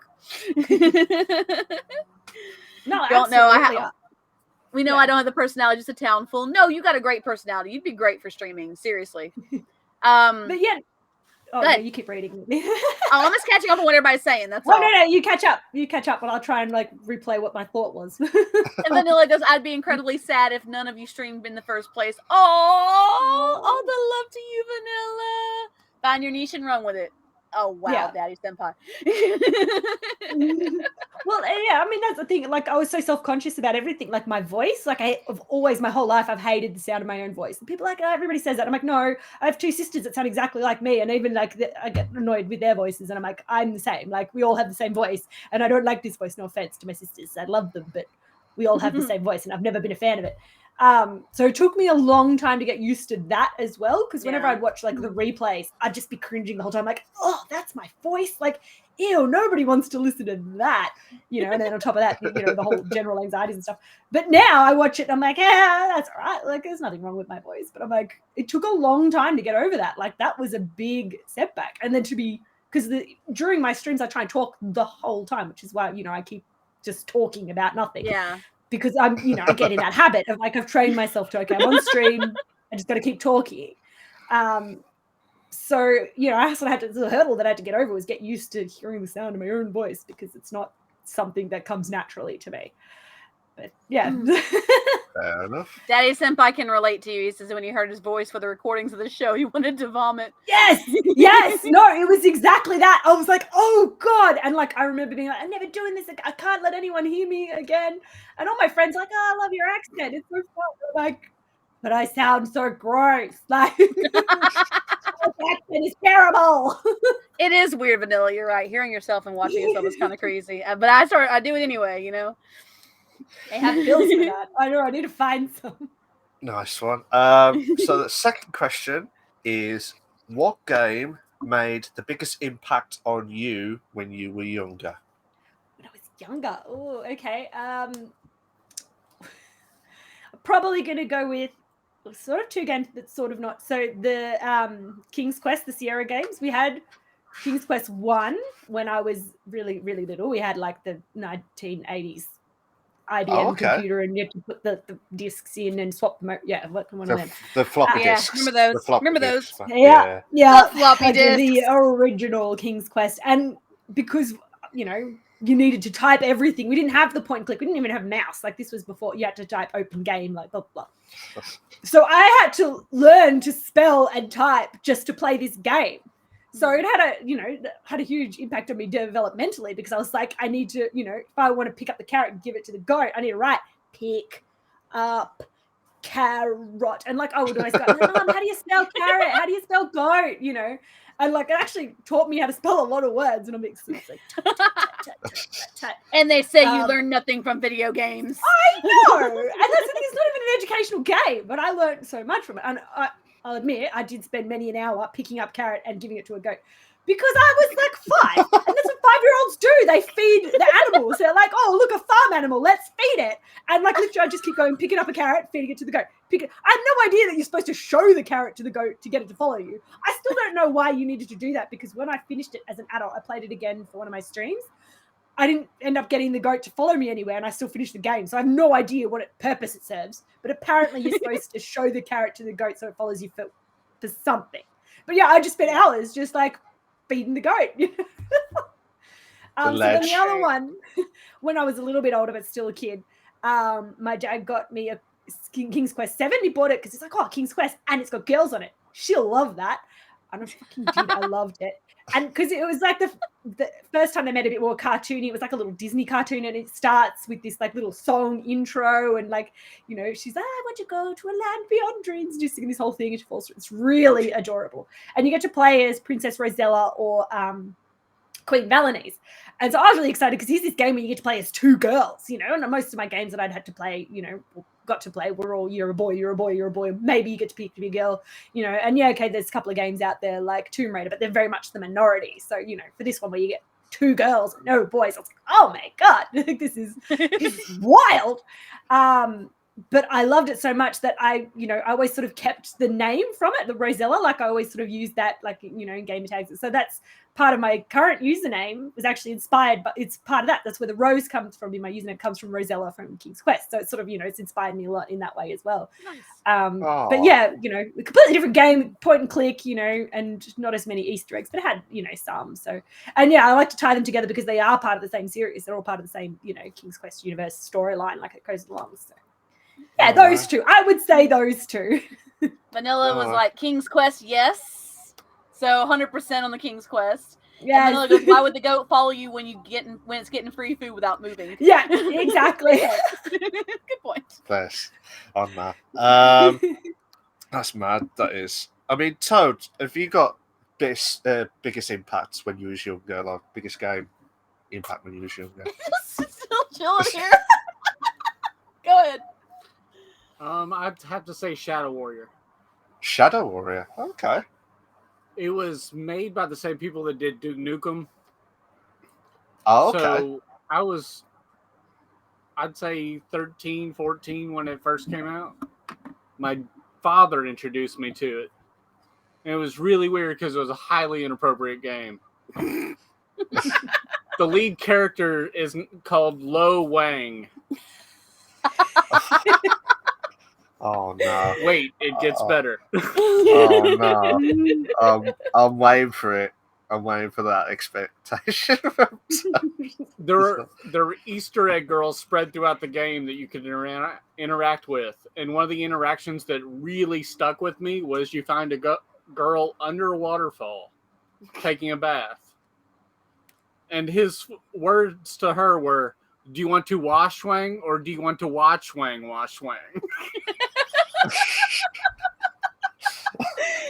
No, don't know. We know I don't have the personality, just a town full. No, you got a great personality. You'd be great for streaming. Seriously. But yeah, Oh, no, you keep reading. I'm just catching up on what everybody's saying. That's all. No, you catch up. You catch up, but I'll try and like replay what my thought was. And Vanilla goes, I'd be incredibly sad if none of you streamed in the first place. Oh, all the love to you, Vanilla. Find your niche and run with it. Oh, wow, yeah. Daddy Senpai. Well, yeah, I mean, that's the thing. Like, I was so self-conscious about everything. Like, my voice, like, I've always, my whole life, I've hated the sound of my own voice. And people are like, oh, everybody says that. I'm like, no, I have two sisters that sound exactly like me. And even, like, I get annoyed with their voices. And I'm like, I'm the same. Like, we all have the same voice. And I don't like this voice. No offense to my sisters. I love them. But we all have the same voice. And I've never been a fan of it. So it took me a long time to get used to that as well, because whenever I'd watch like the replays, I'd just be cringing the whole time, like, oh, that's my voice, like, ew, nobody wants to listen to that, you know. And then on top of that, you know, the whole general anxieties and stuff. But now I watch it and I'm like, yeah, that's all right, like, there's nothing wrong with my voice. But I'm like, it took a long time to get over that. Like, that was a big setback. And then to be, because during my streams I try and talk the whole time, which is why, you know, I keep just talking about nothing. Yeah. Because I'm, you know, I get in that habit of like, I've trained myself to, okay, I'm on stream, I just got to keep talking. So, you know, I sort of had to, the hurdle that I had to get over was get used to hearing the sound of my own voice, because it's not something that comes naturally to me. But yeah. Fair enough. Daddy Senpai can relate to you. He says when he heard his voice for the recordings of the show, he wanted to vomit. Yes. No, it was exactly that. I was like, oh God. And like, I remember being like, I'm never doing this. I can't let anyone hear me again. And all my friends are like, oh, I love your accent. It's so fun. I'm like, but I sound so gross. Like, my accent is terrible. It is weird, Vanilla. You're right. Hearing yourself and watching yourself is kind of crazy. But I do it anyway, you know. They have bills for that. I know. I need to find some. Nice one. So the second question is, what game made the biggest impact on you when you were younger? When I was younger. Oh, okay. I'm probably going to go with sort of two games, but sort of not. So the King's Quest, the Sierra games. We had King's Quest 1 when I was really, really little. We had like the 1980s IBM computer, and you had to put the discs in and swap them out. Yeah, one of them. The floppy disks. Remember those? Yeah. The floppy disks. The original King's Quest. And because, you know, you needed to type everything. We didn't have the point and click. We didn't even have a mouse. Like, this was before you had to type open game, like blah, blah. So I had to learn to spell and type just to play this game. So it had a huge impact on me developmentally, because I was like, I need to, you know, if I want to pick up the carrot and give it to the goat, I need to write pick up carrot. And like, oh, do I spell, Mom, how do you spell carrot? How do you spell goat? You know, and like, it actually taught me how to spell a lot of words. And I'm like, and they say you learn nothing from video games. I know. And that's the thing, it's not even an educational game, but I learned so much from it. And I'll admit, I did spend many an hour picking up carrot and giving it to a goat, because I was like 5, and that's what 5-year-olds do. They feed the animals. They're like, oh, look, a farm animal, let's feed it. And like, literally, I just keep going, picking up a carrot, feeding it to the goat. I had no idea that you're supposed to show the carrot to the goat to get it to follow you. I still don't know why you needed to do that, because when I finished it as an adult, I played it again for one of my streams. I didn't end up getting the goat to follow me anywhere, and I still finished the game. So I have no idea what purpose it serves. But apparently you're supposed to show the carrot to the goat so it follows you for something. But yeah, I just spent hours just like feeding the goat. So then the other one, when I was a little bit older but still a kid, my dad got me a King's Quest 7. He bought it because it's like, oh, King's Quest, and it's got girls on it. She'll love that. And I fucking did. I loved it. And because it was like the first time they made it a bit more cartoony, it was like a little Disney cartoon, and it starts with this like little song intro, and like, you know, she's like, I want to go to a land beyond dreams, just singing this whole thing, and she falls through. It's really adorable. And you get to play as Princess Rosella or Queen Valenice. And so I was really excited, because here's this game where you get to play as 2 girls, you know, and most of my games that I'd had to play, you know, got to play were all, you're a boy, you're a boy, you're a boy. Maybe you get to pick to be a girl, you know, and yeah, okay, there's a couple of games out there like Tomb Raider, but they're very much the minority. So, you know, for this one where you get 2 girls, no boys, I was like, oh my God, this is wild. but I loved it so much that I always sort of kept the name from it, the Rosella. Like I always sort of used that, like, in gamer tags. So that's part of my current username was actually inspired, but it's part of that. That's where the Rose comes from. My username comes from Rosella from King's Quest. So it's sort of, it's inspired me a lot in that way as well. Nice. But yeah, a completely different game, point and click, and not as many Easter eggs, but it had, some. So, and yeah, I like to tie them together because they are part of the same series. They're all part of the same, King's Quest universe storyline, like it goes along. So yeah, those two. I would say those two. Vanilla was like, King's Quest, yes. So 100% on the King's Quest. Yeah. Vanilla goes, why would the goat follow you when it's getting free food without moving? Yeah, exactly. Good point. Bless on that. That's mad. That is. I mean, Toad, have you got biggest impacts when you was younger? Like biggest game impact when you was younger? Still chilling here. Go ahead. I'd have to say Shadow Warrior. Shadow Warrior. Okay. It was made by the same people that did Duke Nukem. Oh, okay. So I'd say 13, 14 when it first came out. My father introduced me to it. And it was really weird because it was a highly inappropriate game. The lead character is called Lo Wang. Oh no! Wait, it gets better. Oh no! I'm waiting for it. I'm waiting for that expectation. There are Easter egg girls spread throughout the game that you can interact with, and one of the interactions that really stuck with me was you find a girl under a waterfall taking a bath, and his words to her were, "Do you want to wash Wang or do you want to watch Wang wash Wang?"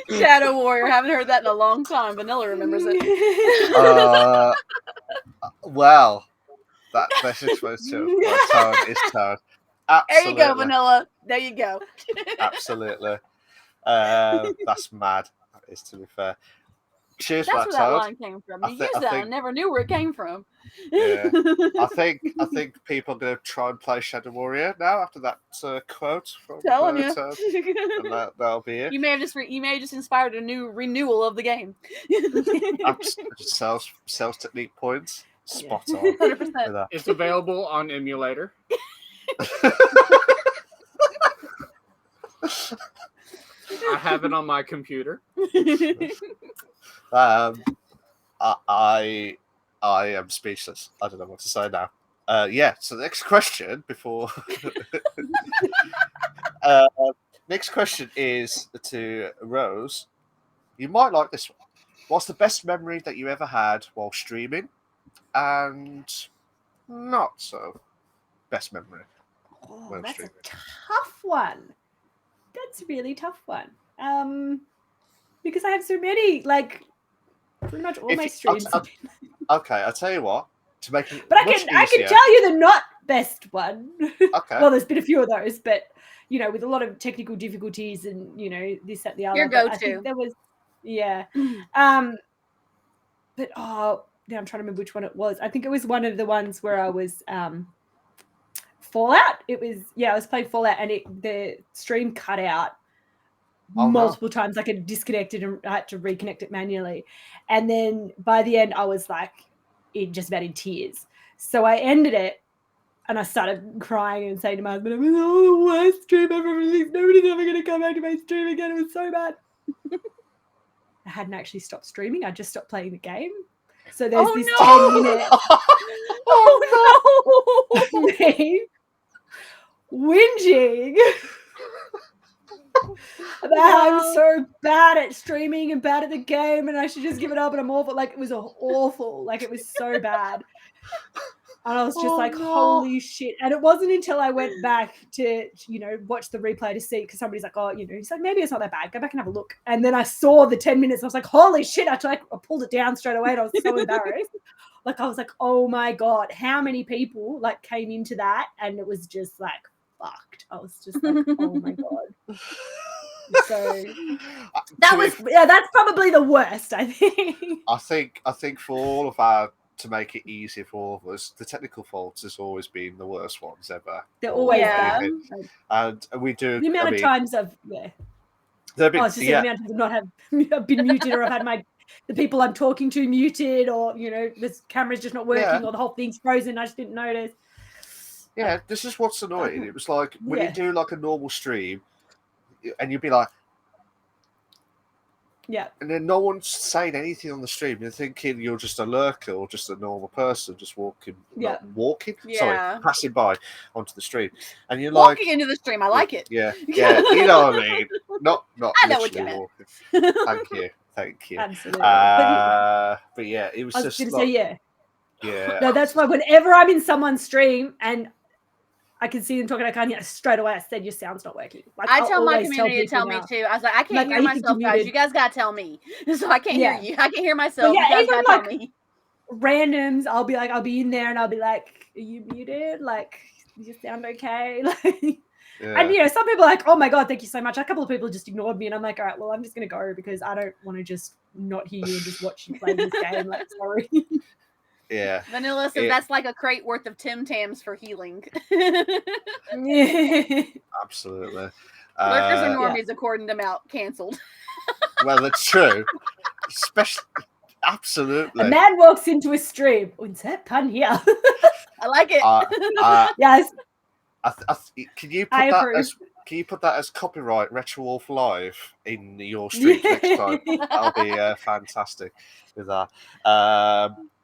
Shadow Warrior. Haven't heard that in a long time. Vanilla remembers it. Well, that message was too. Toad is Toad. Absolutely. There you go, Vanilla. There you go. Absolutely. That's mad. That is, to be fair. Cheers, That's where that Toad. line came from. You used that. I never knew where it came from. Yeah, I think people are going to try and play Shadow Warrior now after that quote from Telling you. Toad, and that'll be it. You may have just inspired a new renewal of the game. Sales technique points. Spot on. 100%. It's available on emulator. I have it on my computer. I am speechless. I don't know what to say now. Yeah. So the next question before. Next question is to Rose. You might like this one. What's the best memory that you ever had while streaming, and not so best memory? Oh, that's streaming. A tough one. That's a really tough one. Because I have so many, like pretty much all my streams. Okay, I'll tell you what. To make it, but I can tell you the not best one. Okay. Well, there's been a few of those, but with a lot of technical difficulties and this, that, the other. Your go-to. I think there was, yeah. But now I'm trying to remember which one it was. I think it was one of the ones where I was Fallout. It was I was playing Fallout and the stream cut out multiple times. Like it disconnected and I had to reconnect it manually. And then by the end I was like just about in tears. So I ended it and I started crying and saying to my husband, it was the worst stream ever. Nobody's ever going to come back to my stream again. It was so bad. I hadn't actually stopped streaming. I just stopped playing the game. So there's 10-minute me whinging about how I'm so bad at streaming and bad at the game and I should just give it up and I'm awful. Like it was awful. Like it was so bad. And I was just holy shit. And it wasn't until I went back to, watch the replay to see, because somebody's like, oh, he's like, maybe it's not that bad. Go back and have a look. And then I saw the 10 minutes. I was like, holy shit. I pulled it down straight away and I was so embarrassed. I was like, oh my God, how many people came into that? And it was just fucked. I was just like, oh my God. So that's probably the worst, I think. I think for all of our to make it easier for all of us, the technical faults has always been the worst ones ever. They're always and we do. The amount of times I've the amount of times I've not have been muted, or I've had the people I'm talking to muted, or this camera's just not working, or the whole thing's frozen. I just didn't notice. Yeah, this is what's annoying. It was like when you do like a normal stream, and you'd be like, and then no one's saying anything on the stream. You're thinking you're just a lurker or just a normal person just walking, passing by onto the stream, and you're walking into the stream. I like it. Yeah, you know what I mean. Not I know what you mean. Walking. Thank you. Absolutely. But yeah, it was I was just going to say yeah. No, that's why whenever I'm in someone's stream and I can see them talking, I can't hear straight away. I said your sound's not working. Like, I tell my community to tell me too. I was like, I can't hear myself, guys. You guys gotta tell me. So I can't hear you. I can't hear myself. You guys gotta tell me. Randoms, I'll be in there and I'll be like, are you muted? Like, does you sound okay? Like, and some people are like, oh my god, thank you so much. A couple of people just ignored me, and I'm like, all right, well, I'm just gonna go because I don't want to just not hear you and just watch you play this game. Like, sorry. Yeah. Vanilla says that's like a crate worth of Tim Tams for healing. Absolutely. Lurkers and normies, according to Mount, cancelled. Well, that's true. Especially, absolutely. A man walks into a stream. Insert pun here. I like it. Yes. Can you put that as copyright Retro Wolf Live in your stream next time? That'll be fantastic with that.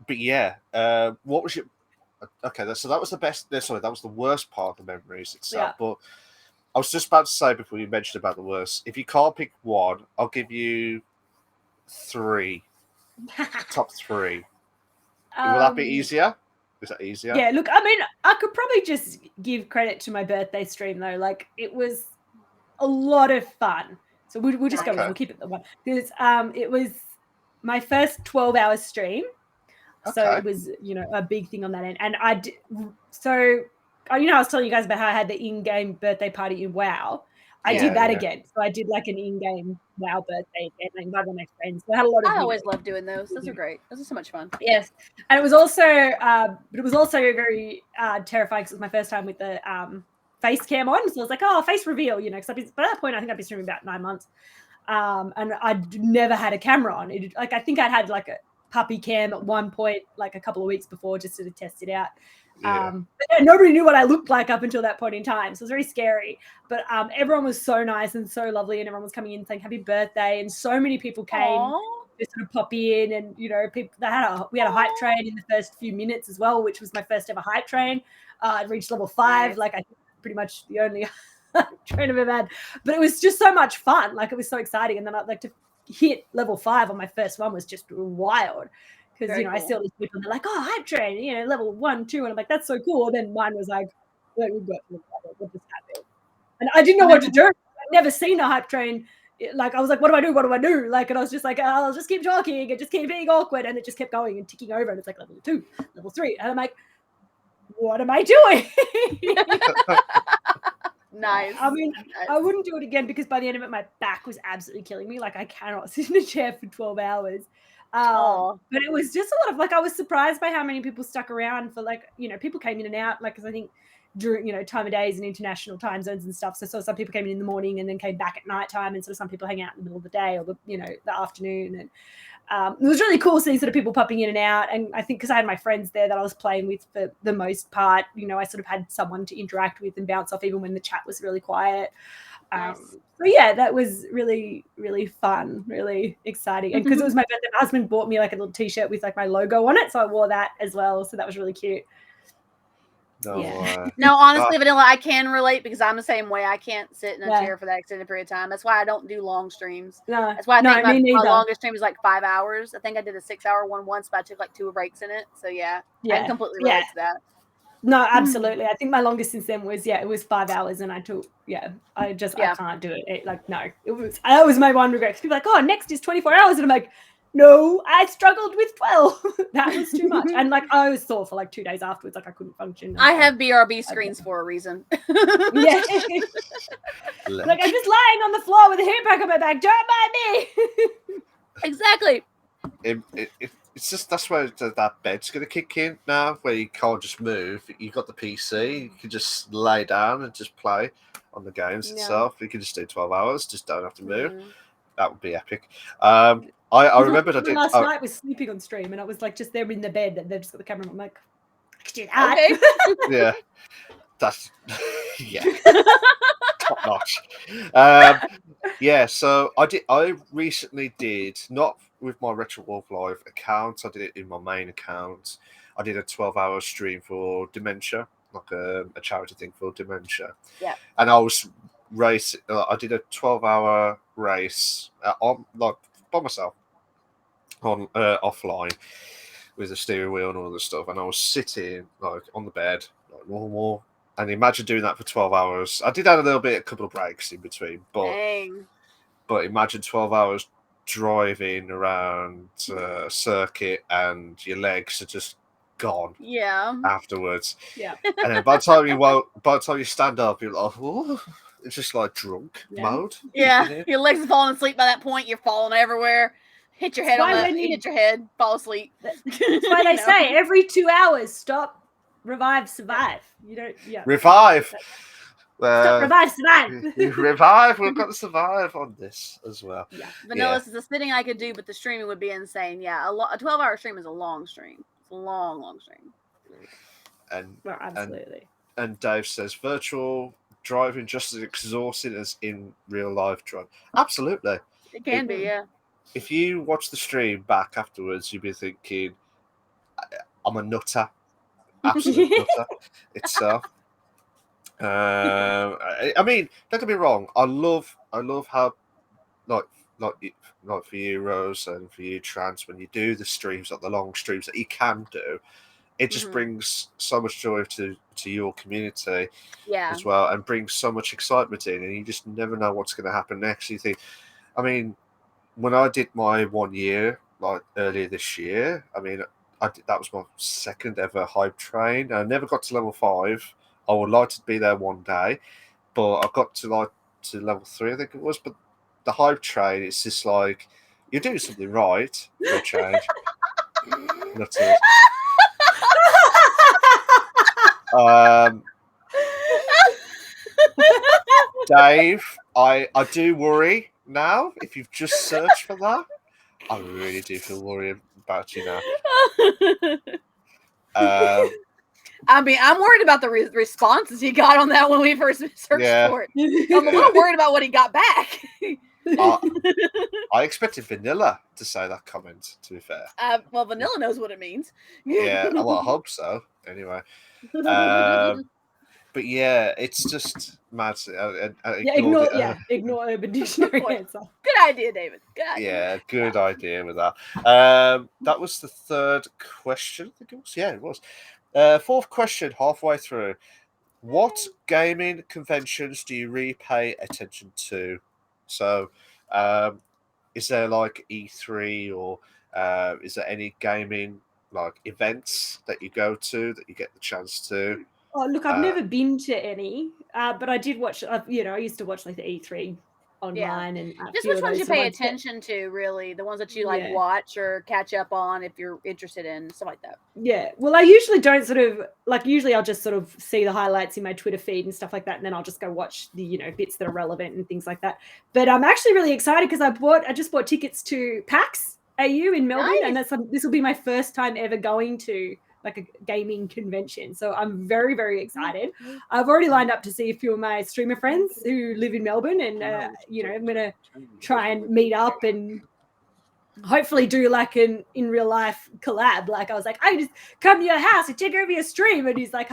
But yeah, what was your? Okay, so that was the best. Sorry, that was the worst part of the memories itself. Yeah. But I was just about to say before you mentioned about the worst. If you can't pick one, I'll give you 3. Top 3. Will that be easier? Is that easier? Yeah. Look, I mean, I could probably just give credit to my birthday stream though. Like, it was a lot of fun. So we'll just go with it. We'll keep it the one because it was my first 12-hour stream. So it was, a big thing on that end. And I was telling you guys about how I had the in-game birthday party in WoW. I did that again. So I did like an in-game WoW birthday and I invited all my friends. So I had a lot of I always love doing those. Those are great. Those are so much fun. Yes. And it was also very terrifying because it was my first time with the face cam on. So I was like, face reveal, because by that point I think I'd been streaming about 9 months. And I'd never had a camera on. I think I'd had like a puppy cam at one point, like a couple of weeks before, just to test it out. But nobody knew what I looked like up until that point in time, so it was very scary. But everyone was so nice and so lovely, and everyone was coming in saying happy birthday, and so many people came to sort of pop in, and people. We had a hype train in the first few minutes as well, which was my first ever hype train. I reached level 5, nice. like I think pretty much the only train I've ever had. But it was just so much fun, like it was so exciting, and then I'd like to hit level 5 on my first one was just wild because cool. I see all these people and they're like, hype train, level 1, 2, and I'm like, that's so cool. And then mine was like, what just happened? And I didn't know what to do. I'd never seen a hype train. Like I was like, what do I do? Like, and I was just like, I'll just keep talking and just keep being awkward, and it just kept going and ticking over, and it's like level 2, level 3, and I'm like, what am I doing? Nice. I mean, I wouldn't do it again because by the end of it, my back was absolutely killing me. Like, I cannot sit in a chair for 12 hours. But it was just a lot of, I was surprised by how many people stuck around for, people came in and out, because I think during, time of days and international time zones and stuff. So some people came in the morning and then came back at nighttime, and sort of some people hang out in the middle of the day or the afternoon. And it was really cool seeing sort of people popping in and out. And I think because I had my friends there that I was playing with for the most part, I sort of had someone to interact with and bounce off even when the chat was really quiet. Nice. So yeah, that was really, really fun, really exciting. And because it was my birthday, my husband bought me like a little t-shirt with like my logo on it. So I wore that as well. So that was really cute. No, honestly, Vanilla, I can relate because I'm the same way. I can't sit in a chair for that extended period of time. That's why I don't do long streams. That's why I think my longest stream is like 5 hours. I think I did a 6-hour one once, but I took like 2 breaks in it. So I can completely relate to that. No, absolutely. I think my longest since then was it was 5 hours, and I took I can't do it. That was my one regret. People are like, next is 24 hours, and I'm like, no, I struggled with 12. That was too much. And I was sore for 2 days afterwards. I couldn't function. I have BRB screens for a reason. I'm just lying on the floor with a hair pack on my back. Don't mind me. Exactly. it's just that's where that bed's going to kick in now, where you can't just move. You've got the PC, you can just lay down and just play on the games itself. You can just do 12 hours, just don't have to move. That would be epic. I remembered I did last night was sleeping on stream, and I was like just there in the bed, and they've just got the camera. I'm like, I could do that. Okay. Yeah, that's top notch. Yeah, so I recently did, not with my Retro Wolf Live account, I did it in my main account. I did a 12-hour stream for dementia, like a charity thing for dementia. Yeah. And I was racing. I did a 12-hour race on like by myself on offline with a steering wheel and all this stuff. And I was sitting like on the bed, like normal. And imagine doing that for 12 hours. I did have a couple of breaks in between, but imagine 12 hours driving around a circuit and your legs are just gone. Yeah. Afterwards. Yeah. And then by the time you stand up, you're like, oh, it's just like drunk mode. Yeah. Your legs are falling asleep by that point. You're falling everywhere. Hit your head hit your head, fall asleep. That's why they say every 2 hours, stop, revive, survive. You don't revive. Stop, revive, survive. Revive. We've got to survive on this as well. Yeah. Vanilla is a sitting I could do, but the streaming would be insane. Yeah. A 12-hour stream is a long stream. It's a long stream. And absolutely. And Dave says virtual driving just as exhausting as in real life driving. Absolutely. It can be, yeah. If you watch the stream back afterwards, you'll be thinking, I'm a nutter. Absolute nutter itself. I mean, don't get me wrong. I love how, like for you, Rose, and for you, Trans, when you do the streams, like the long streams that you can do, it just brings so much joy to your community as well, and brings so much excitement in, and you just never know what's going to happen next. You think, I mean, when I did my 1 year, like earlier this year, I mean, that was my second ever hype train. I never got to level 5. I would like to be there one day, but I got to level 3, I think it was. But the hype train, it's just like you're doing something right for a change. Dave, I do worry now. If you've just searched for that, I really do feel worried about you now. I mean, I'm worried about the responses he got on that when we first searched for it. I'm a little worried about what he got back. I expected Vanilla to say that comment, to be fair. Well, Vanilla knows what it means. Yeah, well, I hope so. Anyway. But yeah, it's just mad. Ignore Urban Dictionary answer. Good idea, David. Good idea. Yeah, good idea with that. That was the third question, I think it was. Yeah, it was. Fourth question, halfway through. What gaming conventions do you really pay attention to? So, is there like E3 or is there any gaming like events that you go to that you get the chance to? Oh, look, I've never been to any, but I did watch. I used to watch like the E3 online and just which ones you pay attention to, really, the ones that you like watch or catch up on if you're interested in stuff like that. Yeah, well, I usually don't usually I'll just sort of see the highlights in my Twitter feed and stuff like that, and then I'll just go watch the bits that are relevant and things like that. But I'm actually really excited because I just bought tickets to PAX AU in Melbourne, and this will be my first time ever going to like a gaming convention. So I'm very, very excited. I've already lined up to see a few of my streamer friends who live in Melbourne, and I'm going to try and meet up and hopefully do like an in real life collab. Like I was like, I just come to your house and take over your stream. And he's like,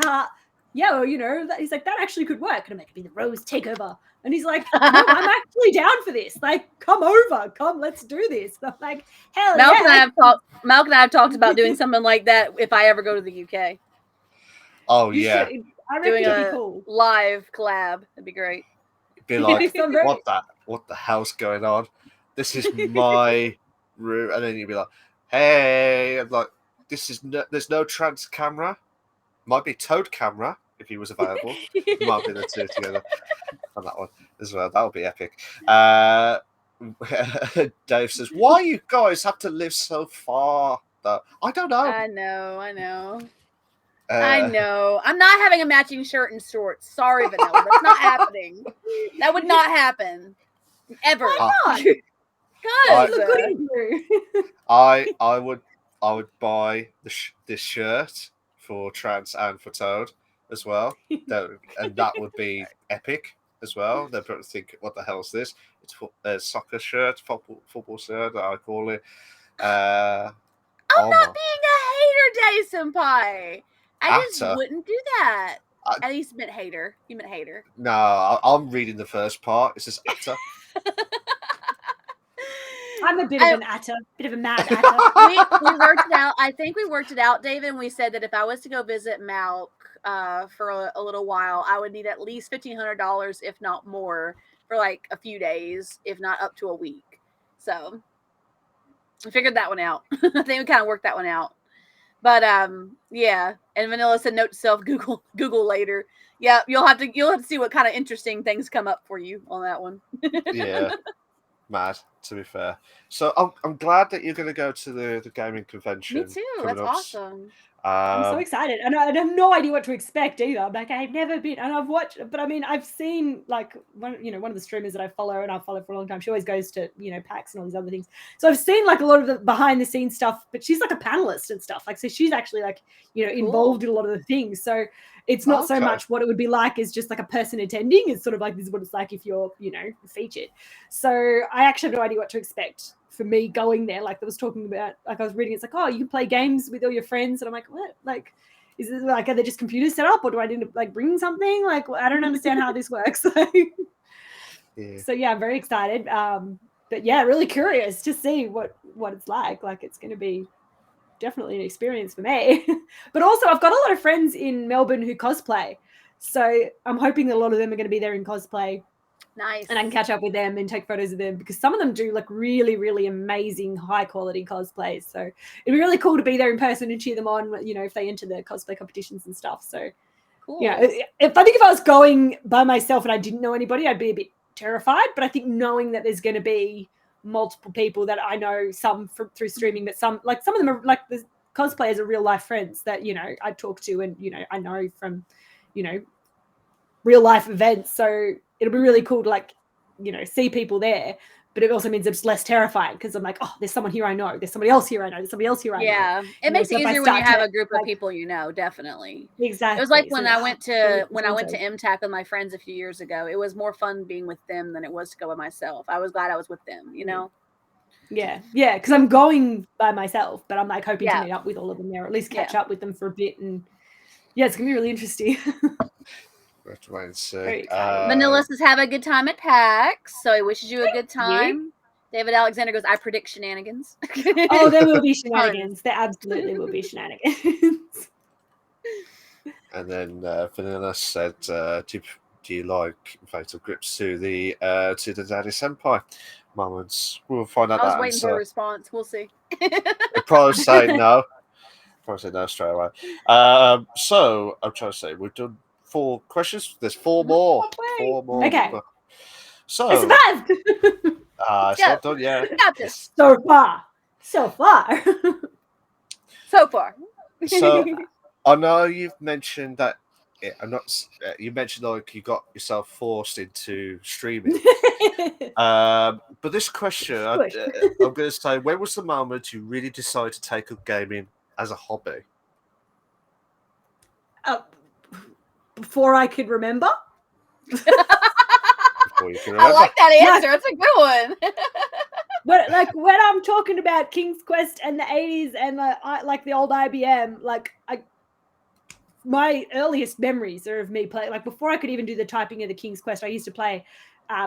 yeah, well, he's like, that actually could work. And I'm like, it'd be the Rose takeover. And he's like, no, I'm actually down for this. Like, come over. Come, let's do this. And I'm like, hell Malcolm yeah. Malcolm and I have talked about doing something like that if I ever go to the UK. Oh, yeah. I reckon it'd be cool. Live collab. That'd be great. It'd be like, what the hell's going on? This is my room. And then you'd be like, hey. And like, there's no trans camera. Might be Toad camera if he was available. Might be the two together on that one as well. That would be epic. Dave says, why you guys have to live so far I don't know. I know. I know. I'm not having a matching shirt and shorts. Sorry, Vanilla. That's not happening. That would not happen. Ever. Why not? Because Look good in blue. I would buy this shirt for Trance and for Toad as well. And that would be epic as well. They'd probably think, what the hell is this? It's a soccer shirt, football shirt, I call it. I'm not being a hater, Day Senpai. I just wouldn't do that. At least meant hater. You meant hater. No, I'm reading the first part. It says atta. I'm a bit of an atta, bit of a mad atta. We worked it out. I think we worked it out, David, and we said that if I was to go visit Malk for a little while, I would need at least $1,500, if not more, for like a few days, if not up to a week. So we figured that one out. I think we kind of worked that one out. But yeah. And Vanilla said, note to self, Google later. Yeah, you'll have to see what kind of interesting things come up for you on that one. Yeah. Mad, to be fair. So I'm glad that you're going to go to the gaming convention. Me too. That's awesome. I'm so excited, and I have no idea what to expect either. I'm like, I've never been, and I've watched, but I mean, I've seen like one of the streamers that I follow, and I've followed for a long time. She always goes to PAX and all these other things. So I've seen like a lot of the behind the scenes stuff, but she's like a panelist and stuff. Like, so she's actually like involved in a lot of the things. So it's not so much what it would be like as just like a person attending. It's sort of like, this is what it's like if you're featured. So I actually have no idea what to expect for me going there. Like I was talking about, like I was reading, it's like, oh, you can play games with all your friends, and I'm like, what? Like, is it like, are they just computers set up, or do I need to like bring something? Like, I don't understand how this works. So yeah, I'm very excited. But yeah, really curious to see what it's like. Like, it's going to be definitely an experience for me. But also, I've got a lot of friends in Melbourne who cosplay, so I'm hoping that a lot of them are going to be there in cosplay. Nice. And I can catch up with them and take photos of them, because some of them do like really, really amazing, high quality cosplays. So it'd be really cool to be there in person and cheer them on, if they enter the cosplay competitions and stuff. So cool. Yeah, if I was going by myself and I didn't know anybody, I'd be a bit terrified. But I think knowing that there's going to be multiple people that I know, some through streaming, but some of them are like the cosplayers are real life friends that I talk to, and I know from real life events. So it'll be really cool to see people there, but it also means it's less terrifying, because I'm like, oh, there's someone here I know, there's somebody else here I know, there's somebody else here I know. Yeah, it makes it easier when you have a group of people definitely. Exactly. It was like when I went to MTAC with my friends a few years ago. It was more fun being with them than it was to go by myself. I was glad I was with them, Yeah, because I'm going by myself, but I'm like hoping to meet up with all of them there, or at least catch up with them for a bit, and it's gonna be really interesting. We have to wait and see. Vanilla says, have a good time at PAX. So he wishes you a good time. David Alexander goes, I predict shenanigans. Oh, there will be shenanigans. There absolutely will be shenanigans. And then Vanilla said, do you like Fatal Grips to the Daddy Senpai moments? We'll find out that I was waiting for a response. We'll see. We'll probably say no. Probably say no straight away. So I'm trying to say, we've done 4 questions. There's 4 more. 4 more. Okay. So it's not done yet. Got this. So far. So I know you've mentioned that. You mentioned like you got yourself forced into streaming. But this question, I'm going to say, when was the moment you really decided to take up gaming as a hobby? Before I could remember. I like that answer. It's a good one. But like when I'm talking about King's Quest and the 80s and like the old IBM, my earliest memories are of me playing. Like before I could even do the typing of the King's Quest, I used to play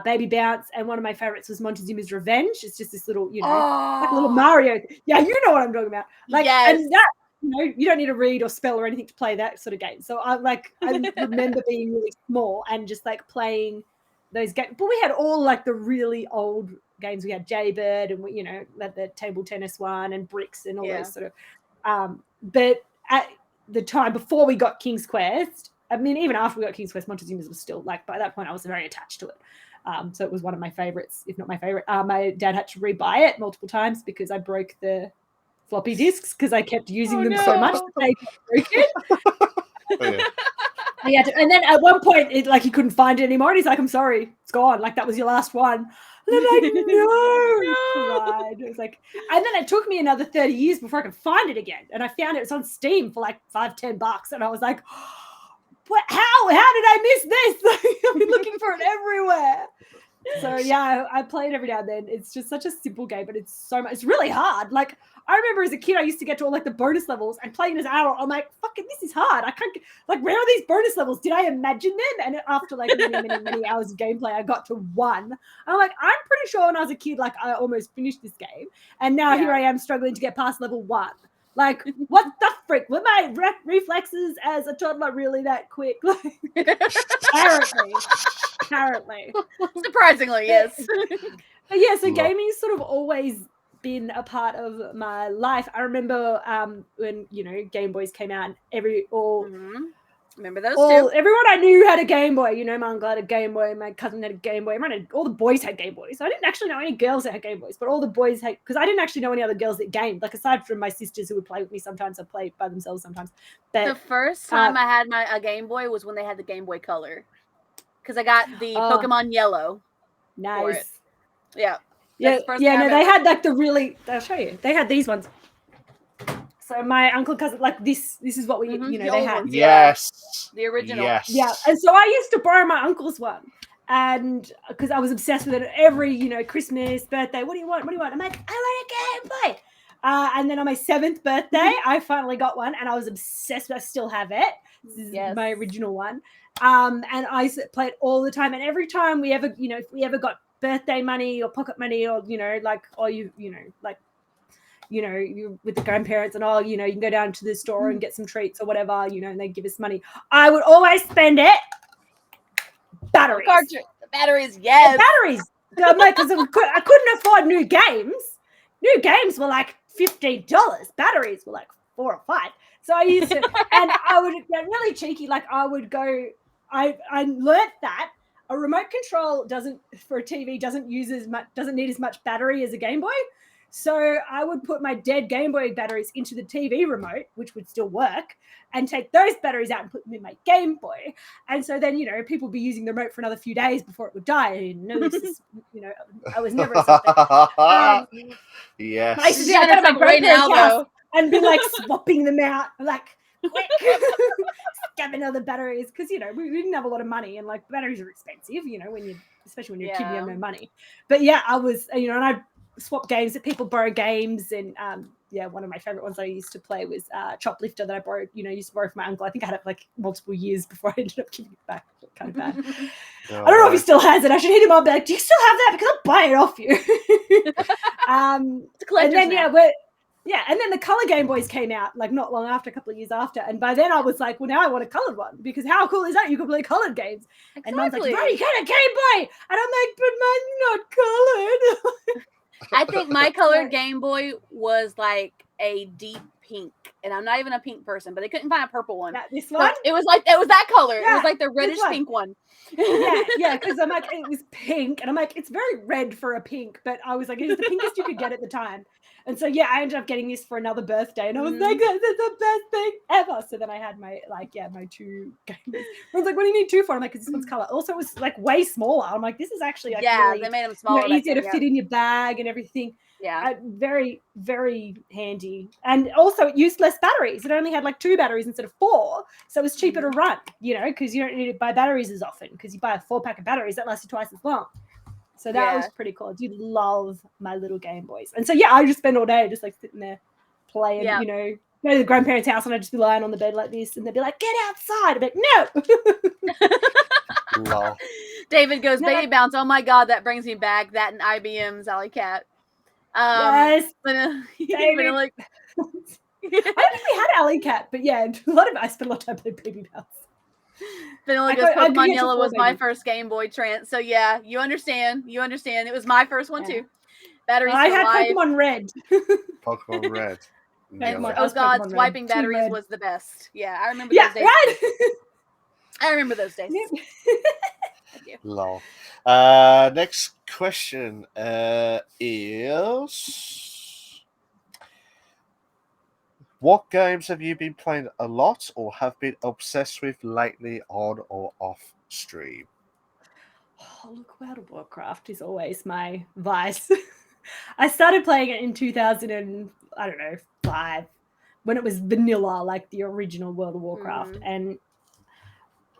Baby Bounce, and one of my favorites was Montezuma's Revenge. It's just this little, like a little Mario. Yeah, you know what I'm talking about. Like, and that. You don't need to read or spell or anything to play that sort of game. So I remember being really small and just like playing those games. But we had all like the really old games. We had Jaybird, and we, had the table tennis one and bricks and all those sort of. But at the time before we got King's Quest, I mean, even after we got King's Quest, Montezuma's was still like, by that point I was very attached to it. So it was one of my favorites, if not my favorite. My dad had to rebuy it multiple times because I broke the floppy disks because I kept using them so much that they got broken. And then at one point, he couldn't find it anymore. And he's like, "I'm sorry, it's gone. Like that was your last one." And I'm like, "No!" Right? It was like, and then it took me another 30 years before I could find it again. And I found it. It's on Steam for like $5-10, and I was like, "What? How did I miss this? I've been looking for it everywhere." So yeah, I play it every now and then. It's just such a simple game, but it's really hard. Like I remember as a kid, I used to get to all like the bonus levels and playing as adult. I'm like, fucking, this is hard. I can't where are these bonus levels? Did I imagine them? And after like many hours of gameplay, I got to one. I'm like, I'm pretty sure when I was a kid, like I almost finished this game, and now here I am struggling to get past level 1. Like, what the frick? Were my reflexes as a toddler really that quick? Apparently. Surprisingly, yes. But yeah, so gaming's sort of always been a part of my life. I remember when, Game Boys came out and remember those too? Everyone I knew had a Game Boy. My uncle had a Game Boy, my cousin had a Game Boy. All the boys had Game Boys. I didn't actually know any girls that had Game Boys, but all the boys had, because I didn't actually know any other girls that gamed. Like aside from my sisters who would play with me sometimes, I played by themselves sometimes. But the first time I had a Game Boy was when they had the Game Boy Color, because I got the Pokemon Yellow. Nice. Yeah. Yeah. They had like I'll show you. They had these ones. So my uncle, cousin, like this is what we, they had. Yes. The original. Yes. Yeah. And so I used to borrow my uncle's one. And because I was obsessed with it every, Christmas, birthday, what do you want? I'm like, I want a Game Boy. And then on my 7th birthday, I finally got one and I was obsessed with it. I still have it. This is my original one. And I used to play it all the time. And every time we ever, if we ever got birthday money or pocket money or, you with the grandparents and you can go down to the store and get some treats or whatever, and they give us money. I would always spend it. Batteries. Batteries, yes. Batteries. I'm like, because I couldn't afford new games. New games were like $15. Batteries were like $4 or $5. So I used to, and I would get really cheeky. Like I would go, I learnt that a remote control for a TV doesn't need as much battery as a Game Boy. So I would put my dead Game Boy batteries into the TV remote, which would still work, and take those batteries out and put them in my Game Boy. And so then, people would be using the remote for another few days before it would die. I didn't know this is, I was never something. Yes. I used to do that at my grandparents' house and be like swapping them out, like, quick, scabbing other batteries. Because, we didn't have a lot of money and like batteries are expensive, especially when you're a kid, you have no money. But yeah, I was, and I swap games that people borrow games. And one of my favorite ones I used to play was Choplifter that I borrowed, used to borrow from my uncle. I think I had it like multiple years before I ended up giving it back. Kind of bad. I don't know if he still has it. I should hit him up and be like, do you still have that? Because I'll buy it off you. It's a collector's and then and then the color Game Boys came out like not long after, a couple of years after. And by then I was like, well, now I want a colored one, because how cool is that? You can play colored games. Exactly. And Mom's like, bro, you got a Game Boy. And I'm like, but mine's not colored. I think my colored Game Boy was like a deep pink, and I'm not even a pink person, but they couldn't find a purple one. This one? So it was that color. Yeah, it was like the reddish pink one. Yeah, because I'm like, it was pink, and I'm like, it's very red for a pink, but I was like, it's the pinkest you could get at the time. And so I ended up getting this for another birthday, and I was like, this is the best thing ever. So then I had my 2 games. I was like, what do you need 2 for? I'm like, because this one's color. Also, it was like way smaller. I'm like, this is actually like really, they made them smaller, easier to fit in your bag and everything. Yeah, very, very handy. And also, it used less batteries. It only had like 2 batteries instead of 4, so it was cheaper to run. Because you don't need to buy batteries as often. Because you buy a 4-pack of batteries that lasts you twice as long. So that was pretty cool. I do love my little Game Boys. And so, I just spend all day just like sitting there playing, go to the grandparents' house and I'd just be lying on the bed like this and they'd be like, get outside. I'd be like, no. Lol. David goes, baby bounce. Oh my God, that brings me back. That and IBM's Alley Cat. Yes. David. I don't think we had Alley Cat, but I spent a lot of time playing baby bounce. Vanilla goes, Pokemon Yellow was my first Game Boy trance. So you understand. It was my first one too. Batteries. I had Pokemon Red. Pokemon Red. Oh God, swiping batteries was the best. Yeah, I remember those days. Right. I remember those days. Thank you. Lol. Next question is, What games have you been playing a lot or have been obsessed with lately on or off stream? Oh, look, World of Warcraft is always my vice. I started playing it in 2005 when it was vanilla, like the original World of Warcraft. And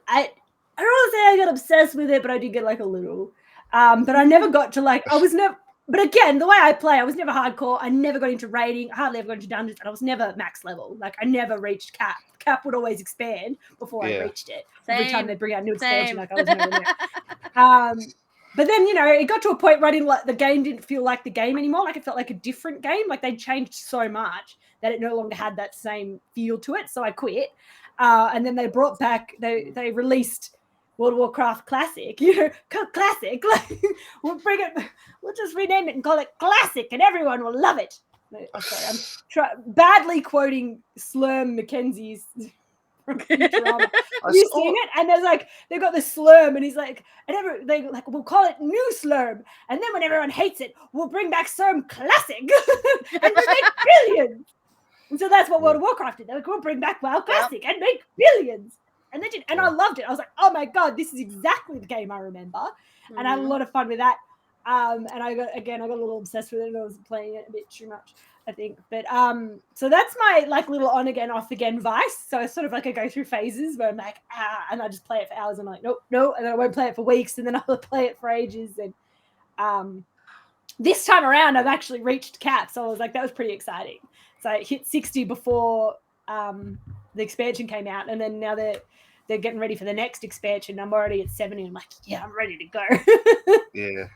I don't want to say I got obsessed with it, but I did get like a little. But I never got to but again, the way I play, I was never hardcore. I never got into raiding. I hardly ever got into dungeons, and I was never max level. Like I never reached cap. Cap would always expand before I reached it. Every time they bring out a new expansion, like I was never there. But then, it got to a point where the game didn't feel like the game anymore. Like it felt like a different game. Like they changed so much that it no longer had that same feel to it. So I quit. And then they brought back, they released World of Warcraft Classic, Classic. Like, we'll just rename it and call it Classic and everyone will love it. I'm sorry, I'm badly quoting Slurm Mackenzie's from Futurama. You've seen it? And they've got this Slurm, and he's like, we'll call it New Slurm. And then when everyone hates it, we'll bring back Slurm Classic. And we make billions. And so that's what World of Warcraft did. They we'll bring back WoW Classic and make billions. And they did. And I loved it. I was like, oh my God, this is exactly the game I remember. And I had a lot of fun with that. And I got a little obsessed with it, and I was playing it a bit too much, I think. But so that's my little on again, off again vice. So it's sort of I go through phases where I'm like, and I just play it for hours. And I'm like, no, and then I won't play it for weeks, and then I'll play it for ages. And this time around, I've actually reached cap, so I was like, that was pretty exciting. So I hit 60 before the expansion came out, and then now they're getting ready for the next expansion. I'm already at 70. I'm like, yeah, I'm ready to go. Yeah.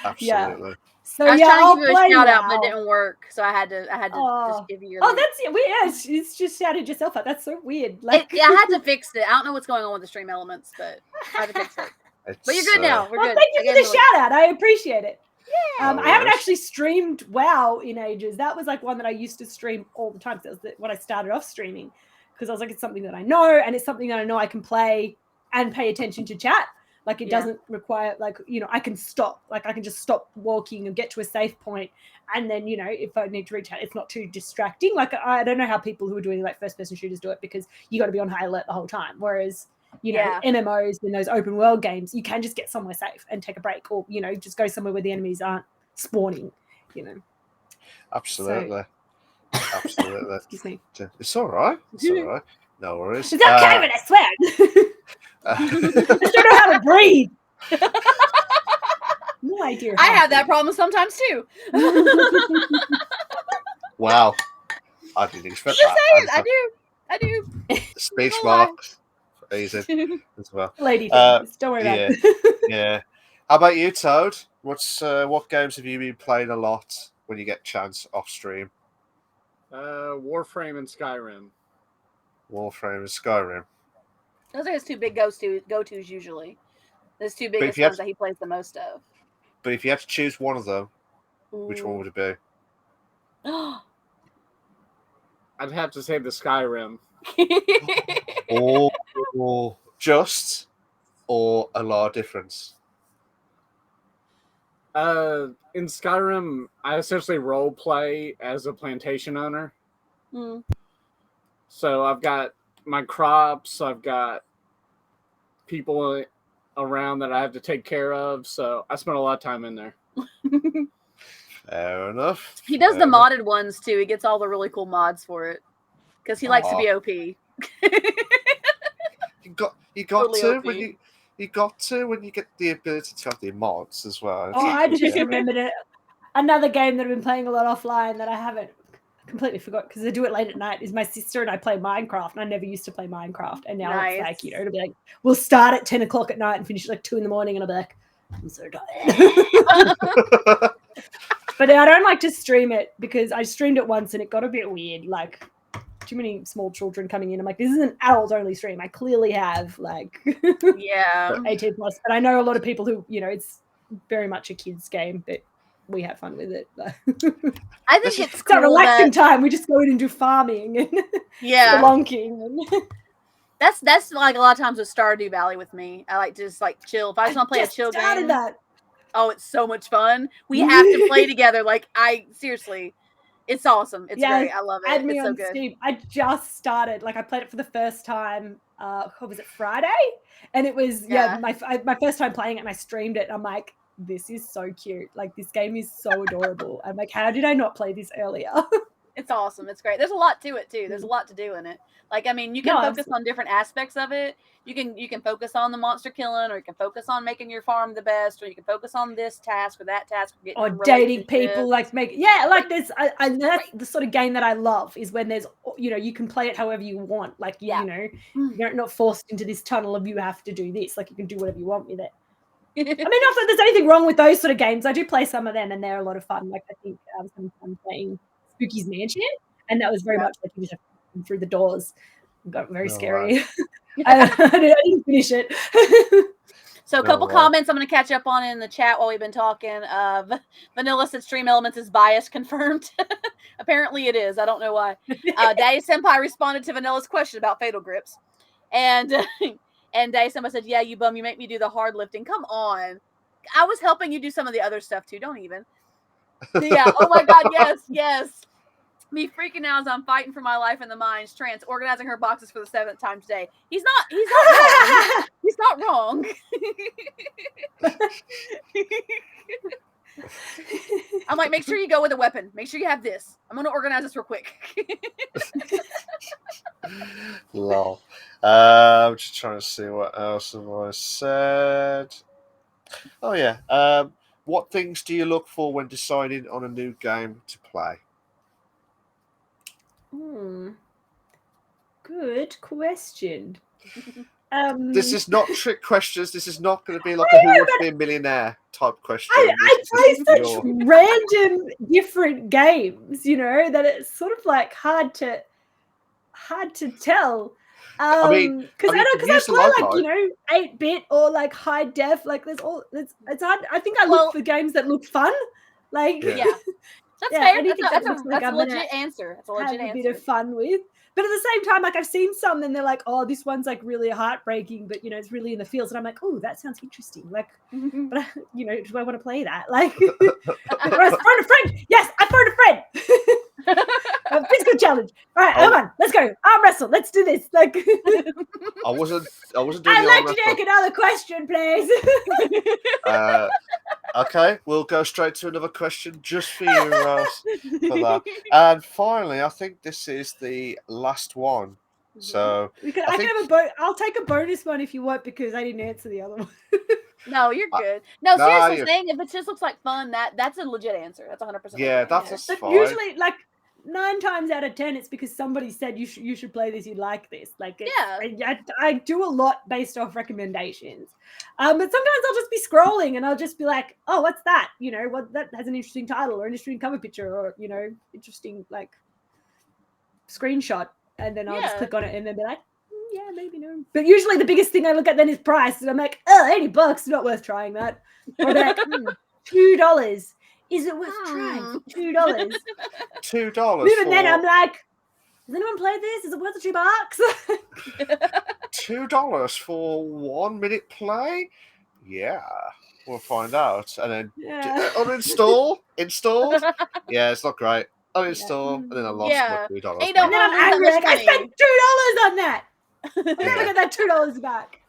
Absolutely. Yeah. So I was trying to give you a shout out, but it didn't work. So I had to just give you your. Oh, that's it. It's just shouted yourself out. That's so weird. I had to fix it. I don't know what's going on with the stream elements, but I had to fix it. But you're good now. We're good. Thank you for the shout out. I appreciate it. Yeah. I haven't actually streamed WoW in ages. That was one that I used to stream all the time. So that was when I started off streaming, because I was like, it's something that I know, and it's something that I know I can play and pay attention to chat. It doesn't require, I can stop. I can just stop walking and get to a safe point. And then, if I need to reach out, it's not too distracting. I don't know how people who are doing first-person shooters do it, because you got to be on high alert the whole time. Whereas, MMOs and those open world games, you can just get somewhere safe and take a break, or, just go somewhere where the enemies aren't spawning, Absolutely. So, absolutely. Excuse me. It's all right. It's all right. No worries. It's okay, but I swear. I don't know how to breathe. No idea. I have that problem sometimes too. Wow. I didn't expect Just that. saying, I do. Speech marks. Easy as well. Lady things. Don't worry about it. Yeah. How about you, Toad? What games have you been playing a lot when you get a chance off stream? Warframe and Skyrim. Warframe and Skyrim. Those are his two big go-tos usually. Those two biggest ones that he plays the most of. But if you had to choose one of them, which one would it be? I'd have to say the Skyrim. or just, or a lot of difference? In Skyrim, I essentially role play as a plantation owner. So I've got my crops, I've got people around that I have to take care of, so I spend a lot of time in there. Fair enough. He does the modded ones too. He gets all the really cool mods for it because he likes to be OP. You got Totally to OP. when you get the ability to have the mods as well. I just remembered another game that I've been playing a lot offline that I haven't completely forgot, because I do it late at night, is my sister and I play Minecraft, and I never used to play Minecraft, and now it's it'll be we'll start at 10 o'clock at night and finish at 2 in the morning, and I'll be like, I'm so tired. But I don't like to stream it, because I streamed it once and it got a bit weird, too many small children coming in. I'm like, this is an adult only stream. I clearly have 18 plus, but I know a lot of people who, it's very much a kid's game, but we have fun with it. I think it's cool. Relaxing time. We just go in and do farming and spelunking. And that's a lot of times with Stardew Valley with me. I like to just chill. If I just want to play a chill game. Oh, it's so much fun. We have to play together. Seriously. It's awesome. It's great. I love it. Add me it's so on good. Steam. I just started. Like I played it for the first time. What was it, Friday? And it was my first time playing it, and I streamed it. And I'm like, this is so cute. Like this game is so adorable. I'm like, how did I not play this earlier? It's awesome. It's great. There's a lot to it too. There's a lot to do in it. Like, I mean, you can focus on different aspects of it. You can focus on the monster killing, or you can focus on making your farm the best, or you can focus on this task or that task, or dating people. Like there's that's the sort of game that I love, is when there's, you know, you can play it however you want. Like you know, you're not forced into this tunnel of you have to do this. Like you can do whatever you want with it. I mean, not that there's anything wrong with those sort of games. I do play some of them, and they're a lot of fun. Like I think I was having fun playing Spooky's Mansion, and that was very much like you just have to come through the doors. It got very scary. Right. I didn't finish it. So a couple comments I'm going to catch up on in the chat while we've been talking. Vanilla said Stream Elements is biased, confirmed. Apparently it is. I don't know why. Daddy Senpai responded to Vanilla's question about fatal grips. And Daddy Senpai said, yeah, you bum, you make me do the hard lifting. Come on. I was helping you do some of the other stuff too. Don't even. Yeah. Oh my God. Yes. Me freaking out as I'm fighting for my life in the mines. Trance organizing her boxes for the 7th time today. He's not wrong. He's not wrong. I'm like, make sure you go with a weapon. Make sure you have this. I'm gonna organize this real quick. Lol. I'm just trying to see what else have I said. Oh yeah. What things do you look for when deciding on a new game to play? Good question. This is not trick questions. This is not going to be like a Who Wants to Be a Millionaire type question. I play such random different games, you know, that it's sort of like hard to tell. Because I play like, you know, 8-bit or like high def. Like it's hard. I think I look for games that look fun. Like That's fair. That's a legit answer. That's a legit answer. A bit of fun with. But at the same time, like I've seen some and they're like, oh, this one's like really heartbreaking, but you know, it's really in the fields. And I'm like, oh, that sounds interesting. Like, but you know, do I want to play that? Like, I phoned a friend. Yes, I phoned a friend. Physical challenge. All right, come on, let's go. Arm wrestle. Let's do this. Like, I wasn't doing I'd like to take another question, please. Okay, we'll go straight to another question just for you, Ross, for that. And finally, I think this is the last one. So I'll take a bonus one if you want, because I didn't answer the other one. No, you're good. No, seriously, saying if it just looks like fun, that's a legit answer. That's 100%. Yeah, that's fine. Usually, like 9 times out of 10, it's because somebody said you should play this, you like this. Like, I do a lot based off recommendations. But sometimes I'll just be scrolling and I'll just be like, oh, what's that? You know, what that has an interesting title or an interesting cover picture or, you know, interesting like screenshot. And then I'll just click on it and then be like, yeah, maybe no. But usually the biggest thing I look at then is price. And I'm like, oh, $80, not worth trying that. Or like, $2. Is it worth trying? $2. $2. Even then, I'm like, has anyone played this? Is it worth $2? $2 for 1 minute play? Yeah, we'll find out. And then uninstall, install. Yeah, it's not great. Uninstall, and then I lost my $2. And then I'm angry. Like, I spent $2 on that. I'll never get that $2 back.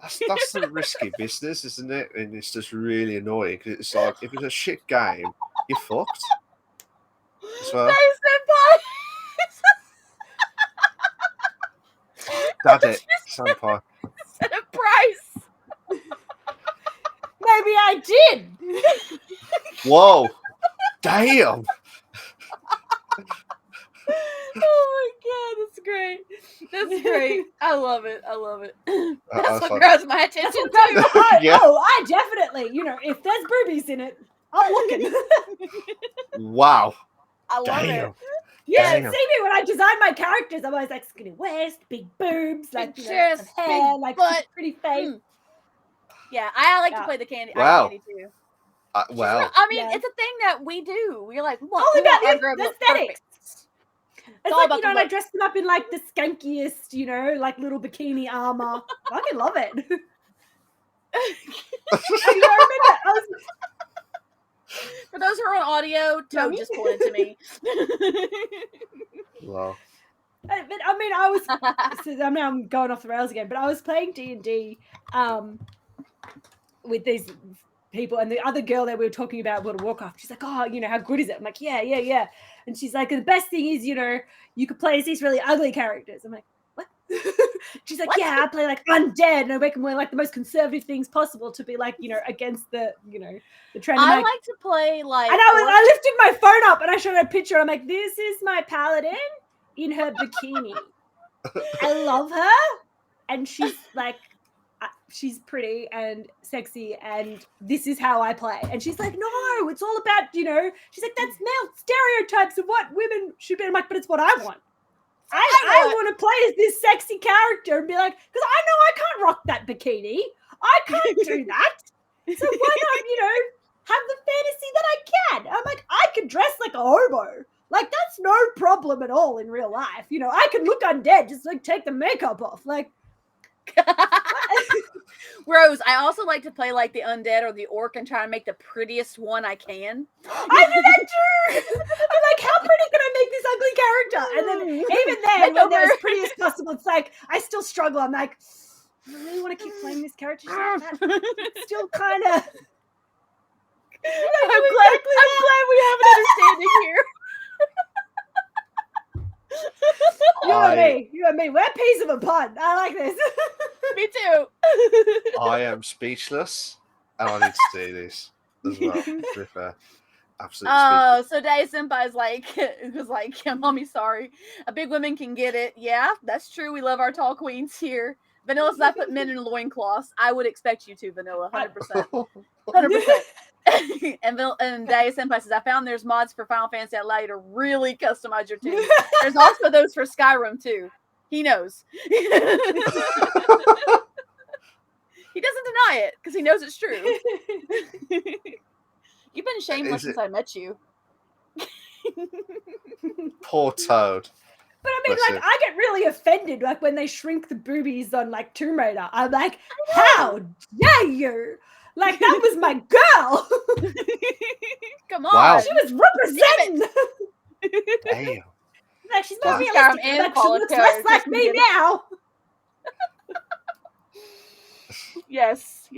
That's the risky business, isn't it? And it's just really annoying because it's like, if it's a shit game, you're fucked. So, that's it, Senpai. Set a price. Maybe I did. Whoa! Damn! Oh my God, that's great. That's great. I love it. That's what grabs my attention too. Oh, I definitely, you know, if there's boobies in it, I'm looking. Wow. I love it. Yeah, see me when I design my characters, I'm always like skinny waist, big boobs, like chest, hair, like butt, pretty face. Yeah, I like to play the candy. Wow. Candy too. Wow. I mean, it's a thing that we do. We're like, all about the aesthetics. It's like, you know, and I dress them up in like the skankiest, you know, like little bikini armor. I fucking love it. I remember For those who are on audio, Toad just pointed to me. Wow. But I mean, I'm going off the rails again. But I was playing D&D with these people, and the other girl that we were talking about World of Warcraft, she's like, "Oh, how good is it?" I'm like, "Yeah." And she's like, "The best thing is, you could play as these really ugly characters." I'm like, "What?" She's like, "Yeah, I play like undead, and I make them wear like the most conservative things possible to be like, against the, the trend." I like to play like. And I lifted my phone up and I showed her a picture. I'm like, "This is my paladin in her bikini. I love her, and she's like." She's pretty and sexy, and this is how I play. And she's like, "No, it's all about, she's like, that's male stereotypes of what women should be." I'm like, "But it's what I want. I want to play as this sexy character and be like, because I know I can't rock that bikini. I can't do that. So why not, have the fantasy that I can?" I'm like, "I can dress like a hobo. Like, that's no problem at all in real life. I can look undead, just like take the makeup off. Like, Rose, I also like to play like the undead or the orc and try to make the prettiest one I can. I do that too. I'm like, how pretty can I make this ugly character? And then even then, when they're as pretty as possible, it's like I still struggle. I'm like, I really want to keep playing this character. It's still kind of. I'm glad we have an understanding here. You and me, we're peas of a pod. I like this. Me too. I am speechless, and I need to see this as well. To be fair, absolutely. Oh, so Day Senpai's was like, "Mommy, sorry. A big women can get it. Yeah, that's true. We love our tall queens here. Vanilla says I put men in loincloths. I would expect you to, Vanilla, 100%. 100%. And Day Senpai says, "I found there's mods for Final Fantasy that allow you to really customize your team. There's also those for Skyrim too. He knows." He doesn't deny it because he knows it's true. You've been shameless since I met you. Poor Toad. But I mean, I get really offended, like when they shrink the boobies on like Tomb Raider. I'm like, how dare you? Like, that was my girl. Come on. Wow. She was representing. Damn. Like, she's more realistic. Like, she looks less like me now. Yes.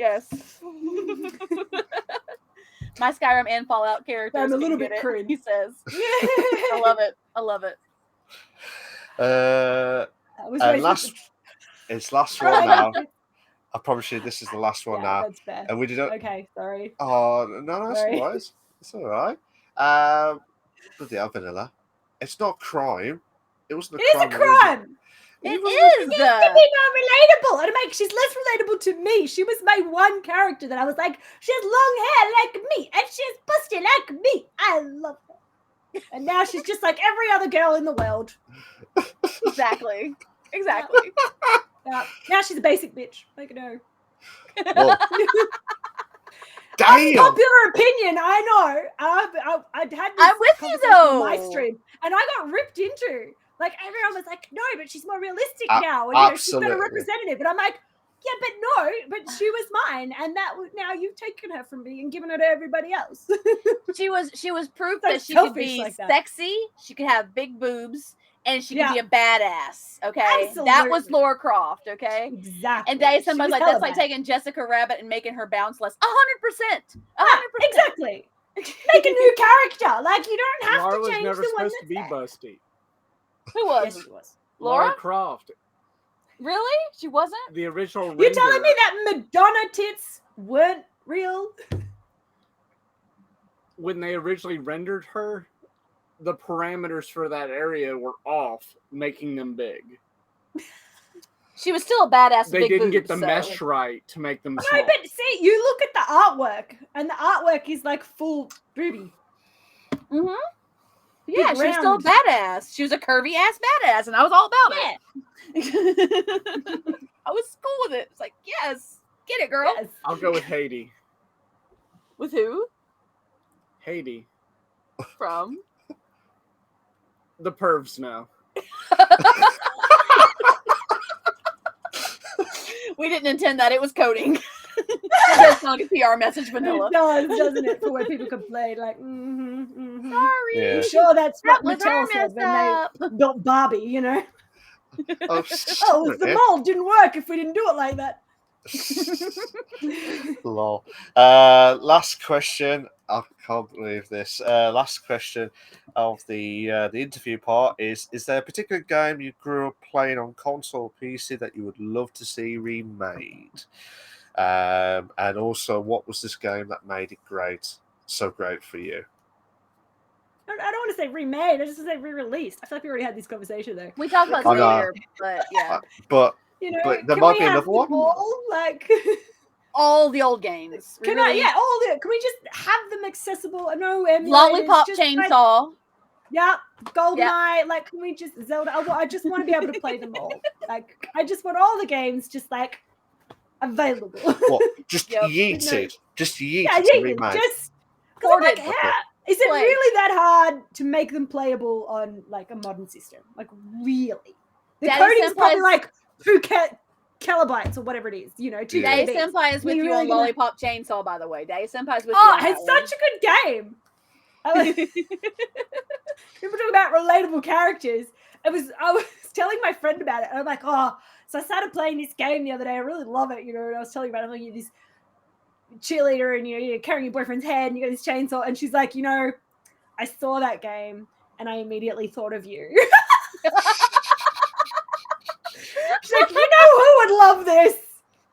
My Skyrim and Fallout characters. I'm a little bit cringe. He says. I love it. It's last one now. I promise you, this is the last one now. That's fair. And we didn't. Okay, sorry. Oh no, that's all right. It's all right. But yeah, Vanilla. It's not crime. It wasn't a crime. It is a crime. It is. It's to be more relatable. And she's less relatable to me. She was my one character that I was like, she has long hair like me, and she has pussy like me. I love her. And now she's just like every other girl in the world. Exactly. Now she's a basic bitch. Like, no. Well, damn. Unpopular opinion, I know. I'd had this I'm with you though. On my stream, and I got ripped into. Like, everyone was like, "No, but she's more realistic now, and she's better representative." And I'm like, "Yeah, but no, but she was mine, and now you've taken her from me and given her to everybody else." She was proof that she could be sexy, she could have big boobs, and she could be a badass. Okay, absolutely. That was Lara Croft. Okay, exactly. And Day somebody's like, that's like taking Jessica Rabbit and making her bounce less. 100%. Exactly. Make a new character. Like, you don't have Lara to change was never the one supposed to be busty. Who was? Yes, she was. Lara Croft. Really? She wasn't? The original render. You're telling me that Madonna tits weren't real? When they originally rendered her, the parameters for that area were off, making them big. She was still a badass. They didn't get the mesh right to make them small. No, but see, you look at the artwork, and the artwork is like full booby. Mm-hmm. Yeah, she was still a badass. She was a curvy ass badass, and I was all about it. I was cool with it. It's like, yes, get it, girl. Yes. I'll go with Haiti. With who? Haiti. From? The pervs now. We didn't intend that. It was coding. That does sound like a PR message, Vanilla. It does, doesn't it? For when people complain, like, Sorry. Yeah. I'm sure that's what was Mattel our said when mess they built Barbie, you know? Oh, The mold didn't work if we didn't do it like that. Lol. Last question. I can't believe this. Last question of the interview part is there a particular game you grew up playing on console or PC that you would love to see remade? And also, what was this game that made it so great for you? I don't want to say remade. I just want to say re-released. I feel like we already had this conversation though. We talked about this earlier, but yeah. But but there might be another one. All, like all the old games. Can we just have them accessible? No emulators. Lollipop Chainsaw. Like, GoldenEye. Like, can we just Zelda? I just want to be able to play them all. Like, I just want all the games just like available. What? Just yeeted. Just yeeted. Yeah, just like, is it really that hard to make them playable on like a modern system? Like, really? The coding is probably like 2 kilobytes or whatever it is. 2 Day Senpai is with you on Lollipop Chainsaw, by the way. Day Senpai is with you. Oh, it's such a good game. People talk about relatable characters. I was telling my friend about it, and I'm like, so I started playing this game the other day. I really love it, and I was telling her about it. I'm like, this cheerleader, and you're carrying your boyfriend's head, and you got this chainsaw, and she's like, I saw that game, and I immediately thought of you. She's like, who would love this?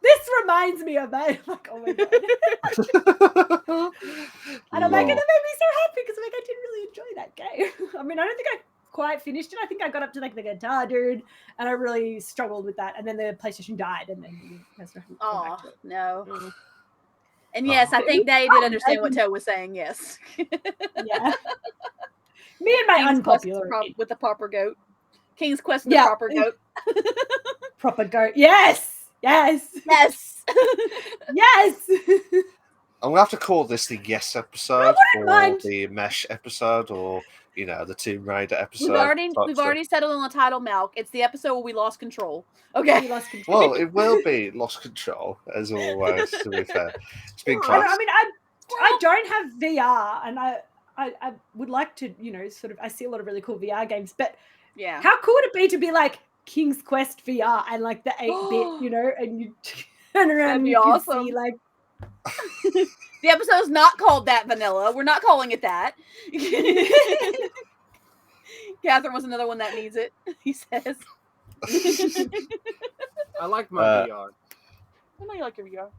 This reminds me of that. I'm like, oh my god. And I'm like, and it made me so happy because I did really enjoy that game. I mean, I don't think I quite finished it. I think I got up to like the guitar dude, and I really struggled with that. And then the PlayStation died, and then no. And yes, I think they did understand what Toe was saying. Yes. Yeah. Me and my unpopular with the proper goat. King's Quest with the proper goat. Proper goat. Yes. Yes. I'm gonna have to call this the Yes episode or the Mesh episode or the Tomb Raider episode. We've already settled on the title, Malk. It's the episode where we lost control. Okay. We lost control. Well, it will be lost control as always. To be fair, it's been close. I mean, I don't have VR, and I would like to, sort of. I see a lot of really cool VR games, but how cool would it be to be like King's Quest VR and like the 8-bit, and you turn around and you can see like. The episode's not called that, Vanilla. We're not calling it that. Catherine was another one that needs it, he says. I like my VR. I know you like your VR.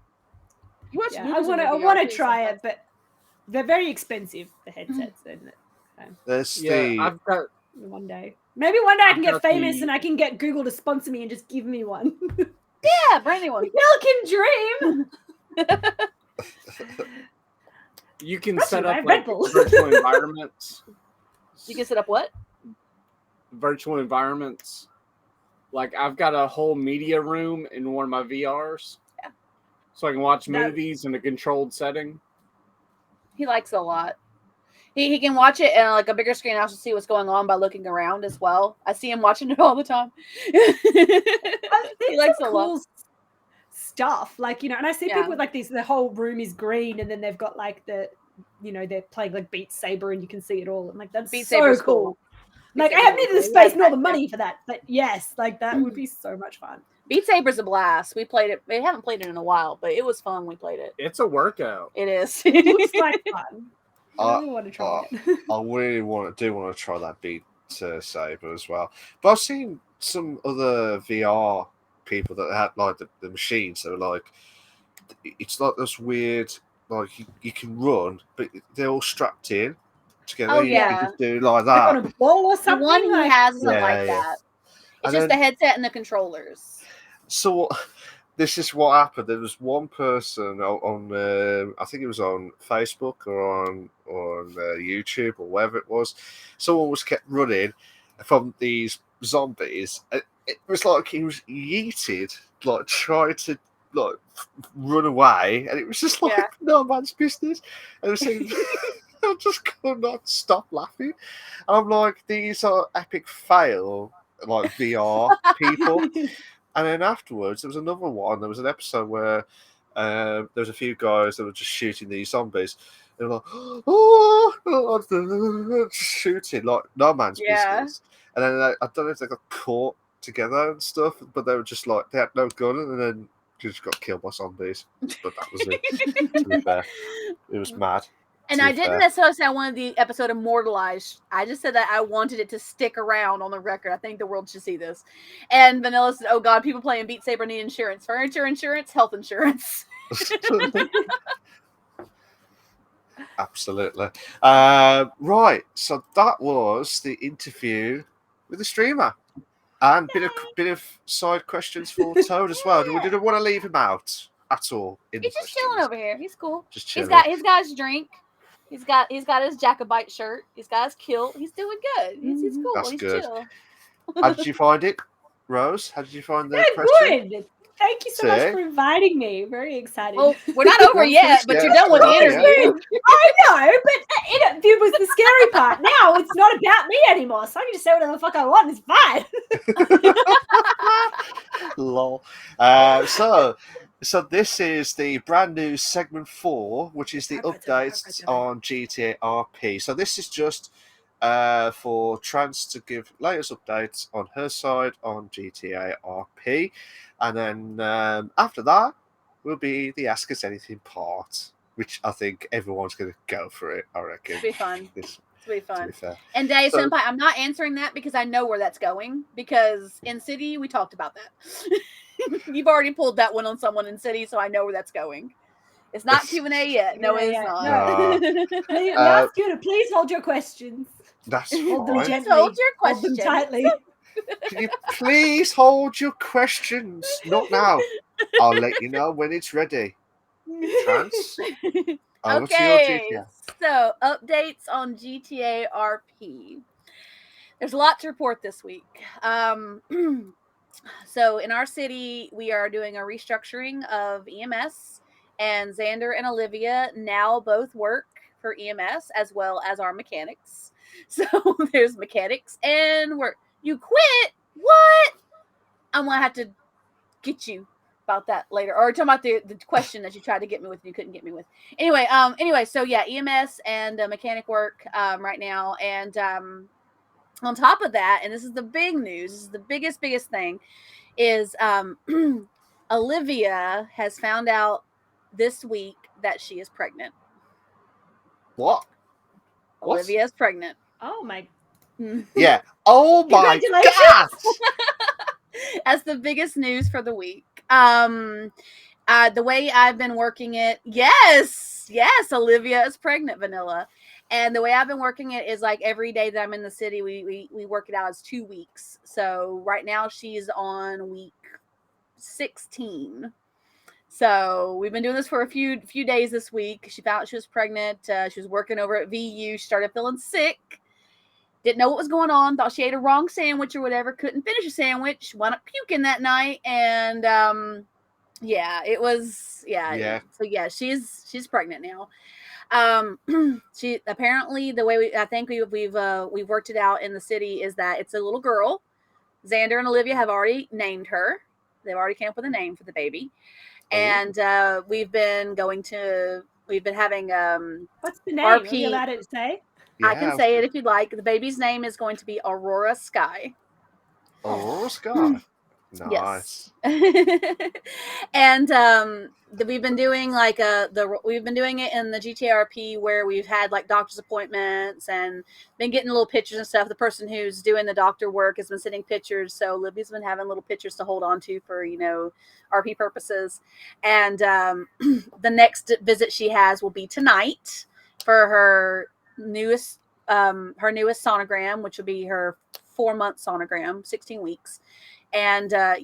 I want to try it, but they're very expensive, the headsets. I've got one day. Maybe one day I can get famous and I can get Google to sponsor me and just give me one. Yeah, bring me one. Y'all can dream. You can set up like virtual environments. You can set up what? Virtual environments. Like I've got a whole media room in one of my VRs. Yeah. So I can watch movies in a controlled setting. He likes it a lot. He can watch it in like a bigger screen and also see what's going on by looking around as well. I see him watching it all the time. He likes it a lot. Stuff like and I see people with like the whole room is green and then they've got like they're playing like Beat Saber and you can see it all. I'm like, that's Beat Saber's cool. Like I have neither the space nor the money for that, but yes, like that would be so much fun. Beat Saber's a blast. We played it. We haven't played it in a while, but it was fun. We played it. It's a workout. It is. It looks like fun. I really want to try it. I really want to try that Beat Saber as well. But I've seen some other VR people that had like the machines. So like, it's like this weird, like you can run, but they're all strapped in together. Oh, you can just do like that. Like on a ball or something. The one he has isn't like that. It's just the headset and the controllers. So this is what happened. There was one person on I think it was on Facebook or on YouTube or wherever it was. Someone was kept running from these zombies. It was like he was yeeted, like trying to like run away, and it was just like no man's business. And it was like, I just could not stop laughing. And I'm like, these are epic fail like VR people. And then afterwards, there was another one. There was an episode where there was a few guys that were just shooting these zombies. They were like, oh, shooting like no man's business. And then I don't know if they got caught together and stuff, but they were just like they had no gun, and then just got killed by zombies. But that was it. To be fair, it was mad. And I didn't necessarily say I wanted the episode immortalized. I just said that I wanted it to stick around on the record. I think the world should see this. And Vanilla said, "Oh God, people playing Beat Saber need insurance, furniture insurance, health insurance." Absolutely. Right. So that was the interview with the streamer, and bit of side questions for Toad as well. We didn't want to leave him out at all. He's just chilling over here. He's cool. Just chilling. He's got his drink. He's got his Jacobite shirt. He's got his kilt. He's doing good. He's cool. That's he's good. Chill. How did you find it, Rose? How did you find the question? Good. Thank you so much for inviting me. Very excited. Well, we're not over yet, but you're done with the interview. I know, but it was the scary part. Now it's not about me anymore, so I can just say whatever the fuck I want. It's fine. Lol. So this is the brand new segment 4, which is the updates on GTA RP. So this is just for Trans to give latest updates on her side on GTA RP. And then after that will be the Ask Us Anything part, which I think everyone's going to go for it, I reckon. It'll be fun. It'll be fun. And Dave Senpai, I'm not answering that because I know where that's going. Because in City, we talked about that. You've already pulled that one on someone in City, so I know where that's going. It's not Q&A yet. No, it's not. No. Ask you to please hold your questions. That's hold fine. them gently. Hold your questions. Hold them tightly. Can you please hold your questions? Not now. I'll let you know when it's ready. Trans. Okay. So, updates on GTA RP. There's a lot to report this week. So, in our city, we are doing a restructuring of EMS, and Xander and Olivia now both work for EMS as well as our mechanics. So, there's mechanics and work. You quit? What? I'm going to have to get you about that later. Or talking about the question that you tried to get me with and you couldn't get me with. Anyway, so yeah, EMS and mechanic work right now. And on top of that, and this is the big news, this is the biggest thing, is Olivia has found out this week that she is pregnant. What? Olivia is pregnant. Oh my. Yeah. Oh my God. That's the biggest news for the week. The way I've been working it, yes, Olivia is pregnant, Vanilla. And the way I've been working it is like every day that I'm in the city, we work it out as 2 weeks. So right now she's on week 16. So we've been doing this for a few days this week. She found out she was pregnant. She was working over at VU. She started feeling sick. Didn't know what was going on. Thought she ate a wrong sandwich or whatever. Couldn't finish a sandwich. Wound up puking that night. And it was. So yeah, she's pregnant now. She apparently, the way I think we've worked it out in the city is that it's a little girl. Xander and Olivia have already named her. They've already came up with a name for the baby. And we've been having what's the name? RP. Are you allowed to say? Yeah, I can say it if you'd like. The baby's name is going to be Aurora Sky. Aurora Sky. Nice. Yes. And we've been doing we've been doing it in the GTRP where we've had like doctor's appointments and been getting little pictures and stuff. The person who's doing the doctor work has been sending pictures, so Libby's been having little pictures to hold on to for RP purposes. And the next visit she has will be tonight for her newest sonogram, which will be her 4-month sonogram, 16 weeks. And so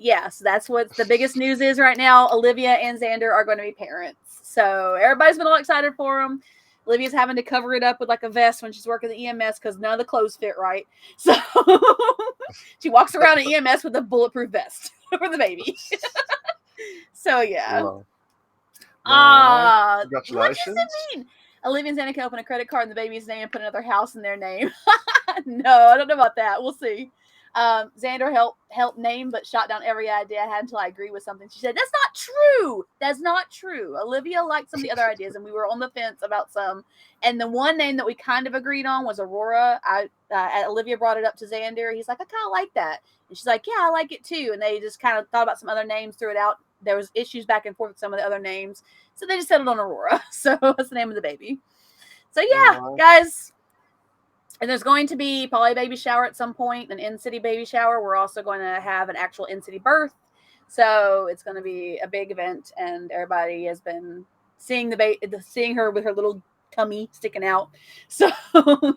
that's what the biggest news is right now. Olivia and Xander are going to be parents. So everybody's been all excited for them. Olivia's having to cover it up with like a vest when she's working the EMS because none of the clothes fit right. So she walks around in EMS with a bulletproof vest for the baby. So yeah. Congratulations. What does it mean? Olivia and Xander can open a credit card in the baby's name and put another house in their name. No, I don't know about that. We'll see. Xander helped name, but shot down every idea I had until I agreed with something. She said, "That's not true. That's not true." Olivia liked some of the other ideas, and we were on the fence about some. And the one name that we kind of agreed on was Aurora. Olivia brought it up to Xander. He's like, "I kind of like that," and she's like, "Yeah, I like it too." And they just kind of thought about some other names, threw it out. There was issues back and forth with some of the other names, so they just settled on Aurora. So that's the name of the baby. So yeah, guys. And there's going to be probably a baby shower at some point, an in-city baby shower. We're also going to have an actual in-city birth. So it's going to be a big event, and everybody has been seeing seeing her with her little tummy sticking out. So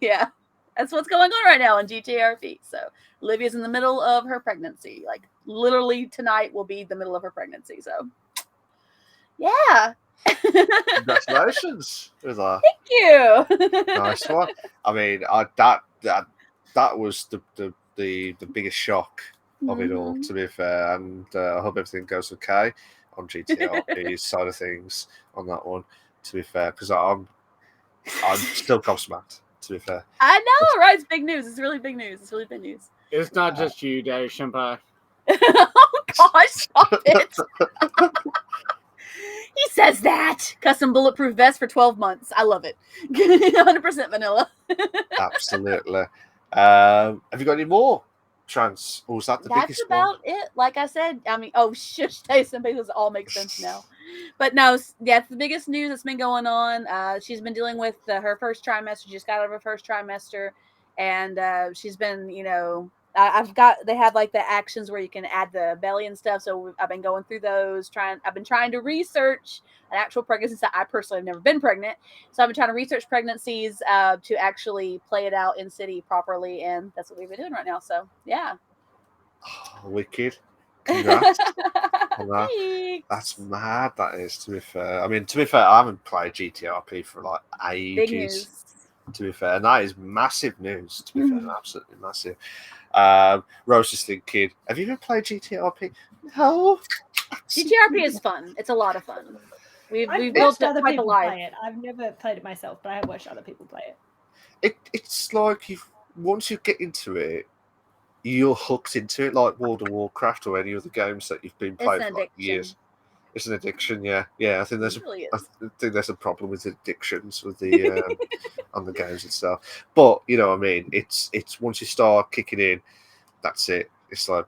yeah, that's what's going on right now in GTRP. So Olivia's in the middle of her pregnancy. Like literally tonight will be the middle of her pregnancy. So yeah. Congratulations with that. Thank you. Nice one. I mean, that was the biggest shock of it all, to be fair. And I hope everything goes okay on GTRP's side of things on that one, to be fair, because I'm still gobsmacked, to be fair. I know, right? It's big news. It's really big news. It's really big news. It's not just you, Daddy Senpai. Oh gosh, stop it. He says that. Custom bulletproof vest for 12 months. I love it. 100% vanilla. Absolutely. Have you got any more, Trans? Or was that the biggest one? That's about it. Like I said, I mean, oh, shush, some people all make sense now. But no, yeah, it's the biggest news that's been going on. She's been dealing with her first trimester. She just got out of her first trimester. And she's been, they have like the actions where you can add the belly and stuff. So I've been going through those. I've been trying to research an actual pregnancy. I personally have never been pregnant, so I've been trying to research pregnancies to actually play it out in city properly, and that's what we've been doing right now. So yeah. Oh, wicked! Congrats on that. Thanks. That's mad. That is. To be fair, I mean, I haven't played GTRP for like ages. Big news. To be fair, and that is massive news. To be fair, absolutely massive. Rose is thinking, have you ever played GTRP? No. GTRP is fun. It's a lot of fun. We've built other quite a people life. play it. I've never played it myself, but I have watched other people play it. It's like once you get into it, you're hooked into it, like World of Warcraft or any other games that you've been playing for like years. It's an addiction, yeah. I think there's a problem with addictions with the on the games itself. But you know what I mean. It's once you start kicking in, that's it. It's like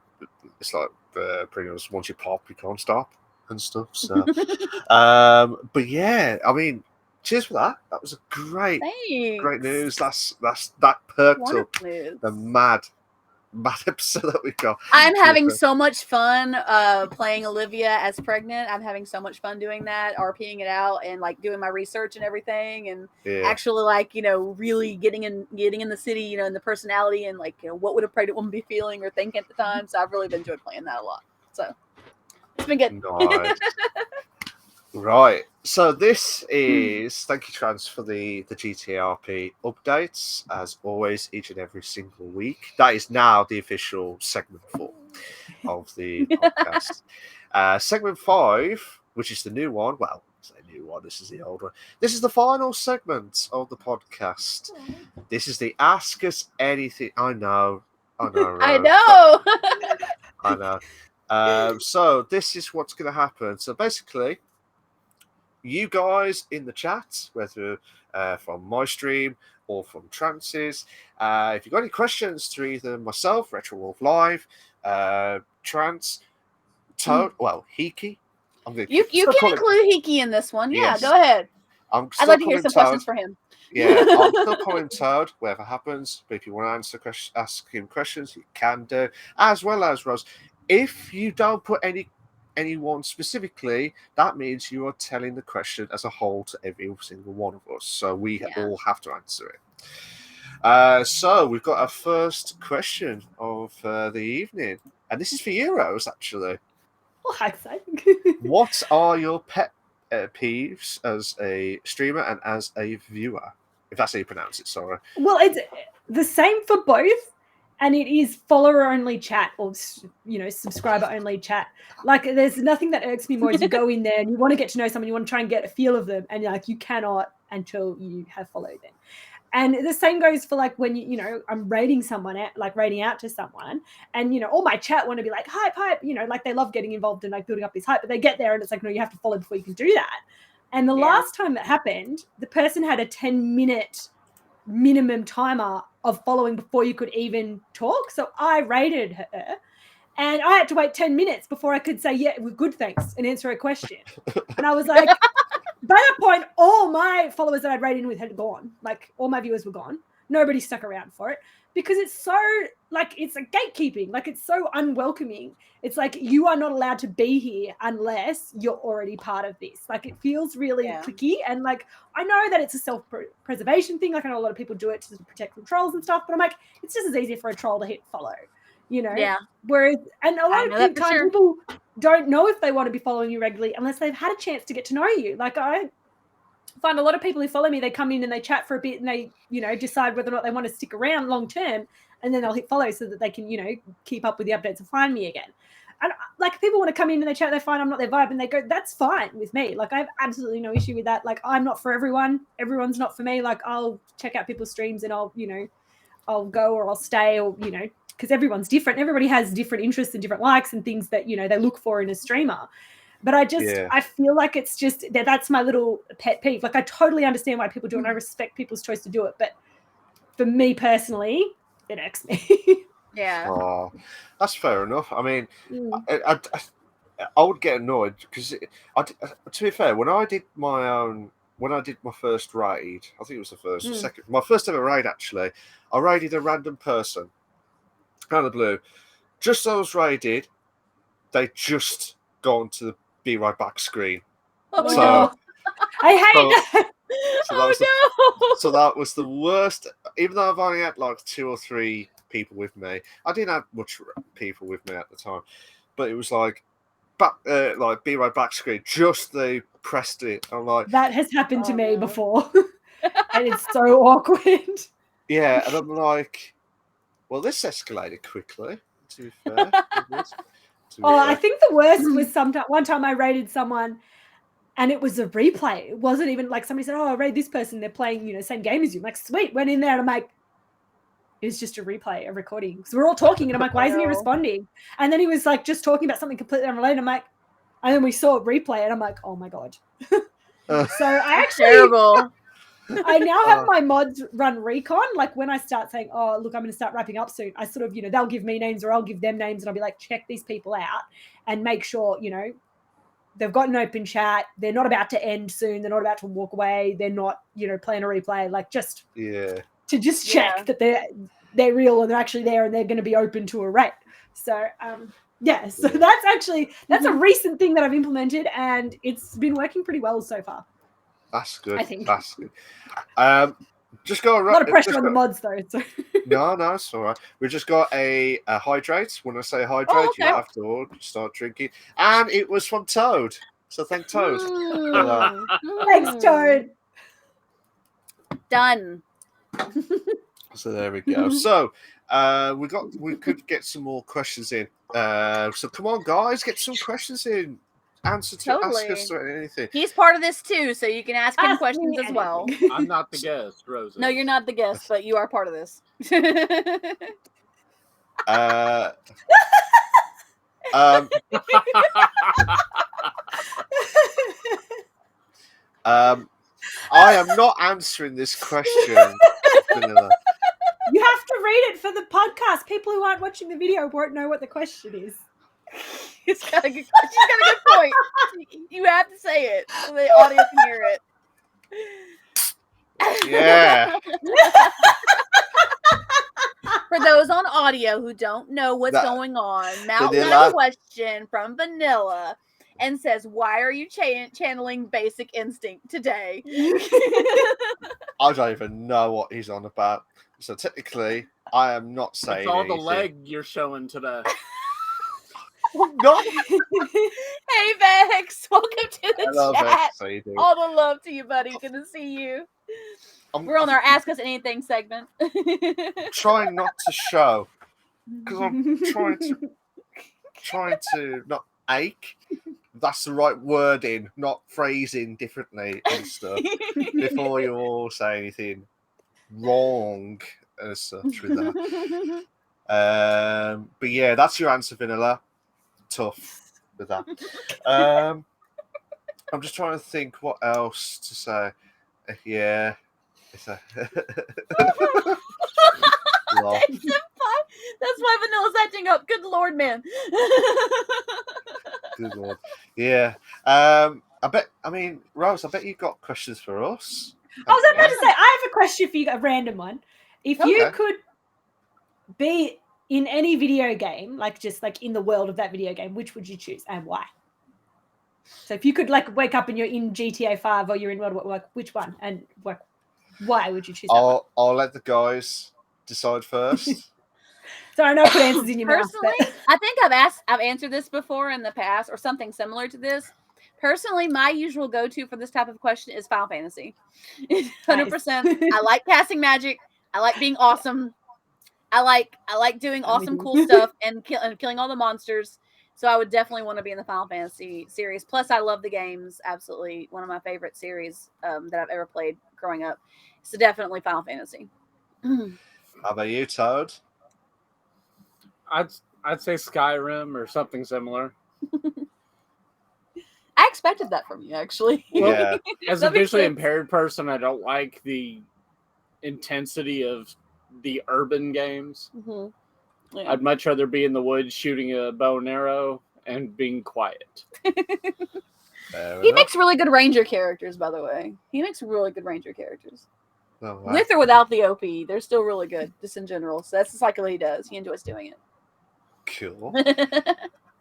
pretty much once you pop, you can't stop and stuff. So, but yeah, I mean, cheers for that. That was a great news. That perked up the mad episode that we got. I'm having so much fun playing Olivia as pregnant. I'm having so much fun doing that, RPing it out and like doing my research and everything, and actually like really getting in the city, in the personality and like what would a pregnant woman be feeling or thinking at the time. So I've really enjoyed playing that a lot. So it's been good. Nice. Right. So this is thank you, Trans, for the GTRP updates, as always, each and every single week. That is now the official segment 4 of the podcast. Segment 5, which is the new one. Well, it's a new one. This is the old one. This is the final segment of the podcast. This is the Ask Us Anything. I know. I know. I know. So this is what's going to happen. So basically, you guys in the chat, whether from my stream or from Trance's, if you've got any questions to either myself, Retro Wolf Live, Trance, Toad, Hiki. You can include Hiki in this one. Yeah, go ahead. I'd like to hear some questions for him. Yeah, I'm still calling Toad, whatever happens. But if you want to ask him questions, you can do. As well as Rose. If you don't put anyone specifically, that means you are telling the question as a whole to every single one of us. So we all have to answer it. So we've got our first question of the evening. And this is for you, Rose, actually. Oh, how exciting. What are your pet peeves as a streamer and as a viewer? If that's how you pronounce it, sorry. Well, it's the same for both. And it is follower-only chat or, subscriber-only chat. Like, there's nothing that irks me more as you go in there and you want to get to know someone, you want to try and get a feel of them, and you cannot until you have followed them. And the same goes for like when you know I'm raiding someone out, like raiding out to someone, and you know all my chat want to be like hype, you know, like they love getting involved in like building up this hype, but they get there and it's like no, you have to follow before you can do that. And the last time that happened, the person had a 10-minute minimum timer of following before you could even talk. So I raided her, and I had to wait 10 minutes before I could say yeah, we're good, thanks, and answer a question. And I was like. By that point, all my followers that I'd raided with had gone. Like, all my viewers were gone. Nobody stuck around for it because it's so, like, it's a gatekeeping. Like, it's so unwelcoming. It's like, you are not allowed to be here unless you're already part of this. Like, it feels really cliquey. And, like, I know that it's a self-preservation thing. Like, I know a lot of people do it to protect from trolls and stuff. But I'm like, it's just as easy for a troll to hit follow, you know? Yeah. Whereas, and a lot of times people don't know if they want to be following you regularly unless they've had a chance to get to know you. Like I find a lot of people who follow me, they come in and they chat for a bit and they, you know, decide whether or not they want to stick around long term, and then they'll hit follow so that they can, you know, keep up with the updates and find me again. And like people want to come in and they chat, they find I'm not their vibe and they go, that's fine with me. Like I have absolutely no issue with that. Like I'm not for everyone. Everyone's not for me. Like I'll check out people's streams and I'll, you know, I'll go or I'll stay or, you know, because everyone's different. Everybody has different interests and different likes and things that, you know, they look for in a streamer. But I just, I feel like it's just, that's my little pet peeve. Like I totally understand why people do it and I respect people's choice to do it. But for me personally, it irks me. Yeah. Oh, that's fair enough. I mean, I would get annoyed because, to be fair, when I did my first raid, I think it was the first or second, my first ever raid actually, I raided a random person out of the blue. Just as I was raided, they just gone to the be right back screen. Oh, so no. I hate that. So that was the worst. Even though I've only had like 2 or 3 people with me, I didn't have much people with me at the time, but it was like be right back screen. Just they pressed it. I'm like, that has happened to me before, and it's so awkward. Yeah, and I'm like, well, this escalated quickly. To be fair. I think the worst was one time I raided someone and it was a replay. It wasn't even like somebody said, oh, I raid this person. They're playing, you know, same game as you. I'm like, sweet. Went in there and I'm like, it was just a replay, a recording. So we're all talking and I'm like, why isn't he responding? And then he was like, just talking about something completely unrelated. I'm like, and then we saw a replay and I'm like, oh my God. So I actually... Terrible. I now have my mods run recon. Like when I start saying, oh, look, I'm going to start wrapping up soon, I sort of, you know, they'll give me names or I'll give them names and I'll be like, check these people out and make sure, you know, they've got an open chat. They're not about to end soon. They're not about to walk away. They're not, you know, playing a replay. Like just to just check that they're real and they're actually there and they're going to be open to a raid. So, so that's a recent thing that I've implemented and it's been working pretty well so far. That's good. I think. That's good. Just got a lot of pressure on the mods though. So. No, it's all right. We just got a hydrate. When I say hydrate, you have to start drinking, and it was from Toad. So thank Toad. Thanks, Toad. Done. So there we go. So we could get some more questions in. So come on, guys, get some questions in. Ask us to anything. He's part of this too, so you can ask him questions as well. I'm not the guest, Rosa. No, you're not the guest, but you are part of this. I am not answering this question, Vanilla. You have to read it for the podcast. People who aren't watching the video won't know what the question is. She's got a good point. You have to say it so the audience can hear it. Yeah. For those on audio who don't know what's going on, Mal got a question from Vanilla and says, why are you channeling Basic Instinct today? I don't even know what he's on about. So technically, I am not saying it's all anything. The leg you're showing today. No. Hey Vex, welcome to the chat. All the love to you, buddy. Good to see you. We're on our Ask Us Anything segment. Trying not to show because I'm trying to not ache. That's the right wording, not phrasing differently and stuff. Before you all say anything. wrong as such with that. But yeah, that's your answer, Vanilla. Tough with that. I'm just trying to think what else to say. Yeah. It's a That's why Vanilla's acting up. Good lord, man. Good lord. Yeah. Rose, I bet you've got questions for us. I was about to say, I have a question for you, a random one. If you could be in any video game, like just like in the world of that video game, which would you choose and why? So if you could like wake up and you're in GTA 5 or you're in World War, like which one and like why would you choose that one? I'll let the guys decide first. So I know I put answers in your Personally, mouth. I think I've answered this before in the past or something similar to this. Personally, my usual go-to for this type of question is Final Fantasy. 100%. I like casting magic. I like being awesome. I like doing awesome, cool stuff and killing all the monsters. So I would definitely want to be in the Final Fantasy series. Plus, I love the games. Absolutely, one of my favorite series that I've ever played growing up. So definitely Final Fantasy. How about you, Toad? I'd say Skyrim or something similar. I expected that from you, actually. Yeah. As a visually impaired person, I don't like the intensity of the urban games. Mm-hmm. Yeah. I'd much rather be in the woods shooting a bow and arrow and being quiet. He makes really good ranger characters, by the way. He makes really good ranger characters. Oh, wow. With or without the OP, they're still really good, just in general. So that's just like what he does. He enjoys doing it. Cool.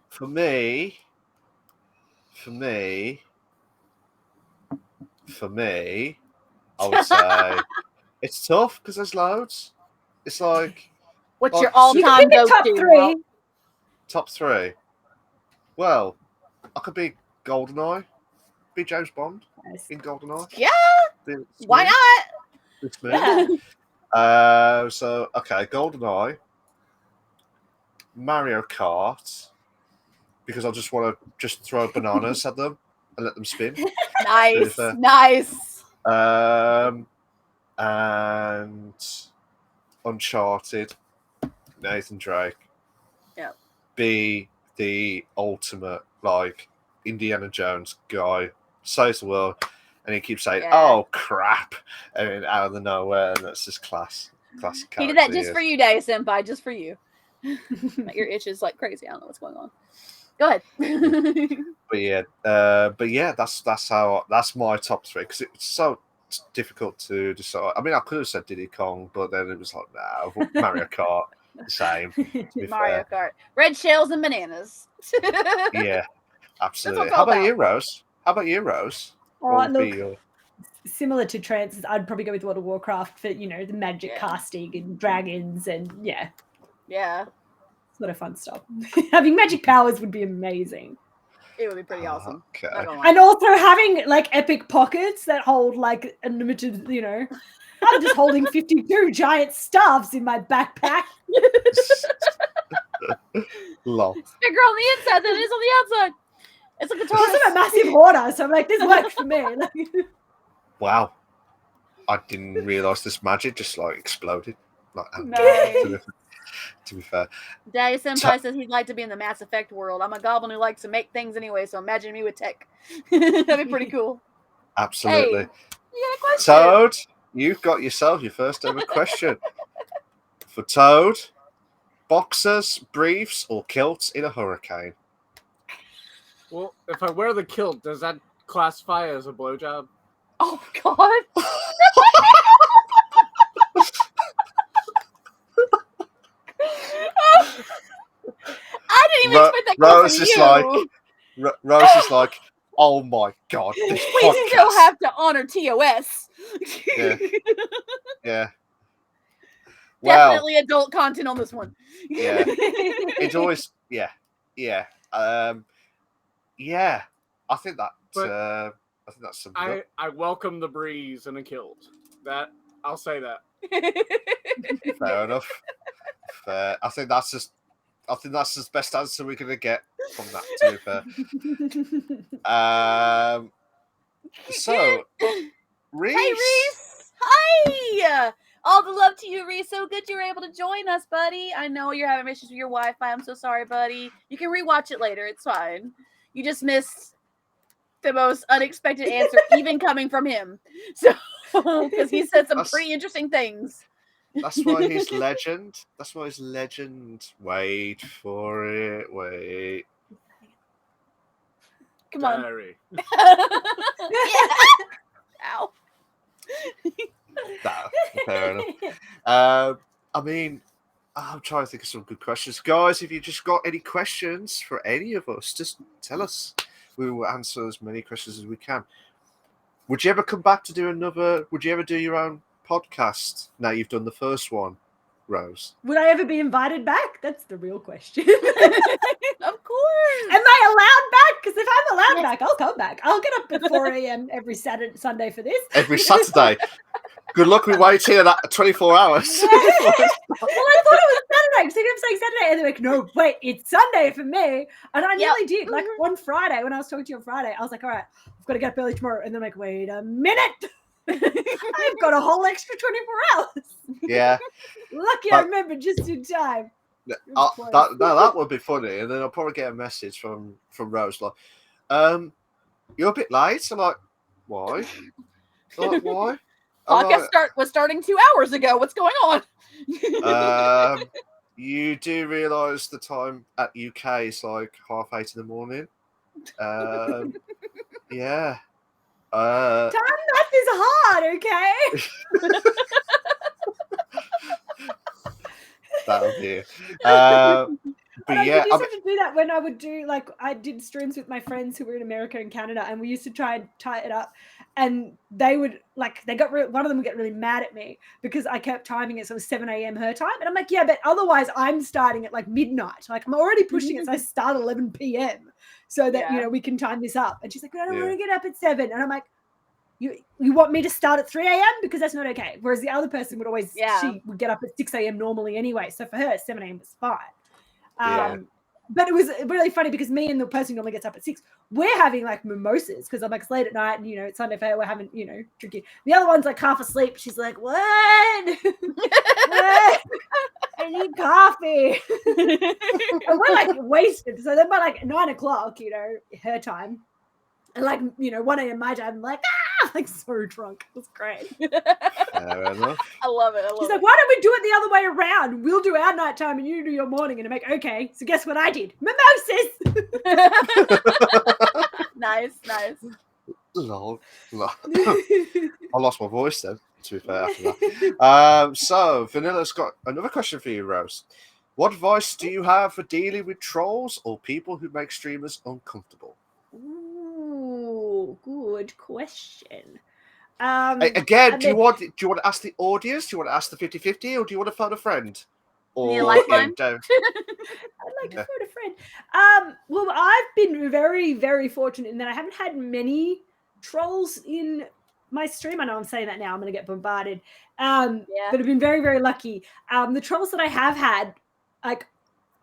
For me, I would say it's tough because there's loads. It's like what's your all-time go-to? Top three. Top three. Well, I could be GoldenEye, be James Bond in GoldenEye. Yeah. Why not? It's me. So okay, GoldenEye, Mario Kart, because I just want to throw bananas at them and let them spin. Nice. And Uncharted, Nathan Drake. Yeah. Be the ultimate like Indiana Jones guy, saves the world, and he keeps saying, "Oh crap!" and out of the nowhere, and that's just classic. He did that just for you, Day Senpai, just for you. Your itch is like crazy. I don't know what's going on. Go ahead. but yeah, that's my top three because it's so difficult to decide. I mean, I could have said Diddy Kong, but then it was like, nah, Mario Kart, the same. Mario Kart, red shells and bananas. Yeah, absolutely. How about you, Rose? Look, similar to Trance, I'd probably go with World of Warcraft for the magic casting and dragons and yeah, it's a lot of fun stuff. Having magic powers would be amazing. It would be pretty awesome. Okay. And also having like epic pockets that hold like unlimited, I'm just holding 52 giant staffs in my backpack. Lol. It's bigger on the inside than it is on the outside. It's like a Taurus. I'm a massive hoarder, so I'm like, this works for me. Wow. I didn't realise this magic just like exploded. Nice. To be fair. Daddy Senpai says he'd like to be in the Mass Effect world. I'm a goblin who likes to make things anyway, so imagine me with tech. That'd be pretty cool. Absolutely. Hey, you got a question? Toad, you've got yourself your first ever question. For Toad, boxers, briefs, or kilts in a hurricane? Well, if I wear the kilt, does that classify as a blowjob? Oh, God. I didn't even expect that Rose from is you. Rose is like, oh my God, this we podcast. still have to honor TOS. Yeah. Definitely adult content on this one. Yeah. It's always yeah. I think that's some good. I welcome the breeze in a kilt. That I'll say that. Fair enough. Fair. I think that's the best answer we're gonna get from that, to be fair. So Reese. Hey Reese. Hi. All the love to you, Reese. So good you were able to join us, buddy. I know you're having issues with your Wi-Fi. I'm so sorry, buddy. You can rewatch it later. It's fine. You just missed the most unexpected answer, even coming from him. So, because he said some pretty interesting things. That's why he's legend. That's why he's legend. Wait for it. Wait. Come on. Yeah. Ow. No, fair enough. I mean, I'm trying to think of some good questions. Guys, if you just got any questions for any of us, just tell us. We will answer as many questions as we can. Would you ever come back to do another? Would you ever do your own podcast now you've done the first one, Rose? Would I ever be invited back? That's the real question. Of course. Am I allowed back? Because if I'm allowed back, I'll come back. I'll get up at 4 a.m. every Sunday for this. Every Saturday. Good luck with waiting at 24 hours. Well, I thought it was Saturday. So I'm saying Saturday, and they're like, no, wait, it's Sunday for me. And I nearly did. Like on Friday, when I was talking to you on Friday, I was like, all right, I've got to get up early tomorrow. And then I'm like, wait a minute. I've got a whole extra 24 hours. Yeah. Lucky I remember just in time. That would be funny. And then I'll probably get a message from Rose like, you're a bit late. I'm like, why? I'm like, why? Podcast was starting 2 hours ago. What's going on? You do realise the time at UK is like 8:30 in the morning. Yeah. Time math is hard, okay? That'll be it. But yeah, I used to do that when I would do, like, I did streams with my friends who were in America and Canada, and we used to try and tie it up, and they would, like, one of them would get really mad at me because I kept timing it so it was 7 a.m. her time, and I'm like, yeah, but otherwise I'm starting at like midnight, like I'm already pushing it, so I start at 11 p.m. so that you know we can time this up. And she's like, I don't want to get up at 7, and I'm like, you want me to start at 3 a.m. because that's not okay. Whereas the other person would always she would get up at 6 a.m. normally anyway, so for her 7 a.m. was fine. But it was really funny because me and the person who normally gets up at 6, we're having like mimosas because I'm like, it's late at night and, you know, it's Sunday fair. We're having, you know, drinking. The other one's like half asleep. She's like, what? What? I need coffee. And we're like wasted. So then by like 9 o'clock, you know, her time, and like, you know, 1 a.m. my time, I'm like, like so drunk. It was great. Fair enough. I love it. She's like, why don't we do it the other way around? We'll do our nighttime and you do your morning. And I'm like, okay. So guess what I did? Mimosas. Nice. Lol. I lost my voice then, to be fair, after that. So Vanilla's got another question for you, Rose. What advice do you have for dealing with trolls or people who make streamers uncomfortable? Ooh, good question. Again, do you want to ask the audience? Do you want to ask the 50-50, or do you want to phone a friend? Or lifeline? I'd like to phone a friend. Well, I've been very, very fortunate in that I haven't had many trolls in my stream. I know I'm saying that now. I'm going to get bombarded. But I've been very, very lucky. The trolls that I have had, like,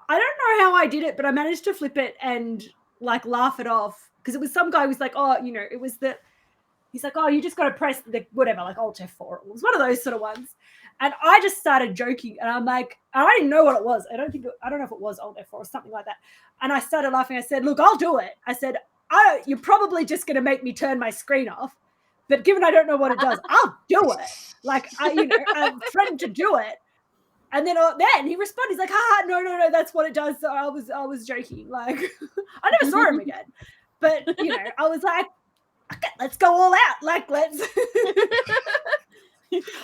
I don't know how I did it, but I managed to flip it and like laugh it off, because it was some guy who was like, oh, you know, it was he's like, oh, you just got to press the whatever, like Alt F4. It was one of those sort of ones. And I just started joking, and I'm like, I didn't know what it was. I don't know if it was Alt F4 or something like that. And I started laughing. I said, look, I'll do it. I said, you're probably just going to make me turn my screen off, but given I don't know what it does, I'll do it. Like, I threatened to do it. And then he responded. He's like, no, that's what it does. So I was joking. Like, I never saw him again. But, you know, I was like, okay, let's go all out. Like, let's.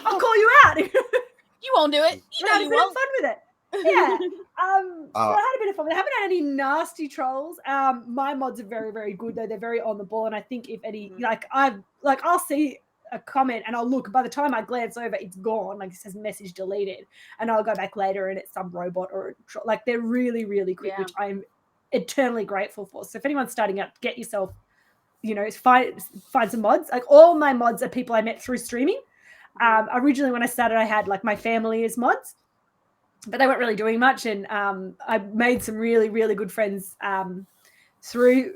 I'll call you out. You won't do it. You know you won't. Fun with it. Yeah. So I had a bit of fun. I haven't had any nasty trolls. My mods are very, very good though. They're very on the ball. And I think if any, I'll see a comment and I'll look. By the time I glance over, it's gone. Like it says message deleted, and I'll go back later and it's some robot or like they're really, really quick, which I'm eternally grateful for. So if anyone's starting out, get yourself, you know, find some mods. Like all my mods are people I met through streaming. Originally when I started, I had like my family as mods, but they weren't really doing much. And I made some really, really good friends through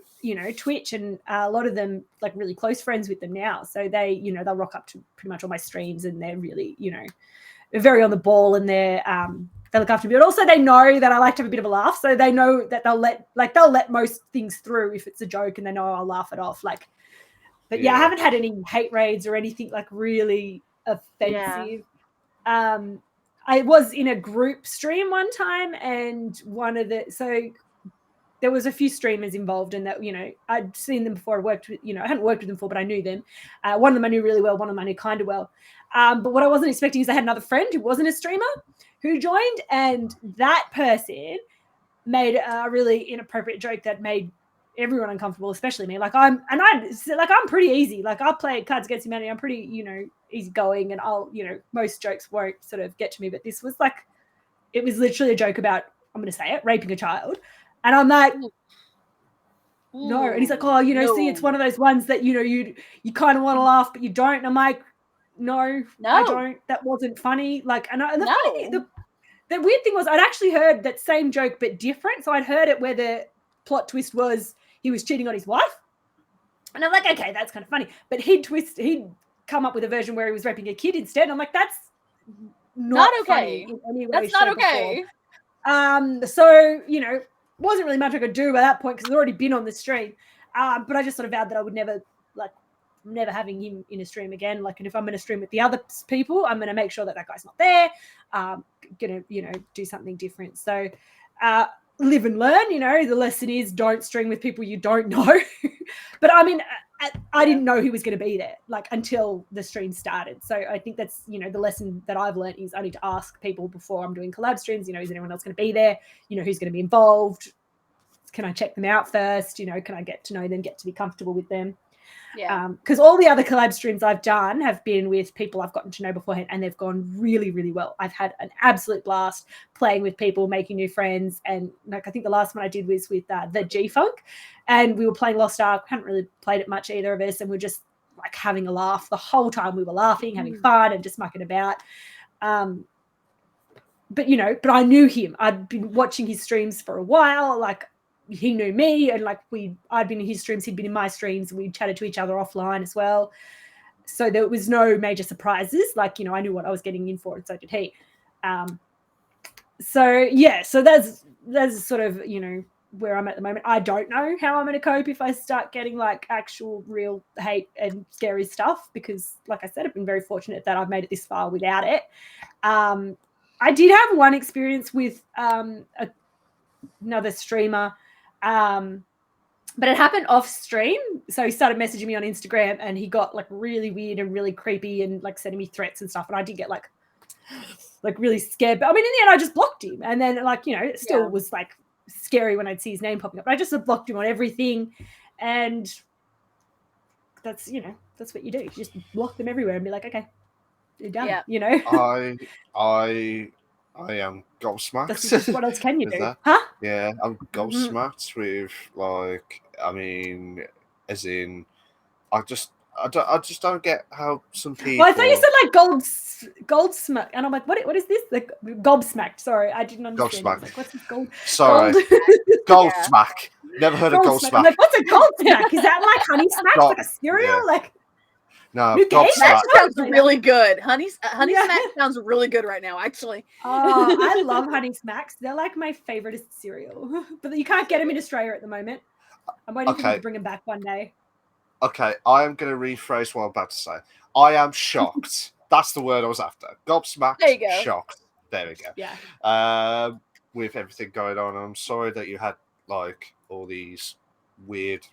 Twitch, and a lot of them like really close friends with them now. So they, they'll rock up to pretty much all my streams, and they're really, they're very on the ball, and they look after me. But also they know that I like to have a bit of a laugh, so they know that they'll let most things through if it's a joke, and they know I'll laugh it off. Like, but I haven't had any hate raids or anything like really offensive. Yeah. I was in a group stream one time, and there was a few streamers involved in that. I'd seen them before. I hadn't worked with them before, but I knew them. One of them I knew really well. One of them I knew kind of well. But what I wasn't expecting is I had another friend who wasn't a streamer who joined, and that person made a really inappropriate joke that made everyone uncomfortable, especially me. I'm pretty easy. Like, I'll play Cards Against Humanity. I'm pretty, easygoing, and I'll, most jokes won't sort of get to me. But this was it was literally a joke about, I'm going to say it, raping a child. And I'm like, no. And he's like, oh, no. See, it's one of those ones that, you kind of want to laugh, but you don't. And I'm like, no, I don't. That wasn't funny. Like, the weird thing was I'd actually heard that same joke, but different. So I'd heard it where the plot twist was he was cheating on his wife. And I'm like, okay, that's kind of funny. But he'd come up with a version where he was raping a kid instead. And I'm like, that's not okay. In any way, that's not okay. So, wasn't really much I could do by that point because I'd already been on the stream. But I just sort of vowed that I would never having him in a stream again. Like, and if I'm going to stream with the other people, I'm going to make sure that guy's not there. Going to, do something different. So, live and learn, the lesson is don't stream with people you don't know. But I mean, I didn't know he was going to be there until the stream started. So I think that's, the lesson that I've learned is I need to ask people before I'm doing collab streams, is anyone else going to be there? Who's going to be involved? Can I check them out first? Can I get to know them, get to be comfortable with them? Yeah. Because all the other collab streams I've done have been with people I've gotten to know beforehand, and they've gone really, really well. I've had an absolute blast playing with people, making new friends. And I think the last one I did was with the G-Funk, and we were playing Lost Ark. Hadn't really played it much, either of us, and we're just having a laugh the whole time. We were laughing, having fun, and just mucking about. But I knew him. I'd been watching his streams for a while. He knew me, and I'd been in his streams, he'd been in my streams, we chatted to each other offline as well. So there was no major surprises. I knew what I was getting in for, and so did he. So that's sort of, where I'm at the moment. I don't know how I'm going to cope if I start getting actual real hate and scary stuff, because like I said, I've been very fortunate that I've made it this far without it. I did have one experience with another streamer, but it happened off stream. So he started messaging me on Instagram, and he got really weird and really creepy, and sending me threats and stuff. And I did get really scared. But I mean, in the end, I just blocked him. And then it still was scary when I'd see his name popping up. But I just blocked him on everything. And that's, that's what you do. You just block them everywhere and be like, okay, you're done. Yeah. I am gobsmacked. What else can you do? That. Huh? Yeah, I'm gobsmacked with as in, I just don't get how some people. Well, I thought you said gold smack, and I'm like, what is this? Gobsmacked. Sorry, I didn't understand. Gobsmacked. What's this gold? Sorry, gold smack. Never heard of gold smack. I'm like, what's a gold smack? Is that honey smack, like a cereal? Yeah. No, that sounds really good. Honey Smack sounds really good right now, actually. Oh, I love Honey Smacks. They're my favorite cereal, but you can't get them in Australia at the moment. I'm waiting for them to bring them back one day. Okay, I am going to rephrase what I'm about to say. I am shocked. That's the word I was after. Gobsmacked. There you go. Shocked. There we go. Yeah. With everything going on, I'm sorry that you had all these weird,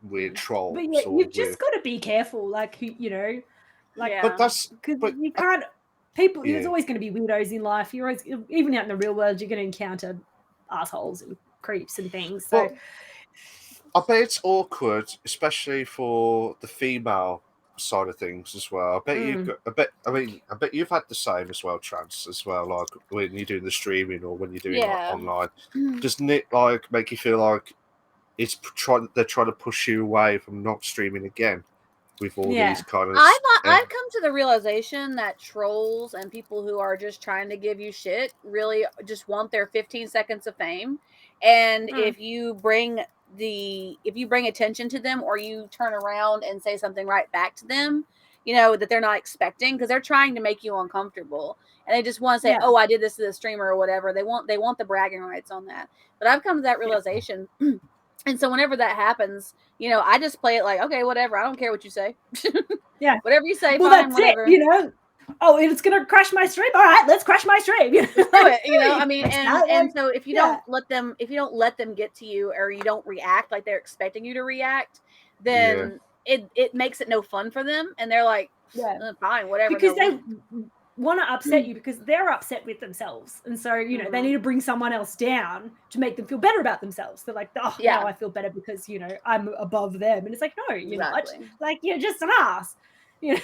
weird trolls. But yeah, you've just got to be careful, but that's because you can't. People, there's always going to be weirdos in life. You're always, even out in the real world, you're going to encounter assholes and creeps and things. So, well, I bet it's awkward, especially for the female side of things as well. I bet you've had the same as well, Trans, as well. When you're doing the streaming or when you're doing online, doesn't it make you feel they're trying to push you away from not streaming again with all these kind of. I've come to the realization that trolls and people who are just trying to give you shit really just want their 15 seconds of fame, and if you bring if you bring attention to them or you turn around and say something right back to them, you know, that they're not expecting, because they're trying to make you uncomfortable and they just want to say, oh, I did this to the streamer or whatever. They want the bragging rights on that. But I've come to that realization. And so whenever that happens, you know, I just play it like, okay, whatever. I don't care what you say. Yeah. Whatever you say, well, fine, that's whatever. it, you know. Oh, it's gonna crash my stream. All right, let's crash my stream. Let's do it. You know, I mean, and like, so if you don't let them get to you, or you don't react like they're expecting you to react, then it makes it no fun for them, and they're like, fine, whatever. Because they want to upset you because they're upset with themselves, and so you know they need to bring someone else down to make them feel better about themselves. They're like, oh, now I feel better because, you know, I'm above them, and it's like, no, you're not. Like, you're just an ass. You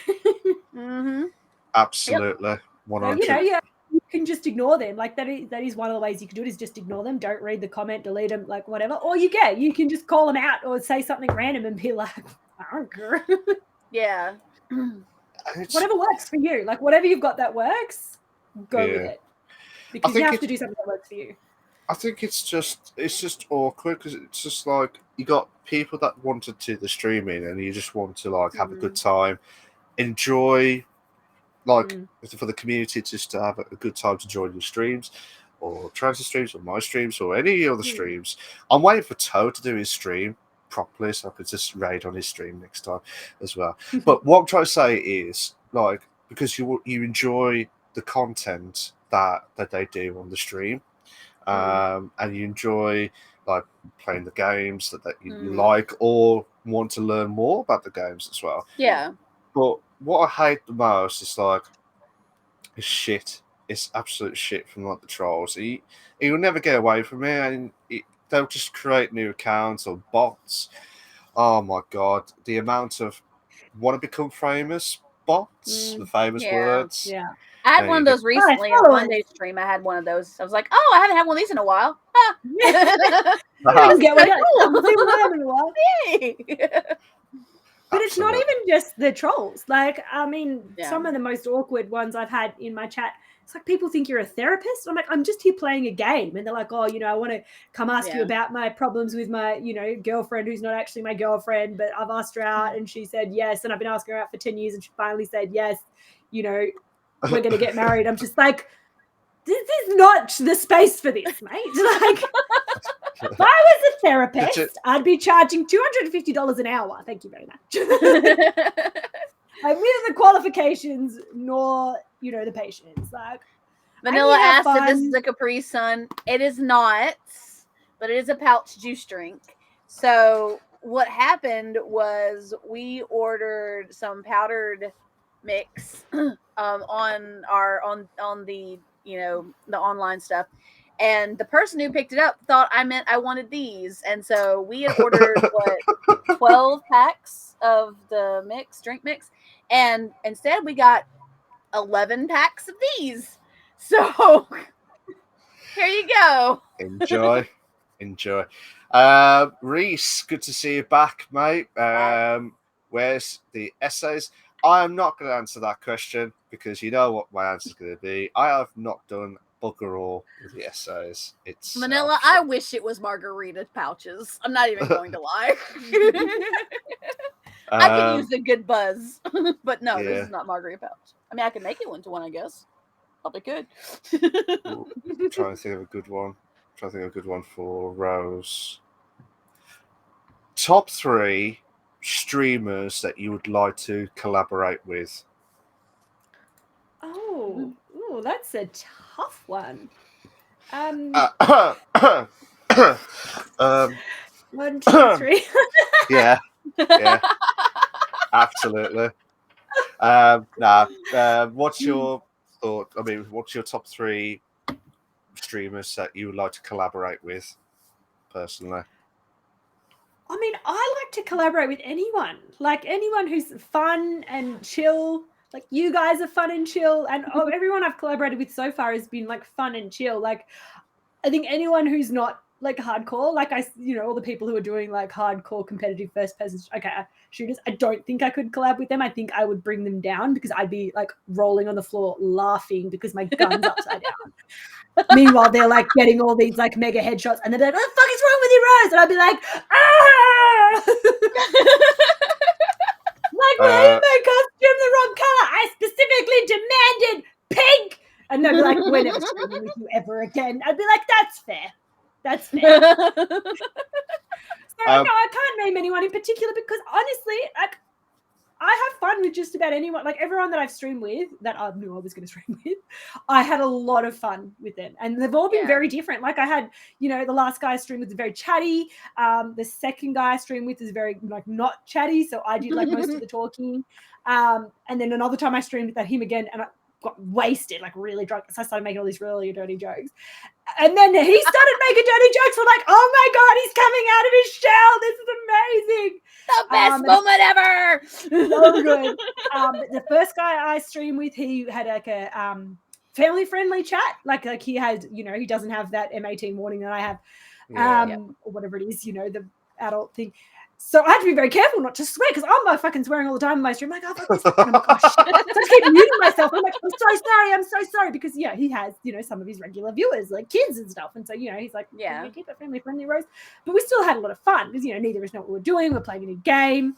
know. Absolutely. Yep. 100. So, you know, you can just ignore them. Like that is one of the ways you can do it, is just ignore them. Don't read the comment, delete them, like whatever. Or you can just call them out or say something random and be like, I don't care. Yeah. Whatever works for you. Like whatever you've got that works, go with it. Because you have to do something that works for you. I think it's just awkward because it's just like you got people that want to do the streaming and you just want to like have a good time, enjoy, like for the community just to have a good time to join your streams or Transit streams or my streams or any other streams. I'm waiting for Toe to do his stream properly so I could just raid on his stream next time as well. But what I'm trying to say is, like, because you enjoy the content that they do on the stream, and you enjoy like playing the games that you like or want to learn more about the games as well. Yeah. But what I hate the most is like it's shit. It's absolute shit from like the trolls. You'll never get away from it, and they'll just create new accounts or bots. Oh my god, the amount of want to become famous bots, the famous words. Yeah. I had one of those recently on Monday stream. I had one of those. I was like, oh, I haven't had one of these in a while. Huh. I didn't get one. In a while. But it's not even just the trolls. Like, I mean, some of the most awkward ones I've had in my chat, it's like people think you're a therapist. I'm like, I'm just here playing a game. And they're like, oh, you know, I want to come ask you about my problems with my, you know, girlfriend who's not actually my girlfriend, but I've asked her out and she said yes. And I've been asking her out for 10 years and she finally said yes. You know, we're going to get married. I'm just like, this is not the space for this, mate. Like, if I was a therapist, I'd be charging $250 an hour. Thank you very much. Like, neither the qualifications nor, you know, the patience. Like, Vanilla asked if this is a Capri Sun. It is not, but it is a pouch juice drink. So what happened was we ordered some powdered mix on the, you know, the online stuff, and the person who picked it up thought I meant I wanted these, and so we had ordered 12 packs of the drink mix, and instead we got 11 packs of these. So here you go. Enjoy. Reese, good to see you back, mate. Where's the essays? I am not going to answer that question because you know what my answer is going to be. I have not done bugger all with the essays. It's Vanilla. I wish it was margarita pouches. I'm not even going to lie. I could use a good buzz, but no, this is not margarita pouch. I mean, I could make it into one, I guess. Probably could. I'm trying to think of a good one. For Rose. Top 3 streamers that you would like to collaborate with. Oh, that's a tough one. 1, 2, 3. Yeah, absolutely. What's your thought? I mean, what's your top 3 streamers that you would like to collaborate with, personally? I mean, I like to collaborate with anyone. Like anyone who's fun and chill. Like you guys are fun and chill, and everyone I've collaborated with so far has been like fun and chill. Like I think anyone who's not like hardcore, like all the people who are doing like hardcore competitive first person shooters. I don't think I could collab with them. I think I would bring them down because I'd be like rolling on the floor laughing because my gun's upside down. Meanwhile, they're like getting all these like mega headshots, and they're like, "What the fuck is wrong with you, Rose?" And I'd be like, like, why is my costume the wrong color? I specifically demanded pink. And they'd be like, "We're never streaming with you ever again." I'd be like, "That's fair. That's fair." So no, I can't name anyone in particular because honestly, like, I have fun with just about anyone. Like everyone that I've streamed with, that I knew I was going to stream with, I had a lot of fun with them, and they've all been very different. Like I had, the last guy I streamed with was very chatty. The second guy I streamed with is very like not chatty, so I did like most of the talking. And then another time I streamed with him again, and I got wasted, like really drunk. So I started making all these really dirty jokes. And then he started making dirty jokes. We're like, "Oh my God, he's coming out of his shell. This is amazing. The best moment ever." So good. The first guy I streamed with, he had like a family-friendly chat. Like he had, he doesn't have that M18 warning that I have, or whatever it is, the adult thing. So I had to be very careful not to swear because I'm fucking swearing all the time in my stream. I'm like, "Oh, fuck this." And I'm like, "Oh, shit." So I just keep muting myself. I'm like, I'm so sorry. Because, he has, some of his regular viewers, like kids and stuff. And so, he's like, "Can we keep it family friendly, Rose?" But we still had a lot of fun because, neither of us know what we're doing. We're playing a new game.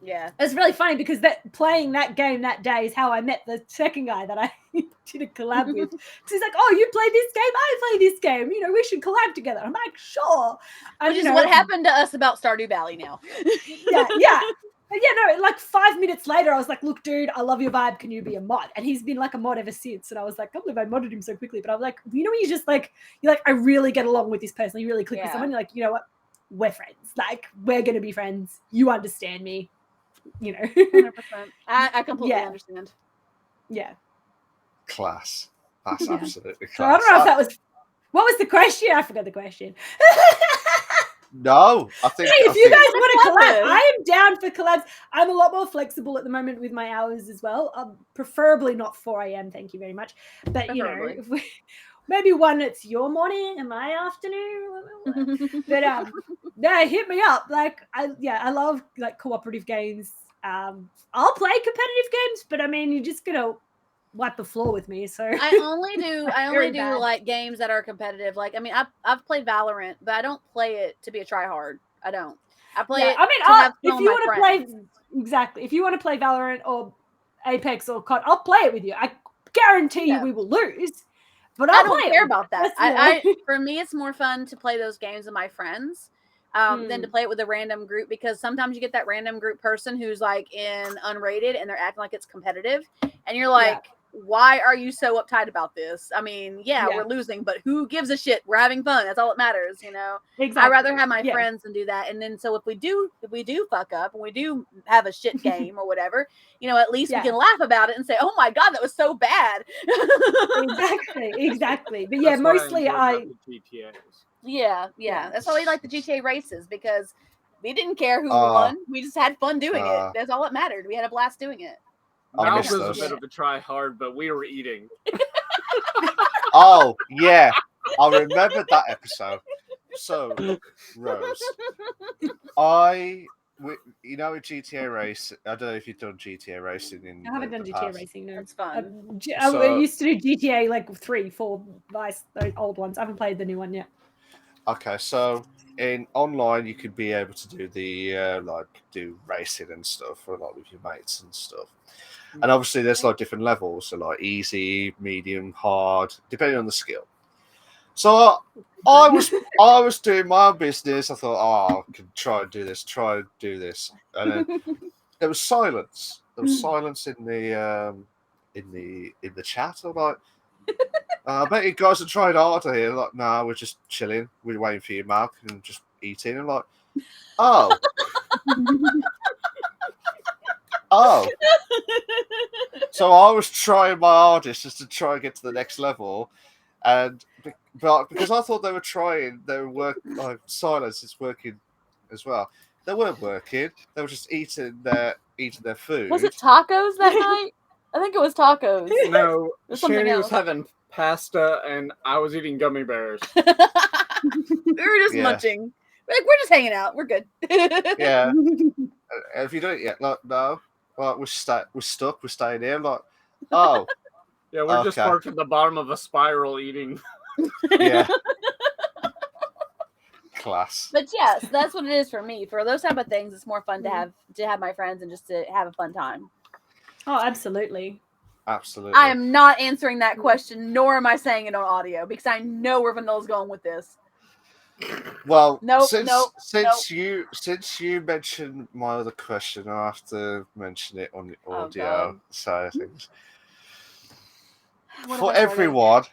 Yeah. It's really funny because playing that game that day is how I met the second guy that I did a collab with. Because he's like, "Oh, you play this game? I play this game. We should collab together." I'm like, "Sure." Which is what happened to us about Stardew Valley now. Yeah. But like 5 minutes later, I was like, "Look, dude, I love your vibe. Can you be a mod?" And he's been like a mod ever since. And I was like, "I can't believe I modded him so quickly." But I was like, when you just like, you're like, I really get along with this person. You really click with someone. You're like, "You know what? We're friends. Like, we're going to be friends. You understand me." 100%. I completely understand. Yeah. Class. That's absolutely class. So I don't know if that was. What was the question? I forgot the question. No, I think. Hey, if you guys want to collab, I am down for collabs. I'm a lot more flexible at the moment with my hours as well. Preferably not 4 a.m. Thank you very much. But if maybe one it's your morning and my afternoon. But no, hit me up. Like I love like cooperative games. I'll play competitive games, but I mean, you're just gonna wipe the floor with me. So I only do like games that are competitive. Like, I mean, I've played Valorant, but I don't play it to be a tryhard. I don't. I play it. I mean, if you want to play if you want to play Valorant or Apex or COD, I'll play it with you. I guarantee you we will lose. But I don't care about that. For me, it's more fun to play those games with my friends than to play it with a random group, because sometimes you get that random group person who's like in unrated and they're acting like it's competitive, and you're like, why are you so uptight about this? I mean, we're losing, but who gives a shit? We're having fun. That's all that matters, Exactly. I'd rather have my friends and do that. And then so if we do fuck up and we do have a shit game or whatever, at least we can laugh about it and say, "Oh my God, that was so bad." Exactly. But yeah, mostly Yeah. That's why we like the GTA races, because we didn't care who won. We just had fun doing it. That's all that mattered. We had a blast doing it. Ralph was a bit of a try hard, but we were eating. Oh, yeah. I remember that episode. So, Rose, with GTA Race, I don't know if you've done GTA Racing. I haven't done GTA Racing, no. It's fun. I used to do GTA like 3, 4, those old ones. I haven't played the new one yet. Okay, so in online, you could be able to do the do racing and stuff, or like with your mates and stuff. And obviously, there's like different levels, so like easy, medium, hard, depending on the skill. So I was doing my own business. I thought, I can try and do this, and then there was silence. There was silence in the chat. I'm like, I bet you guys have tried harder here. Like, nah, we're just chilling. We're waiting for you, Mark, and just eating. I'm like, oh. Oh. So I was trying my hardest just to try and get to the next level. But because I thought they were working, like, silence is working as well. They weren't working. They were just eating their food. Was it tacos that night? I think it was tacos. No, Shani was having pasta and I was eating gummy bears. We were just Yeah. munching. We're just hanging out. We're good. Yeah. If you do it yet, like, no. Like, we're stuck. We're staying here. Like, oh, Yeah, we're just Okay. parked at the bottom of a spiral eating. yeah. Class. But yes, that's what it is for me. For those type of things, it's more fun to have my friends and just to have a fun time. Oh, absolutely. Absolutely. I am not answering that question, nor am I saying it on audio because I know where Vanilla's going with this. Well, Nope, since you mentioned my other question, I have to mention it on the audio side of things. For everyone,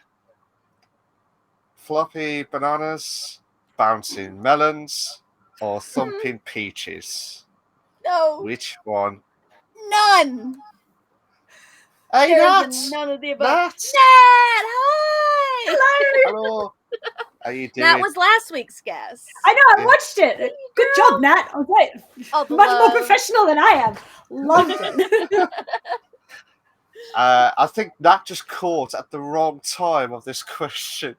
floppy bananas, bouncing melons, or thumping peaches. No. Which one? None. Hey, Nat! None of the above. Nat! Hi! Hello! How you doing? That was last week's guest. I know, I watched it. Good job, Nat. I was like, much more professional than I am. Loved it. I think Nat just caught at the wrong time of this question.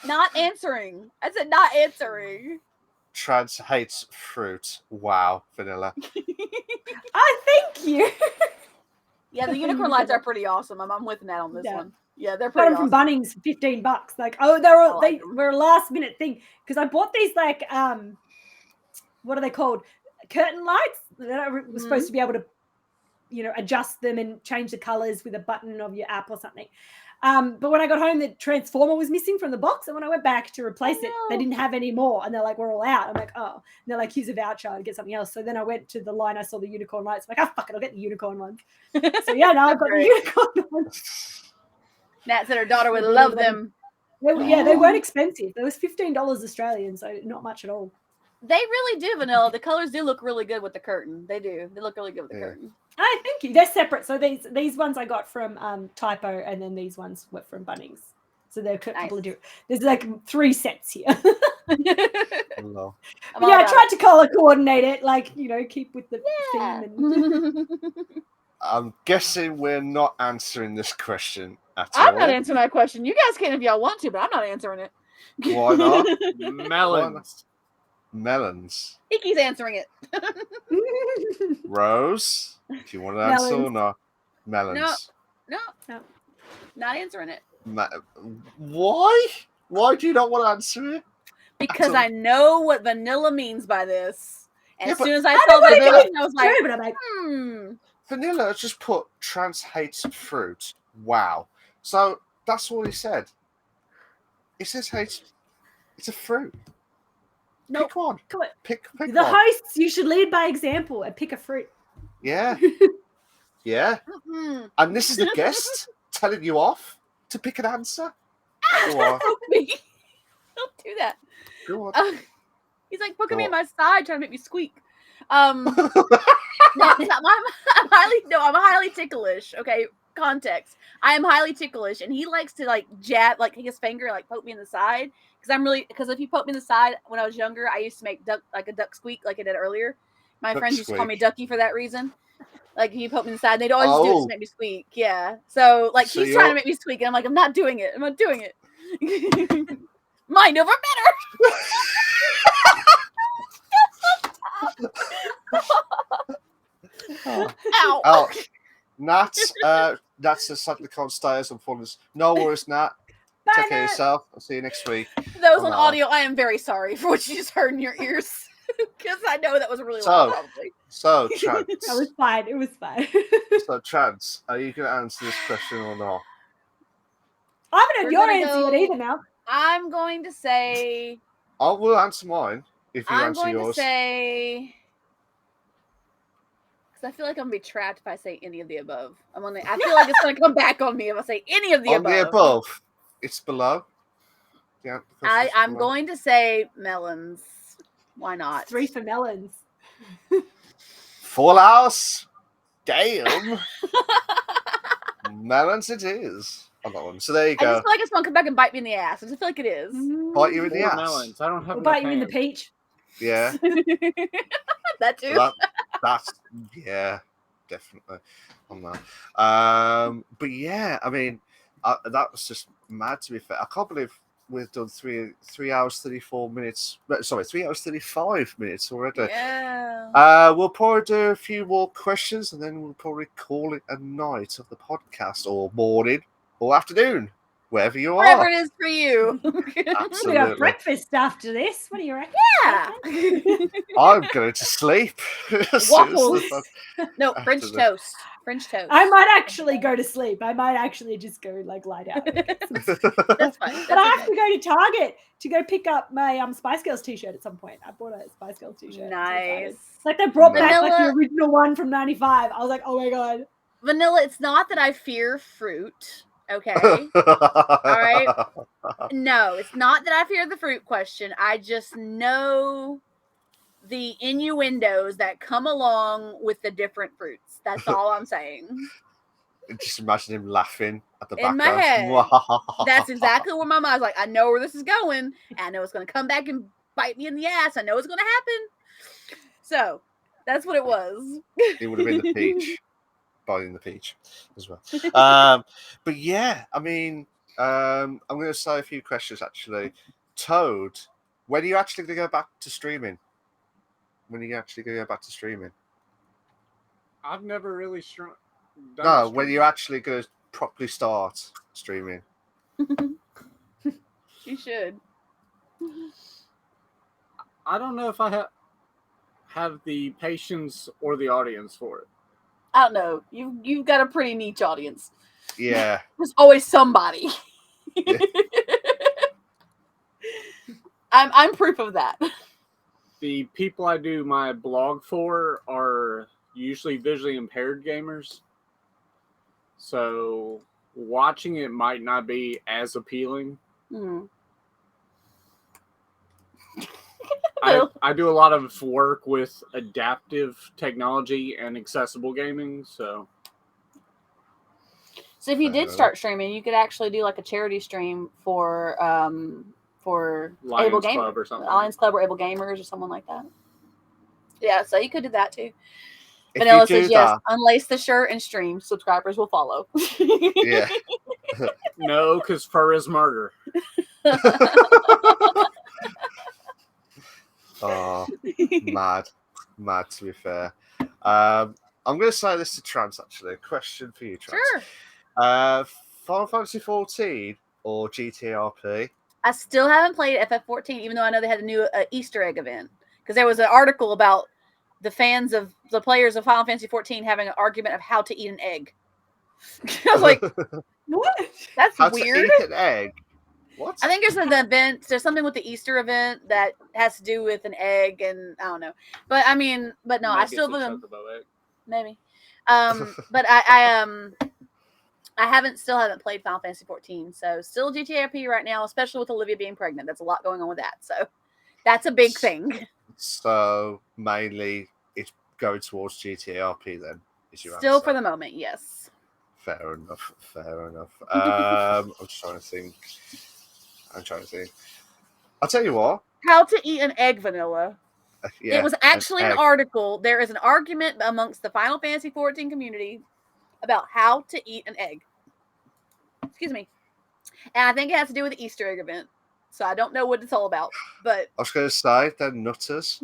Not answering. I said not answering. Trans hates fruit. Wow, Vanilla. Thank you. Yeah, the unicorn lights are pretty awesome. I'm with Nat on this one. Yeah, they're Got pretty them awesome. from Bunnings for $15. Like, they were a last minute thing because I bought these like what are they called? Curtain lights that I was supposed to be able to, adjust them and change the colors with a button of your app or something. But when I got home, the transformer was missing from the box, and when I went back to replace it, they didn't have any more, and they're like, "We're all out." I'm like, "Oh," and they're like, "Here's a voucher to get something else." So then I went to the line, I saw the unicorn lights. I'm like, "Oh fuck it, I'll get the unicorn ones." So yeah, now I've got the unicorn ones. Nat said her daughter would love them. They weren't expensive. They was $15 Australian, so not much at all. They really do, Vanilla. The colors do look really good with the curtain. They do. They look really good with the curtain. Oh, thank you. They're separate. So these ones I got from Typo, and then these ones were from Bunnings. So they're a couple of different. There's like 3 sets here. Hello. Yeah, I tried to color coordinate it, keep with the theme. I'm guessing we're not answering this question at all. I'm not answering that question. You guys can if y'all want to, but I'm not answering it. Why not? Melons. Melons. Icky's answering it. Rose, if you want to answer or not. Melons. No. Not answering it. Why? Why do you not want to answer it? Because I know what vanilla means by this. And as soon as I saw that question, I was like, but I'm like, Vanilla just put trans hates fruit. Wow. So that's all he said. He says hates. It's a fruit. Nope. Pick one. Come on. Pick the one. hosts, you should lead by example and pick a fruit. Yeah. Yeah. And this is the guest telling you off to pick an answer. Go on. Don't do that. Go on. He's like poking me in my side, trying to make me squeak. No, I'm highly ticklish. Okay, context. I am highly ticklish, and he likes to jab, take his finger, poke me in the side. Because if you poke me in the side when I was younger, I used to make a duck squeak like I did earlier. My friends used to call me Ducky for that reason. If you poke me in the side, they'd always do it to make me squeak. Yeah. So he's trying to make me squeak, and I'm like, I'm not doing it. I'm not doing it. Mind over matter. Ow. Ouch. Nat, that's a sadly can't stay as I'm falling. No worries, Nat. Take care of yourself. I'll see you next week. For those on audio, I am very sorry for what you just heard in your ears. Because I know that was really loud, probably. So, Trans. That was fine. It was fine. So, Trans, are you going to answer this question or not? I haven't heard your answer yet either now. I'm going to say... I will answer mine if you answer yours. I'm going to say... Because I feel like I'm going to be trapped if I say any of the above. I feel like it's going to come back on me if I say any of the above. On the above. It's below. Yeah. I'm going to say melons. Why not? 3 for melons. Full house. Damn. Melons it is. On that one. So there you go. I just feel like it's going to come back and bite me in the ass. I just feel like it is. Bite you in the ass. Melons. I don't have. Bite you in the peach. Yeah. That too. That's yeah, definitely on that. But yeah, I mean, that was just mad. To be fair, I can't believe we've done 3 hours 34 minutes. Sorry, 3 hours 35 minutes already. Yeah. We'll probably do a few more questions, and then we'll probably call it a night of the podcast, or morning, or afternoon, wherever you Whatever are. it is for you. Absolutely. We have breakfast after this. What do you reckon? Yeah. I'm going to sleep. Waffles. No, after French the- toast. French toast. I might actually go to sleep. I might actually just go like lie down. That's fine. But I have to go to Target to go pick up my Spice Girls t-shirt at some point. I bought a Spice Girls t-shirt. Nice. Like they brought back Vanilla. like the original one from '95. I was like, oh my god. Vanilla, it's not that I fear fruit. Okay. All right. No, it's not that I fear the fruit question. I just know the innuendos that come along with the different fruits. That's all I'm saying. Just imagine him laughing at the In background. my head. That's exactly where my mind's like, I know where this is going. I know it's going to come back and bite me in the ass. I know it's going to happen. So that's what it was. It would have been the peach. Biting the peach as well. But yeah, I mean, I'm going to say a few questions actually. Toad, when are you actually going to go back to streaming? When are you actually going to go back to streaming? I've never really No, when you're actually going to properly start streaming. You should. I don't know if I have the patience or the audience for it. I don't know. You've got a pretty niche audience. Yeah. There's always somebody. Yeah. I'm proof of that. The people I do my blog for are usually visually impaired gamers. So watching it might not be as appealing. Mm. I do a lot of work with adaptive technology and accessible gaming, so if you did start streaming, you could actually do like a charity stream for Lions able Club gamers, or something. Lions Club or able gamers or someone like that. Yeah, so you could do that too. If Vanilla says yes. that, Unlace the shirt and stream. Subscribers will follow. yeah. No, because fur is murder. Oh, mad to be fair. I'm going to say this to Trans actually. A question for you, Trans. Sure. Final Fantasy 14 or GTRP? I still haven't played FF14, even though I know they had a new Easter egg event. Because there was an article about the fans of the players of Final Fantasy 14 having an argument of how to eat an egg. I was like, What? That's How weird. to eat an egg? What? I think there's an event. There's something with the Easter event that has to do with an egg, and I don't know. But I mean, but no, I still believe maybe. But I still haven't played Final Fantasy 14, so still GTRP right now, especially with Olivia being pregnant. That's a lot going on with that, so that's a big thing. So mainly it's going towards GTRP then. Is your Still answer? for the moment, yes. Fair enough. I'm just trying to think. I'll tell you what. How to eat an egg, Vanilla. Yeah, it was actually an article. There is an argument amongst the Final Fantasy 14 community about how to eat an egg. Excuse me. And I think it has to do with the Easter egg event. So I don't know what it's all about. But I was going to say they're nutters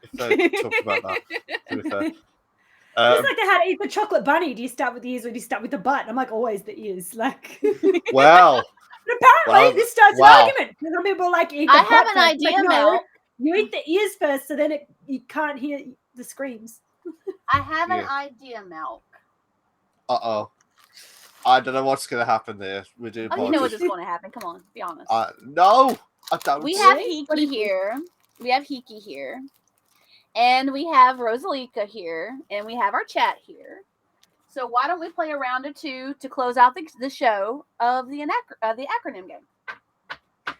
if they talk about that. To be fair. It's like they had to eat the chocolate bunny. Do you start with the ears or do you start with the butt? I'm like, always the ears. Like, well, but apparently this starts an argument. Some people like eat the butt have an first. idea, like, no, Mel. You eat the ears first, so then you can't hear the screams. I have an idea, Milk. Uh-oh. I don't know what's going to happen there. We do. Oh, you know what's going to happen. Come on, be honest. No, I don't. We have Hiki here. And we have Rosalika here. And we have our chat here. So why don't we play a round or two to close out the show of the acronym game?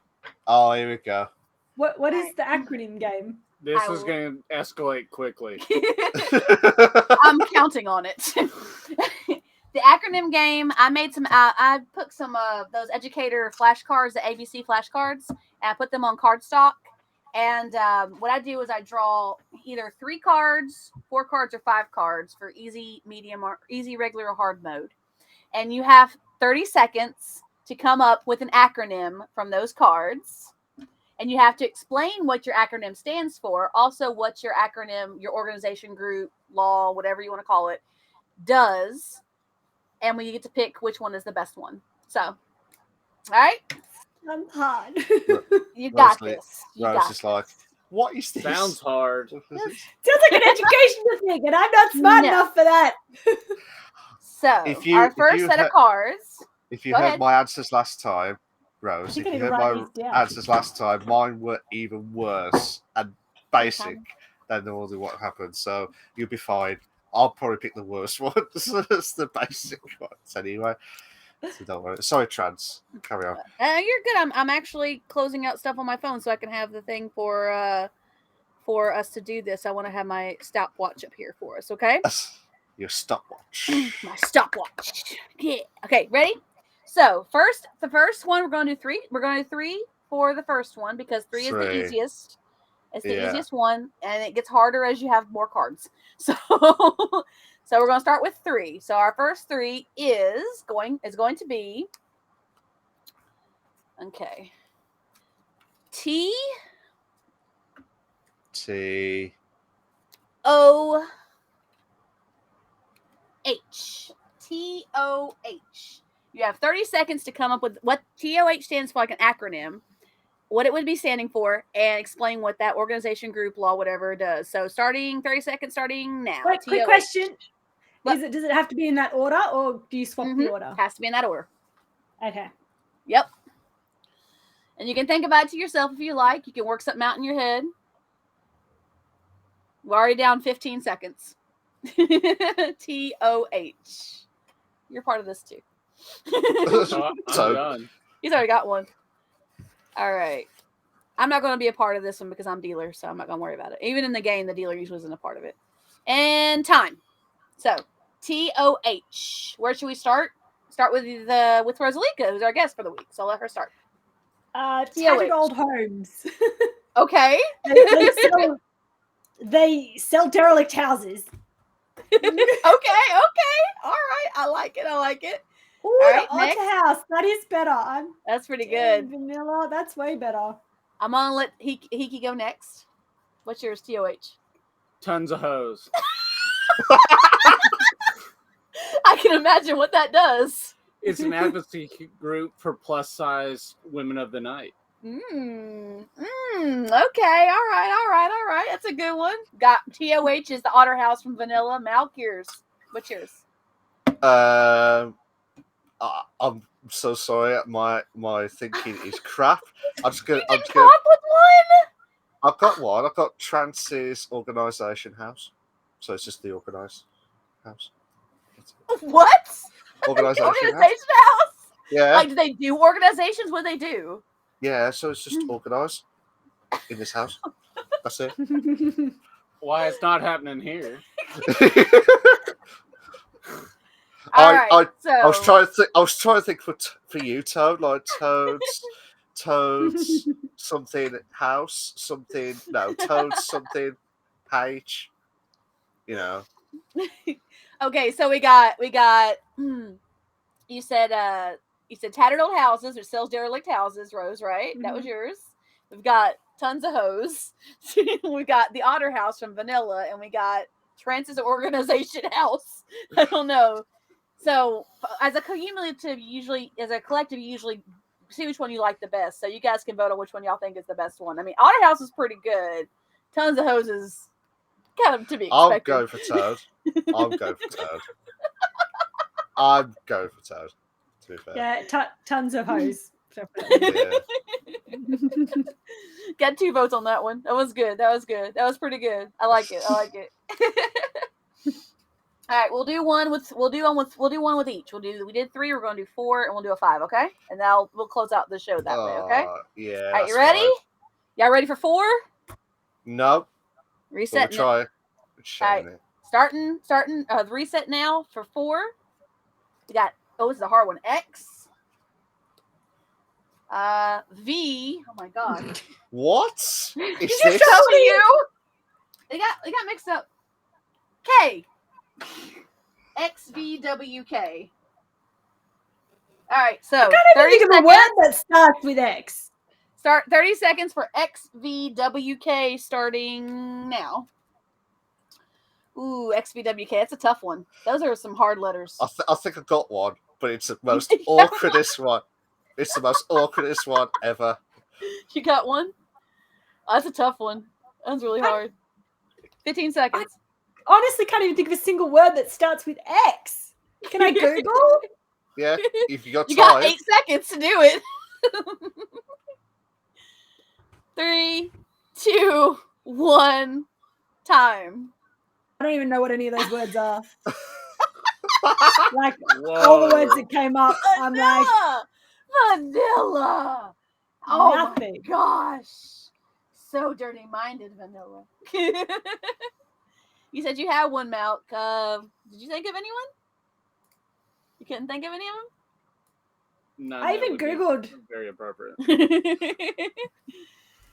Oh, here we go. What is the acronym game? This is going to escalate quickly. I'm counting on it. The acronym game, I made some. I put some of those educator flashcards, the ABC flashcards, and I put them on cardstock. And what I do is I draw either 3 cards, 4 cards, or 5 cards for easy, medium, or easy, regular, or hard mode. And you have 30 seconds to come up with an acronym from those cards. And you have to explain what your acronym stands for. Also, what your acronym, your organization, group, law, whatever you want to call it, does. And we get to pick which one is the best one. So, all right? I'm hard. You got this. You Rose got is like, what is this? Sounds hard. Sounds like an educational thing, and I'm not smart enough for that. So, our first set of cards. If you heard my answers last time, Rose, if you heard my answers last time, mine were even worse and basic than all of what happened. So you'll be fine. I'll probably pick the worst ones as the basic ones anyway. So don't worry. Sorry, Trans. Carry on. You're good. I'm actually closing out stuff on my phone so I can have the thing for us to do this. I want to have my stopwatch up here for us. Okay. Your stopwatch. My stopwatch. Yeah. Okay. Ready? So the first one, we're going to do 3. We're going to do 3 for the first one because 3 is the easiest. It's the easiest one, and it gets harder as you have more cards. So, so we're going to start with 3. So our first 3 is going to be T O H. TOH. You have 30 seconds to come up with what TOH stands for, like an acronym, what it would be standing for, and explain what that organization, group, law, whatever it does. So 30 seconds starting now. Wait, quick question. Does it have to be in that order, or do you swap the order? It has to be in that order. Okay. Yep. And you can think about it to yourself if you like. You can work something out in your head. We're already down 15 seconds. TOH. You're part of this too. I'm done. He's already got one. All right. I'm not going to be a part of this one because I'm dealer, so I'm not going to worry about it. Even in the game, the dealer usually isn't a part of it. And time. So, TOH. Where should we start? Start with Rosalika, who's our guest for the week. So I'll let her start. Tattered old homes. Okay. They sell derelict houses. Okay. All right. I like it. Ooh, all right, next house. That is better. That's pretty good. Vanilla. That's way better. I'm gonna let Hiki go next. What's yours, TOH? Tons of hoes. I can imagine what that does. It's an advocacy group for plus size women of the night. Okay. All right. That's a good one. Got TOH is the Otter House from Vanilla. Malk, yours. What's yours? I'm so sorry. My thinking is crap. I'm just gonna. Come up with one. I've got one. I've got Trance's Organisation House. So it's just the organised house. What? Organisation house? Yeah. Like, do they do organizations? What do they do? Yeah. So it's just organised in this house. That's it. Why it's not happening here? I was trying to think for you, Toad, like Toad's something house, something Toad's something H. You know. Okay, so we got you said tattered old houses or sells derelict houses, Rose, right? Mm-hmm. That was yours. We've got tons of hoes. We got the Otter House from Vanilla, and we got Trance's Organization House. I don't know. So as a collective, you usually see which one you like the best. So you guys can vote on which one y'all think is the best one. I mean, Otter House is pretty good. Tons of hoes is kind of to be expected. I'll go for Toad. I'm going for Toad, to be fair. Yeah, tons of hoes. Yeah. Got 2 votes on that one. That was good. That was pretty good. I like it. All right, we'll do one with each. We did 3, we're going to do 4, and we'll do a 5, okay? And now we'll close out the show that way, okay? Yeah. All right, you ready? Fine. Y'all ready for 4? No. Reset. We'll try. All right. Starting. Reset now for 4. We got. Oh, this is a hard one. X. V. Oh my God. What? Is this you? They got mixed up. K. XVWK. All right, so I can't even 30 think of a seconds. word that starts with X. Start 30 seconds for XVWK starting now. Ooh, XVWK. That's a tough one. Those are some hard letters. I think I got one, but it's the most awkwardest one. It's the most awkwardest one ever. You got one? Oh, that's a tough one. That's really hard. 15 seconds. I honestly can't even think of a single word that starts with X. Can I Google? Yeah, if you got You time. got 8 seconds to do it. 3, 2, 1, time. I don't even know what any of those words are. Like all the words that came up, I'm like vanilla. Oh nothing. my gosh, so dirty-minded, vanilla. You said you had one, Malk. Did you think of anyone? You couldn't think of any of them? No, I even Googled. Very appropriate.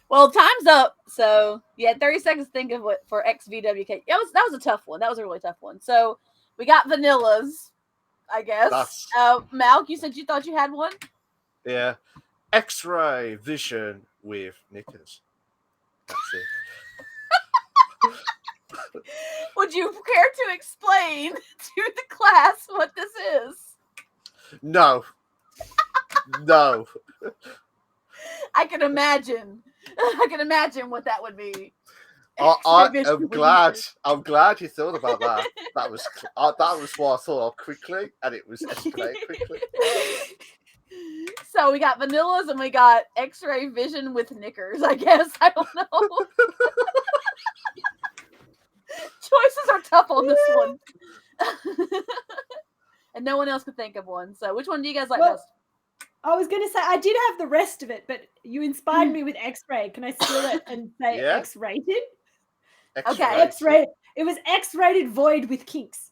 Well, time's up. So yeah, 30 seconds to think of what for XVWK. That was a tough one. That was a really tough one. So we got vanillas, I guess. Malk, you said you thought you had one? Yeah. X-ray vision with knickers. That's it. Would you care to explain to the class what this is? No. No. I can imagine. I can imagine what that would be. I'm glad you thought about that. That was what I thought of quickly, and it was escalated quickly. So we got vanillas and we got X-ray vision with knickers, I guess. I don't know. Choices are tough on this one. And no one else could think of one. So which one do you guys like best? I was going to say, I did have the rest of it, but you inspired me with X-ray. Can I steal it and say X-rated? Okay. X-rated. It was X-rated void with kinks.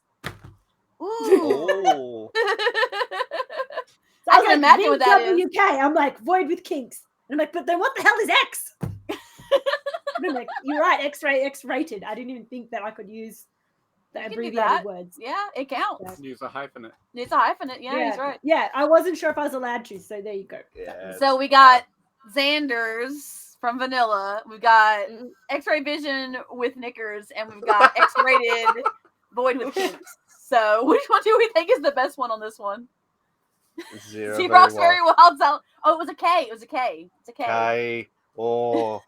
Ooh. So I can imagine what that is. I'm like, void with kinks. And I'm like, but then what the hell is X? I'm like, you're right, X-ray, X-rated. I didn't even think that I could use the abbreviated words. Yeah, it counts. Use a hyphenate. It's a hyphenate. Yeah, he's right. Yeah, I wasn't sure if I was allowed to, so there you go. Yeah, so we got Xander's from Vanilla. We've got X-ray vision with knickers, and we've got X-rated void with kinks. So which one do we think is the best one on this one? Zero. Seabrock's very wild out. Oh, it was a K. It was a K. It's a K. K. Oh,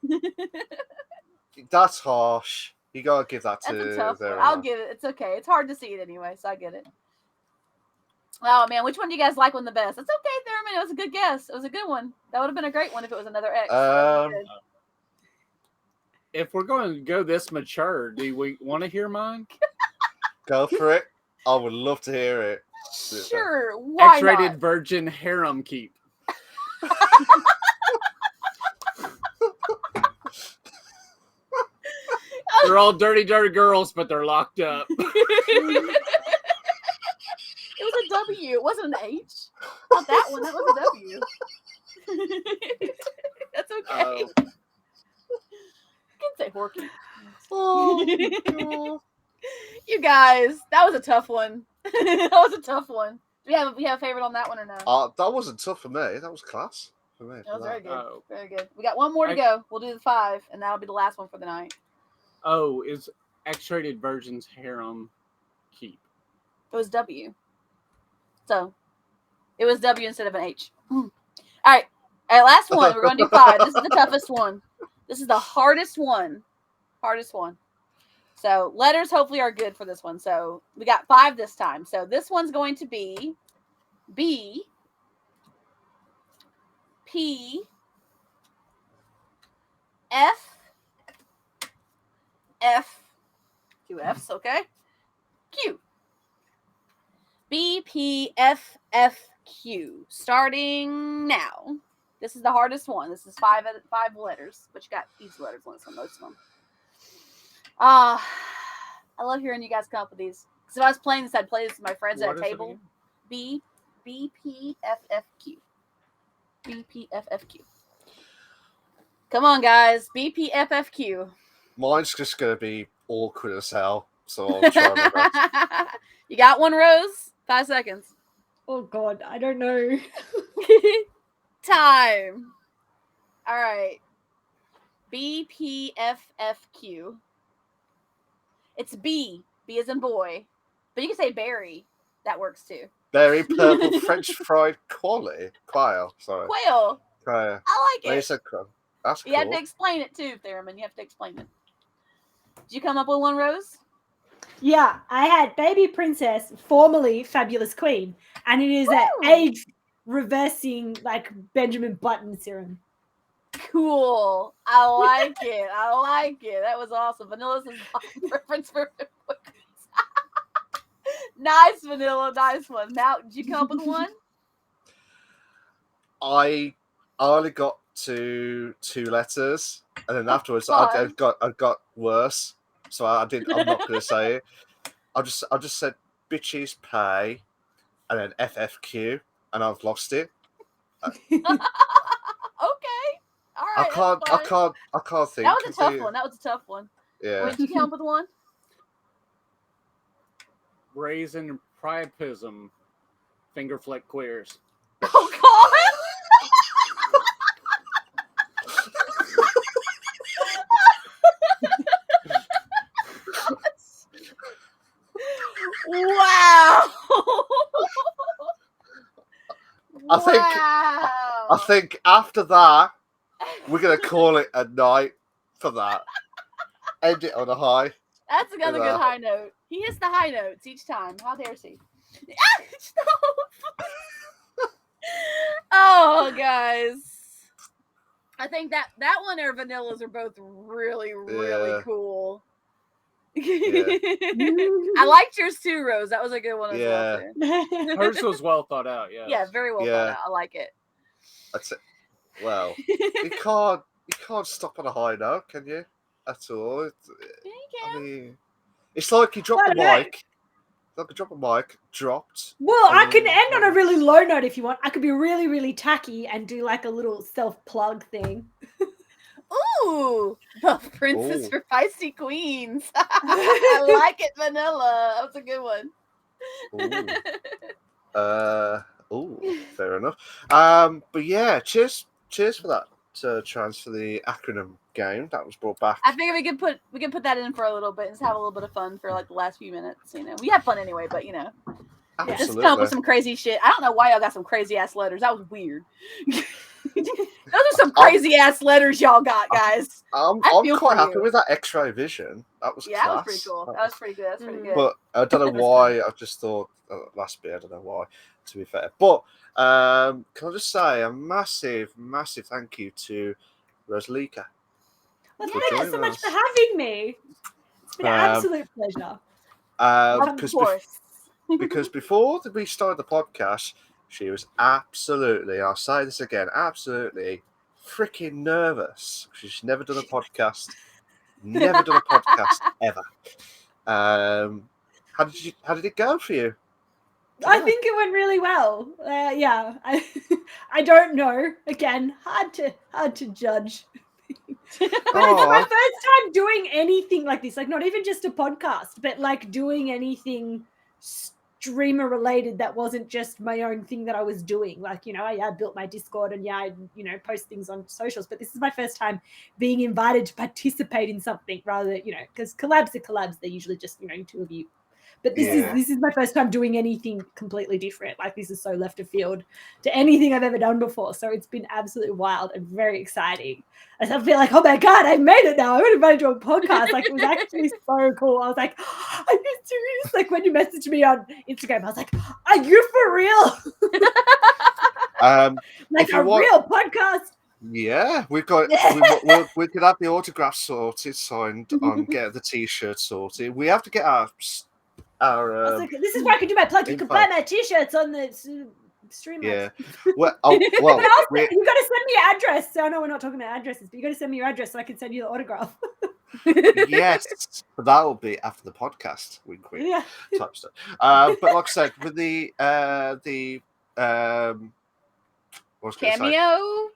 that's harsh. You gotta give that to. That's a tough one. I'll give it. It's okay. It's hard to see it anyway, so I get it. Oh man, which one do you guys like one the best? It's okay, Thurman. It was a good guess. It was a good one. That would have been a great one if it was another X. If we're going to go this mature, do we want to hear mine? Go for it. I would love to hear it. Sure. Why X-rated not? virgin harem keep. They're all dirty, dirty girls, but they're locked up. It was a W. It wasn't an H. Not that one. That was a W. That's okay. You can say Horky. Oh, you guys, that was a tough one. That was a tough one. Do we have a favorite on that one or no? That wasn't tough for me. That was class for me. That was very good. Very good. We got one more to go. We'll do the 5, and that'll be the last one for the night. Oh, is X-rated virgin's harem keep? It was W. So, it was W instead of an H. All right. Last one. We're going to do 5. This is the toughest one. This is the hardest one. Hardest one. So, letters hopefully are good for this one. So, we got 5 this time. So, this one's going to be B, P, F, 2 F's, okay? Q. B, P, F, F, Q. Starting now. This is the hardest one. This is 5 letters, but you got easy letters on this one, most of them. I love hearing you guys come up with these. Because if I was playing this, I'd play this with my friends at a table. B, P, F, F, Q. B, P, F, F, Q. Come on, guys. B, P, F, F, Q. Mine's just going to be awkward as hell, so I'll try my best. You got one, Rose? 5 seconds. Oh God, I don't know. Time. All right. BPFFQ. It's B. B as in boy. But you can say berry. That works too. Berry purple French fried quail. Sorry. Quail. Quail. I like They it. said quail. That's cool. You have to explain it too, Theremin. You have to explain it. Did you come up with one, Rose? Yeah, I had Baby Princess, formerly Fabulous Queen, and it is an age reversing like Benjamin Button serum. Cool. I like it. I like it. That was awesome. Vanilla's preference for nice, Vanilla. Nice one. Now, did you come up with one? I only got to 2 letters, and then afterwards I got worse. So I'm not going to say it. I just said bitches pay, and then FFQ, and I've lost it. Okay. All right. I can't think. That was a tough one. That was a tough one. Yeah. Wait, did you come up with one? Raisin priapism, finger flick queers. Oh God. Wow. I think after that we're gonna call it a night for that. End it on a high. That's another good high note. He hits the high notes each time. How dare he? Stop. Oh, guys. I think that one or Vanillas are both really, really cool. Yeah. I liked yours too, Rose. That was a good one as well. Too. Hers was well thought out. Yeah, very well thought out. I like it. That's it. Well, you can't stop on a high note, can you? At all. You can. I mean, it's like you drop the mic. Like you drop a mic, dropped. Well, I can end on a really low note if you want. I could be really, really tacky and do like a little self-plug thing. Ooh, Buff Princess for Feisty Queens. I like it, Vanilla. That was a good one. Fair enough. But yeah, cheers for that. Chance for the acronym game that was brought back. I figure we can put that in for a little bit and just have a little bit of fun for like the last few minutes. You know, we have fun anyway, but you know, just come up with some crazy shit. I don't know why y'all got some crazy ass letters. That was weird. Those are some crazy ass letters y'all got, guys. I'm quite happy with that X-ray vision. That was class. That was pretty cool. That was pretty good. That's pretty good. But I don't know why. I just thought last bit. I don't know why. To be fair, but can I just say a massive thank you to Rosalika. Well, thank you so much for having me. It's been an absolute pleasure. Of course. Because before we started the podcast, she was absolutely, I'll say this again, absolutely freaking nervous. She's never done a podcast. Never done a podcast ever. How did it go for you? I think it went really well. Yeah, I don't know. Again, hard to judge. But it's my first time doing anything like this. Like not even just a podcast, but like doing anything streamer related that wasn't just my own thing that I was doing. Like, you know, I built my Discord and I post things on socials, but this is my first time being invited to participate in something rather than, because collabs are collabs. They're usually just, 2 of you. But this is my first time doing anything completely different. Like this is so left of field to anything I've ever done before. So it's been absolutely wild and very exciting. I feel like, oh my God, I made it now. I would have made it to a podcast. Like it was actually so cool. I was like, oh, are you serious? Like when you messaged me on Instagram, I was like, are you for real? Like a real podcast. Yeah, we've got. We could have the autograph sorted, signed on, get the T-shirt sorted. We have to get our. This is where I can do my plug. You can buy my T-shirts on the stream. Yeah. Well, you got to send me your address. So I know we're not talking about addresses, but you got to send me your address so I can send you the autograph. Yes, but that will be after the podcast. Wink, wink. Yeah. Type stuff. But like I said, with the cameo.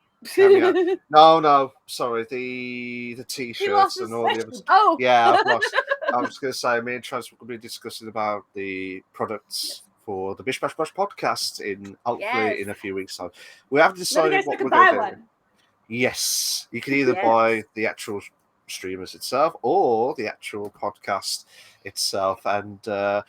No, sorry. The T-shirts and all the other stuff. Oh, yeah, I've lost. I was going to say, me and Trans will be discussing about the products for the Bish Bash Bosh podcast in hopefully in a few weeks' time. We haven't Let me decided guess, what you we're can going buy to do. one. Yes, you can either Yes. buy the actual streamers itself or the actual podcast itself, and but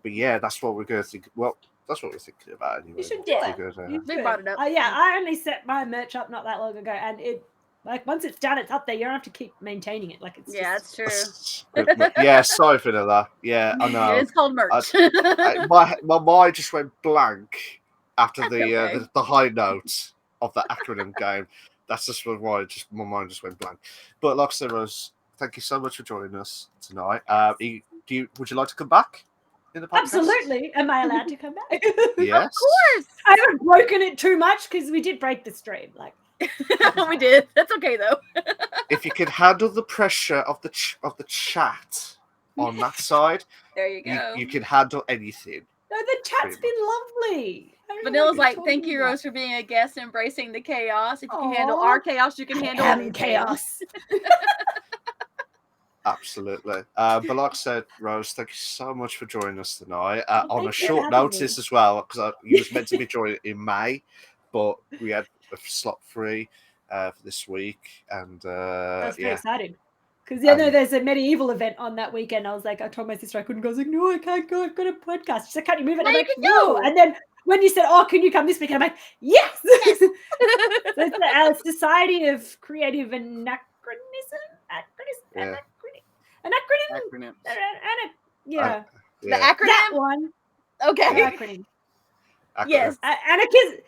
yeah, that's what we're going to think. Well, that's what we're thinking about anyway. You should What do we're it. gonna- You They should. brought it up. Yeah, I only set my merch up not that long ago, and it like once it's done, it's up there. You don't have to keep maintaining it. Like it's Yeah, just... it's true. Yeah, sorry for that. Yeah, I know. It's called merch. My mind just went blank after That's the, okay. the high note of the acronym game. That's just why my mind just went blank. But like I said, Rose, thank you so much for joining us tonight. Would you like to come back in the podcast? Absolutely. Am I allowed to come back? Yes. Of course. I haven't broken it too much because we did break the stream. Like We did. That's okay though. If you can handle the pressure of the chat on that side, There you go. you can handle anything. no, the chat's been lovely. I don't know Vanilla's what like, you're thank talking you, about. Rose, for being a guest, embracing the chaos. If you can handle Aw. our chaos, you can I handle am anything. chaos. Absolutely. But like I said, Rose, thank you so much for joining us tonight on thank a you for short having notice me. as well, because you was meant to be joining in May, but we had a slot free for this week, and I was very yeah. excited. Because there's a medieval event on that weekend. I was like, I told my sister I couldn't go. I was like, no, I can't go. I've got a podcast. She said, can't you move it? No, I'm you like, can no. go. And then when you said, oh, can you come this weekend? I'm like, yes. So it's the Society of Creative Anachronism. Yeah. Acronym. Yeah, The Yeah. acronym? that one. Okay. The acronym. Yes. Anarchism.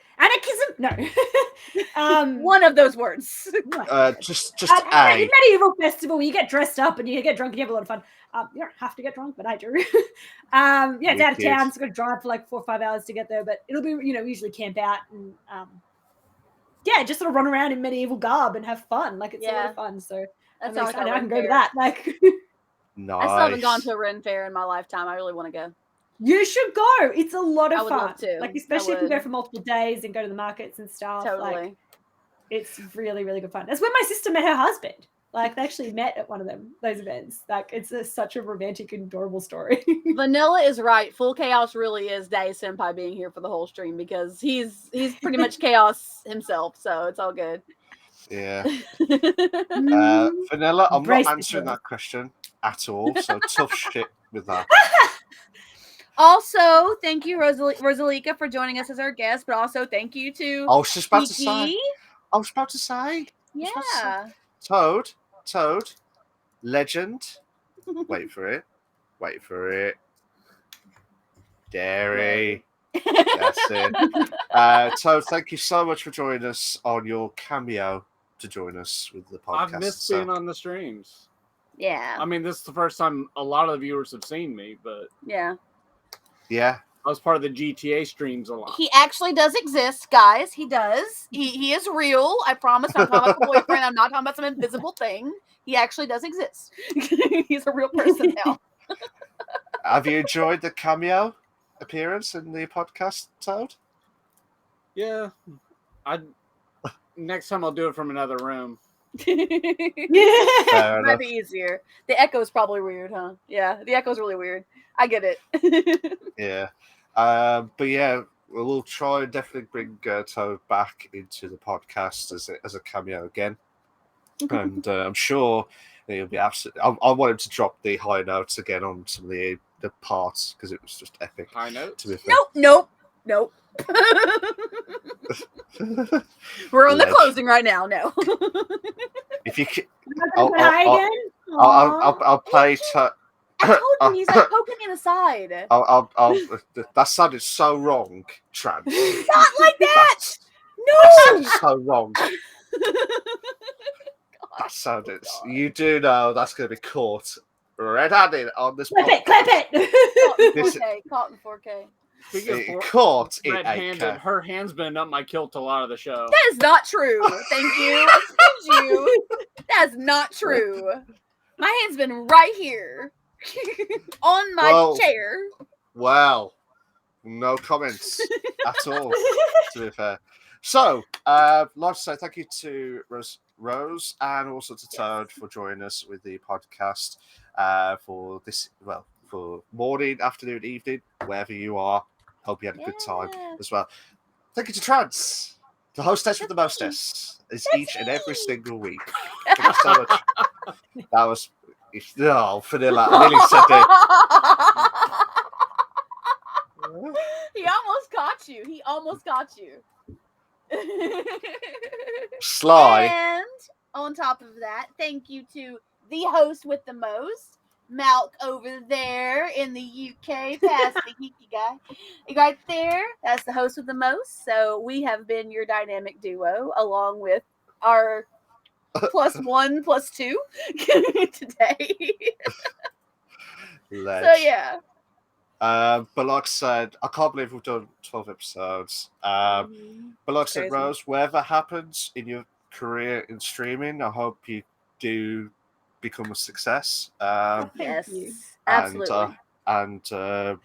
No. One of those words. Just In a. medieval festival, you get dressed up and you get drunk and you have a lot of fun. You don't have to get drunk, but I do. Yeah, it's out of Wicked. town, so got to drive for like 4 or 5 hours to get there. But it'll be, usually camp out and yeah, just sort of run around in medieval garb and have fun. Like it's a lot of fun. So That I'm sounds excited. like I a can Ren go to fair. that. Like Nice. I still haven't gone to a Ren fair in my lifetime. I really want to go. you should go. It's a lot I of would fun. love to. Like I especially if you go would. for multiple days and go to the markets and stuff. Totally. Like it's really, really good fun. That's where my sister met her husband. Like they actually met at one of those events. Like it's such a romantic and adorable story. Vanilla is right. Full chaos really is Daddy Senpai being here for the whole stream because he's pretty much chaos himself. So it's all good. Yeah. Mm. Vanilla, I'm Brace not answering yourself. that question at all. So tough shit with that. Also, thank you, Rosalika, for joining us as our guest, but also thank you to I was just about to say. Kiki. I was about to say. Yeah. Toad, legend. Wait for it. Dairy. That's it. Toad, thank you so much for joining us on your cameo to join us with the podcast. I've missed being on the streams. Yeah. I mean, this is the first time a lot of the viewers have seen me, but Yeah. Yeah. I was part of the GTA streams a lot. He actually does exist, guys. He does. He is real. I promise. I'm not talking about the boyfriend. I'm not talking about some invisible thing. He actually does exist. He's a real person now. Have you enjoyed the cameo appearance in the podcast, Toad? Yeah. Next time I'll do it from another room. Fair Might enough. be easier. The echo is probably weird, huh? Yeah, the echo's really weird. I get it. Yeah. But yeah, we'll try and definitely bring Toad back into the podcast as a cameo again. And I'm sure he'll be absolutely. I want him to drop the high notes again on some of the parts because it was just epic. High notes? To be fair. Nope. We're on the Ledge. closing right now. No. If you can, Hi again. I'll play. I told you he's like poking me in the side. That sounded so wrong, Tran. Not like that. That No. sounded so wrong. That sounded. You do know that's going to be caught red-handed on this Clip podcast. it. Caught in 4K. Speaking of Caught in red-handed, 8K. her hand's been up my kilt a lot of the show. That is not true. Thank you. Excuse you. That's not true. My hand's been right here on my chair. Well, no comments at all, to be fair. So, I'd like to say thank you to Rose and also to Toad for joining us with the podcast for this, for morning, afternoon, evening, wherever you are. Hope you had a good time as well. Thank you to Trans, the hostess with the mostess, is each and every single week. Thank you so much. That was vanilla. I nearly said it. He almost got you. He almost got you. Sly. And on top of that, thank you to the host with the most, Malk over there in the UK, past the geeky guy. Right there, that's the host with the most. So we have been your dynamic duo, along with our +1, +2 today. So yeah. But like I said, I can't believe we've done 12 episodes. But like I said, Rose, whatever happens in your career in streaming, I hope you do become a success. Yes, absolutely. And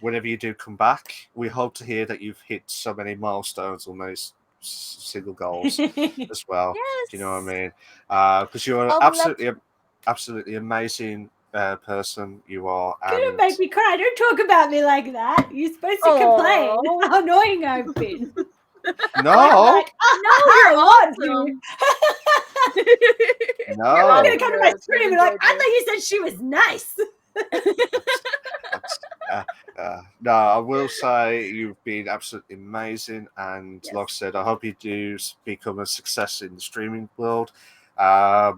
whenever you do come back, we hope to hear that you've hit so many milestones on those single goals as well. Yes. Do you know what I mean? Because you're absolutely amazing person. You are. Couldn't make me cry. Don't talk about me like that. You're supposed to complain how annoying I've been. No, like, I want you. No, you're not gonna come to my stream and like, I thought you said she was nice. No, I will say you've been absolutely amazing, and like I said, I hope you do become a success in the streaming world. I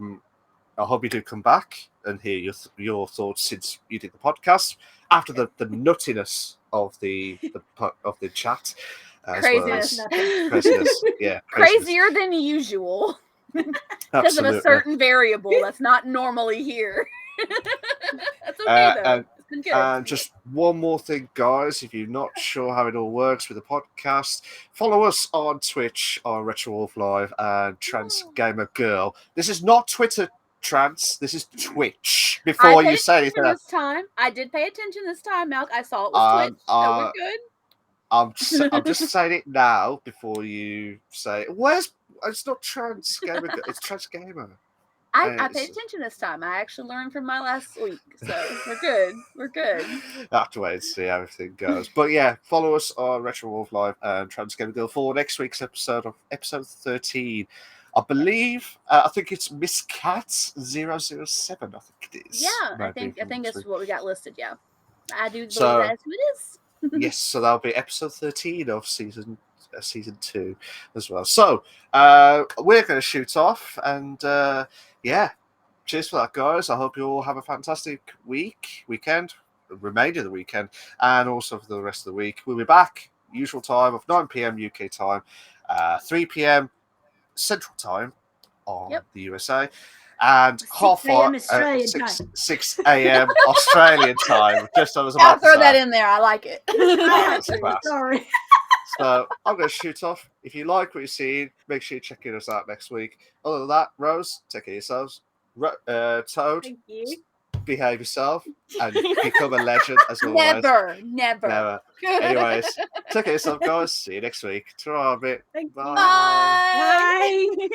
hope you do come back and hear your thoughts since you did the podcast after the nuttiness of the chat. Craziness. Yeah, crazier than usual because of a certain variable that's not normally here. That's okay though. And just one more thing, guys, if you're not sure how it all works with the podcast, follow us on Twitch on Retro Wolf Live and Trans Gamer Girl. This is not Twitter, Trans. This is Twitch. Before you say anything, this time I did pay attention this time, Malk. I saw it was Twitch, so we're good. I'm just saying it now before you say it's not Trans Gamer Girl, it's Trans Gamer. I paid attention this time. I actually learned from my last week, so we're good. We're good. I have to wait and see how everything goes. But yeah, follow us on Retro Wolf Live and Trans Gamer Girl for next week's episode of episode 13. I believe I think it's Miss Cat 007. I think it is. Yeah, I think it's what we got listed. Yeah, I do believe that's who it is. Yes, so that'll be episode 13 of season 2 as well. So we're going to shoot off, and cheers for that, guys. I hope you all have a fantastic weekend, remainder of the weekend, and also for the rest of the week. We'll be back usual time of 9 p.m. UK time, 3 p.m. Central Time on the USA, and 6 a.m. Australian time. Just I was about to throw that in there. I like it. Sorry. So I'm going to shoot off. If you like what you're seeing, make sure you're checking us out next week. Other than that, Rose, take care of yourselves. Toad, thank you. Behave yourself and become a legend as always. Never. Anyways, take care of yourself, guys. See you next week. Ta-ra, a bit. Thank you. Bye. Bye.